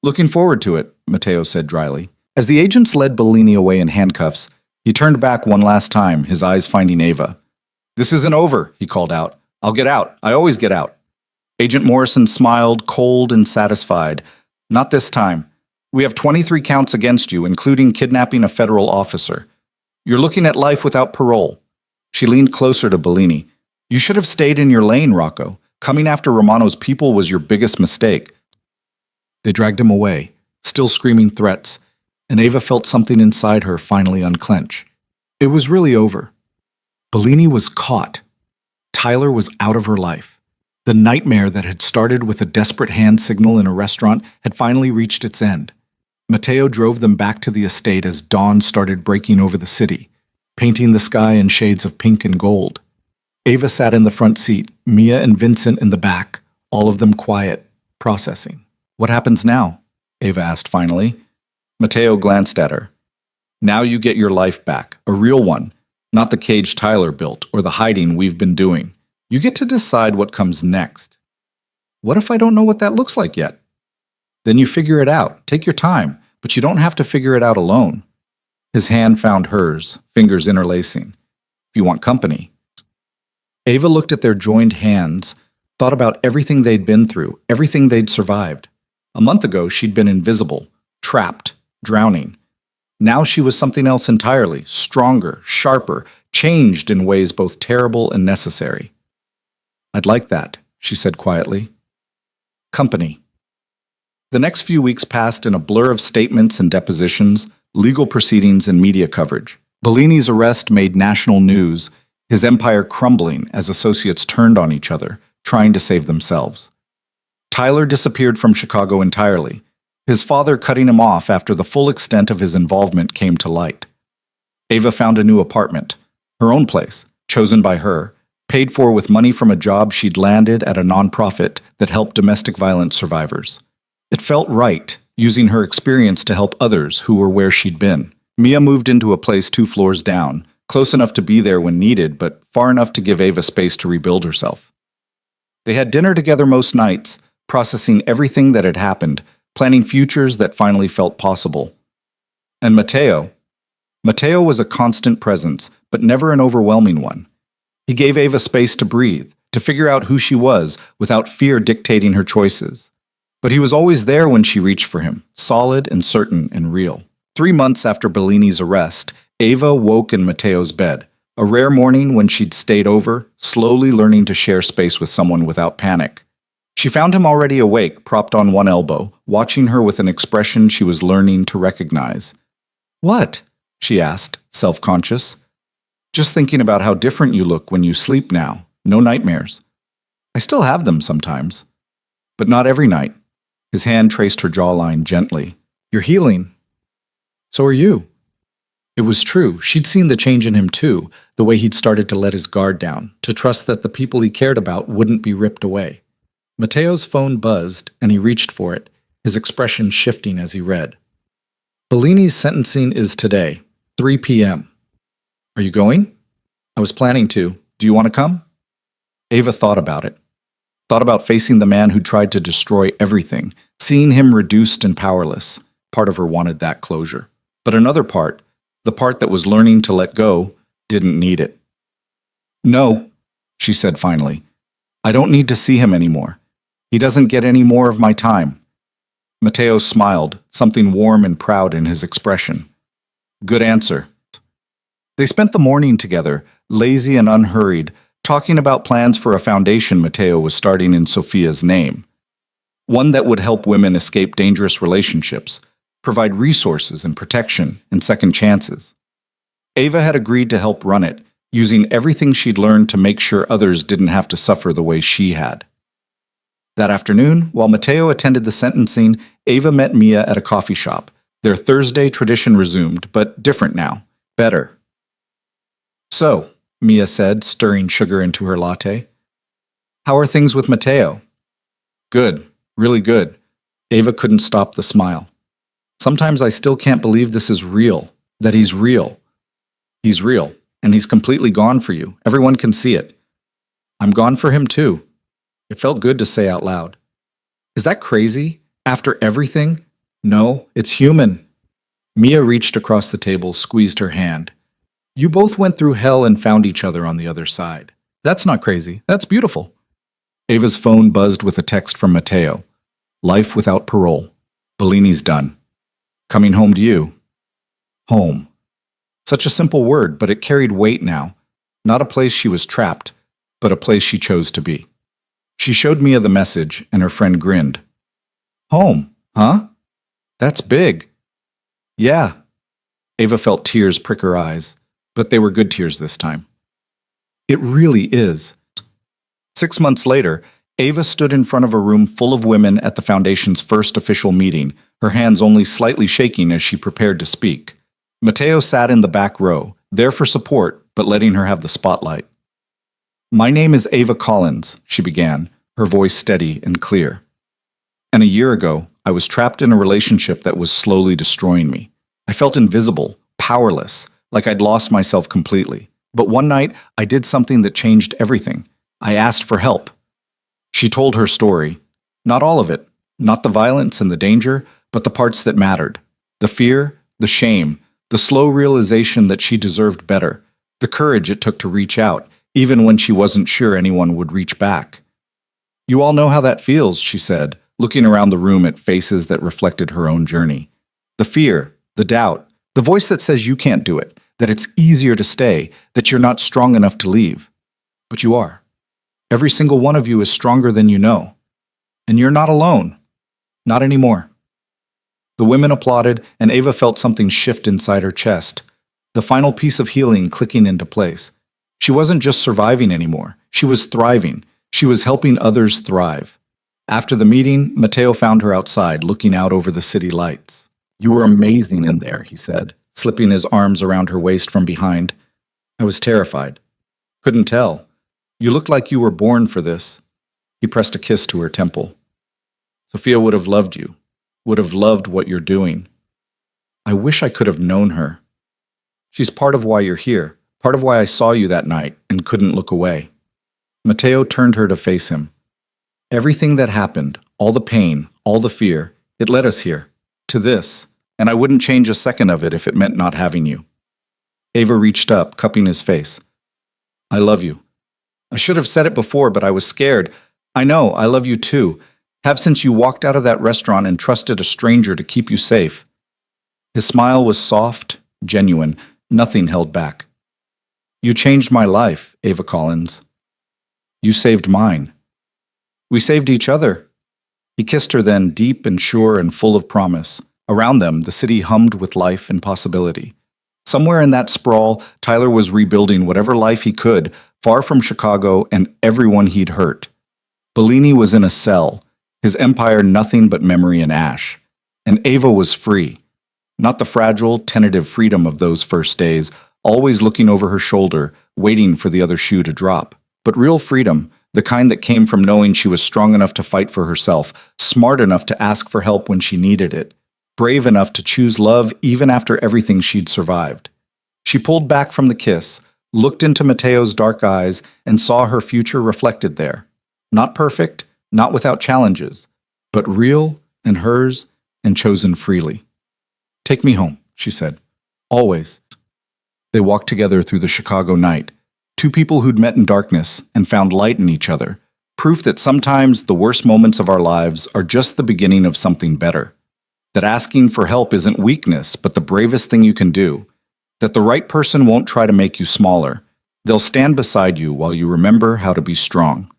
A: "Looking forward to it," Mateo said dryly. As the agents led Bellini away in handcuffs, he turned back one last time, his eyes finding Ava. "This isn't over," he called out. "I'll get out. I always get out." Agent Morrison smiled, cold and satisfied. "Not this time. We have 23 counts against you, including kidnapping a federal officer. You're looking at life without parole." She leaned closer to Bellini. "You should have stayed in your lane, Rocco. Coming after Romano's people was your biggest mistake." They dragged him away, still screaming threats, and Ava felt something inside her finally unclench. It was really over. Bellini was caught. Tyler was out of her life. The nightmare that had started with a desperate hand signal in a restaurant had finally reached its end. Mateo drove them back to the estate as dawn started breaking over the city, painting the sky in shades of pink and gold. Ava sat in the front seat, Mia and Vincent in the back, all of them quiet, processing. "What happens now?" Ava asked finally. Mateo glanced at her. "Now you get your life back, a real one, not the cage Tyler built or the hiding we've been doing. You get to decide what comes next." "What if I don't know what that looks like yet?" "Then you figure it out. Take your time, but you don't have to figure it out alone." His hand found hers, fingers interlacing. "If you want company." Ava looked at their joined hands, thought about everything they'd been through, everything they'd survived. A month ago, she'd been invisible, trapped, drowning. Now she was something else entirely, stronger, sharper, changed in ways both terrible and necessary. "I'd like that," she said quietly. "Company." The next few weeks passed in a blur of statements and depositions, legal proceedings and media coverage. Bellini's arrest made national news, his empire crumbling as associates turned on each other, trying to save themselves. Tyler disappeared from Chicago entirely, his father cutting him off after the full extent of his involvement came to light. Ava found a new apartment, her own place, chosen by her, paid for with money from a job she'd landed at a nonprofit that helped domestic violence survivors. It felt right, using her experience to help others who were where she'd been. Mia moved into a place 2 floors down, close enough to be there when needed, but far enough to give Ava space to rebuild herself. They had dinner together most nights, processing everything that had happened, planning futures that finally felt possible. And Mateo was a constant presence, but never an overwhelming one. He gave Ava space to breathe, to figure out who she was without fear dictating her choices. But he was always there when she reached for him, solid and certain and real. 3 months after Bellini's arrest, Ava woke in Mateo's bed, a rare morning when she'd stayed over, slowly learning to share space with someone without panic. She found him already awake, propped on one elbow, watching her with an expression she was learning to recognize. "What?" she asked, self-conscious. "Just thinking about how different you look when you sleep now. No nightmares." "I still have them sometimes. But not every night." His hand traced her jawline gently. "You're healing. So are you." It was true. She'd seen the change in him too, the way he'd started to let his guard down, to trust that the people he cared about wouldn't be ripped away. Mateo's phone buzzed, and he reached for it, his expression shifting as he read. "Bellini's sentencing is today, 3 p.m. Are you going?" "I was planning to. Do you want to come?" Ava thought about it. Thought about facing the man who tried to destroy everything, seeing him reduced and powerless. Part of her wanted that closure. But another part, the part that was learning to let go, didn't need it. No, she said finally. I don't need to see him anymore. He doesn't get any more of my time. Matteo smiled, something warm and proud in his expression. Good answer. They spent the morning together, lazy and unhurried, talking about plans for a foundation Matteo was starting in Sophia's name. One that would help women escape dangerous relationships, provide resources and protection and second chances. Ava had agreed to help run it, using everything she'd learned to make sure others didn't have to suffer the way she had. That afternoon, while Matteo attended the sentencing, Ava met Mia at a coffee shop. Their Thursday tradition resumed, but different now. Better. So, Mia said, stirring sugar into her latte. How are things with Matteo? Good, really good. Ava couldn't stop the smile. Sometimes I still can't believe this is real, that he's real. He's real, and he's completely gone for you. Everyone can see it. I'm gone for him too. It felt good to say out loud. Is that crazy? After everything? No, it's human. Mia reached across the table, squeezed her hand. You both went through hell and found each other on the other side. That's not crazy. That's beautiful. Ava's phone buzzed with a text from Matteo. Life without parole. Bellini's done. Coming home to you. Home. Such a simple word, but it carried weight now. Not a place she was trapped, but a place she chose to be. She showed Mia the message, and her friend grinned. Home, huh? That's big. Yeah. Ava felt tears prick her eyes, but they were good tears this time. It really is. 6 months later, Ava stood in front of a room full of women at the Foundation's first official meeting, her hands only slightly shaking as she prepared to speak. Matteo sat in the back row, there for support, but letting her have the spotlight. My name is Ava Collins, she began, her voice steady and clear. And a year ago, I was trapped in a relationship that was slowly destroying me. I felt invisible, powerless, like I'd lost myself completely. But one night, I did something that changed everything. I asked for help. She told her story. Not all of it, not the violence and the danger, but the parts that mattered. The fear, the shame, the slow realization that she deserved better, the courage it took to reach out, even when she wasn't sure anyone would reach back. You all know how that feels, she said, looking around the room at faces that reflected her own journey. The fear, the doubt, the voice that says you can't do it, that it's easier to stay, that you're not strong enough to leave. But you are. Every single one of you is stronger than you know. And you're not alone. Not anymore. The women applauded, and Ava felt something shift inside her chest, the final piece of healing clicking into place. She wasn't just surviving anymore. She was thriving. She was helping others thrive. After the meeting, Matteo found her outside, looking out over the city lights. You were amazing in there, he said, slipping his arms around her waist from behind. I was terrified. Couldn't tell. You looked like you were born for this. He pressed a kiss to her temple. Sophia would have loved you, would have loved what you're doing. I wish I could have known her. She's part of why you're here, part of why I saw you that night and couldn't look away. Matteo turned her to face him. Everything that happened, all the pain, all the fear, it led us here, to this, and I wouldn't change a second of it if it meant not having you. Ava reached up, cupping his face. I love you. I should have said it before, but I was scared. I know, I love you too. Have since you walked out of that restaurant and trusted a stranger to keep you safe. His smile was soft, genuine, nothing held back. You changed my life, Ava Collins. You saved mine. We saved each other. He kissed her then, deep and sure and full of promise. Around them, the city hummed with life and possibility. Somewhere in that sprawl, Tyler was rebuilding whatever life he could, far from Chicago and everyone he'd hurt. Bellini was in a cell, his empire nothing but memory and ash. And Ava was free. Not the fragile, tentative freedom of those first days, always looking over her shoulder, waiting for the other shoe to drop. But real freedom, the kind that came from knowing she was strong enough to fight for herself, smart enough to ask for help when she needed it, brave enough to choose love even after everything she'd survived. She pulled back from the kiss, looked into Mateo's dark eyes, and saw her future reflected there. Not perfect, not without challenges, but real and hers and chosen freely. "Take me home," she said. "Always." They walked together through the Chicago night, two people who'd met in darkness and found light in each other, proof that sometimes the worst moments of our lives are just the beginning of something better. That asking for help isn't weakness, but the bravest thing you can do. That the right person won't try to make you smaller. They'll stand beside you while you remember how to be strong.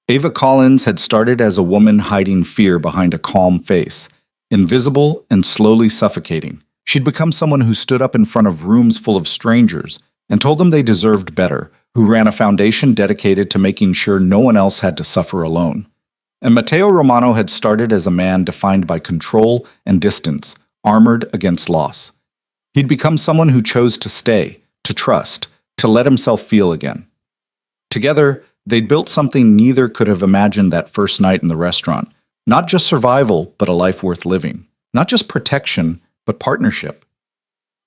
A: Ava Collins had started as a woman hiding fear behind a calm face, invisible and slowly suffocating. She'd become someone who stood up in front of rooms full of strangers and told them they deserved better, who ran a foundation dedicated to making sure no one else had to suffer alone. And Mateo Romano had started as a man defined by control and distance, armored against loss. He'd become someone who chose to stay, to trust, to let himself feel again. Together, they'd built something neither could have imagined that first night in the restaurant. Not just survival, but a life worth living. Not just protection, but partnership.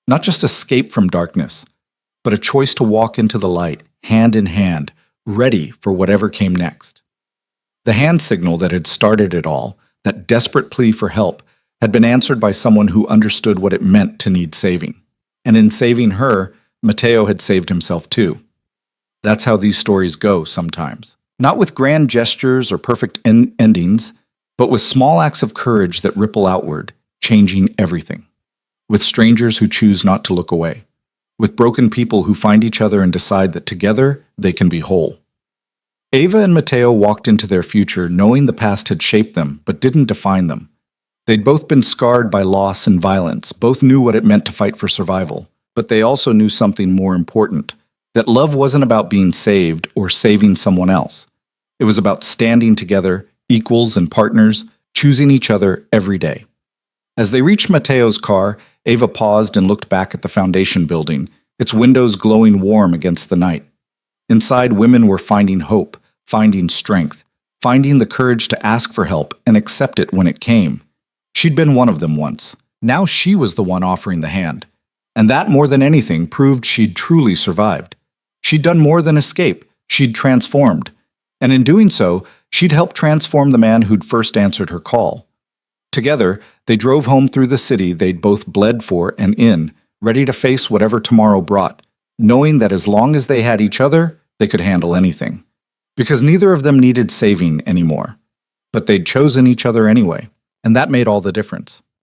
A: Not just escape from darkness, but a choice to walk into the light, hand in hand, ready for whatever came next. The hand signal that had started it all, that desperate plea for help, had been answered by someone who understood what it meant to need saving. And in saving her, Mateo had saved himself too. That's how these stories go sometimes. Not with grand gestures or perfect endings, but with small acts of courage that ripple outward, changing everything. With strangers who choose not to look away. With broken people who find each other and decide that together they can be whole. Ava and Mateo walked into their future knowing the past had shaped them, but didn't define them. They'd both been scarred by loss and violence, both knew what it meant to fight for survival, but they also knew something more important, that love wasn't about being saved or saving someone else. It was about standing together, equals and partners, choosing each other every day. As they reached Mateo's car, Ava paused and looked back at the foundation building, its windows glowing warm against the night. Inside, women were finding hope, finding strength, finding the courage to ask for help and accept it when it came. She'd been one of them once. Now she was the one offering the hand. And that, more than anything, proved she'd truly survived. She'd done more than escape. She'd transformed. And in doing so, she'd helped transform the man who'd first answered her call. Together, they drove home through the city they'd both bled for and in, ready to face whatever tomorrow brought, knowing that as long as they had each other, they could handle anything. Because neither of them needed saving anymore. But they'd chosen each other anyway, and that made all the difference.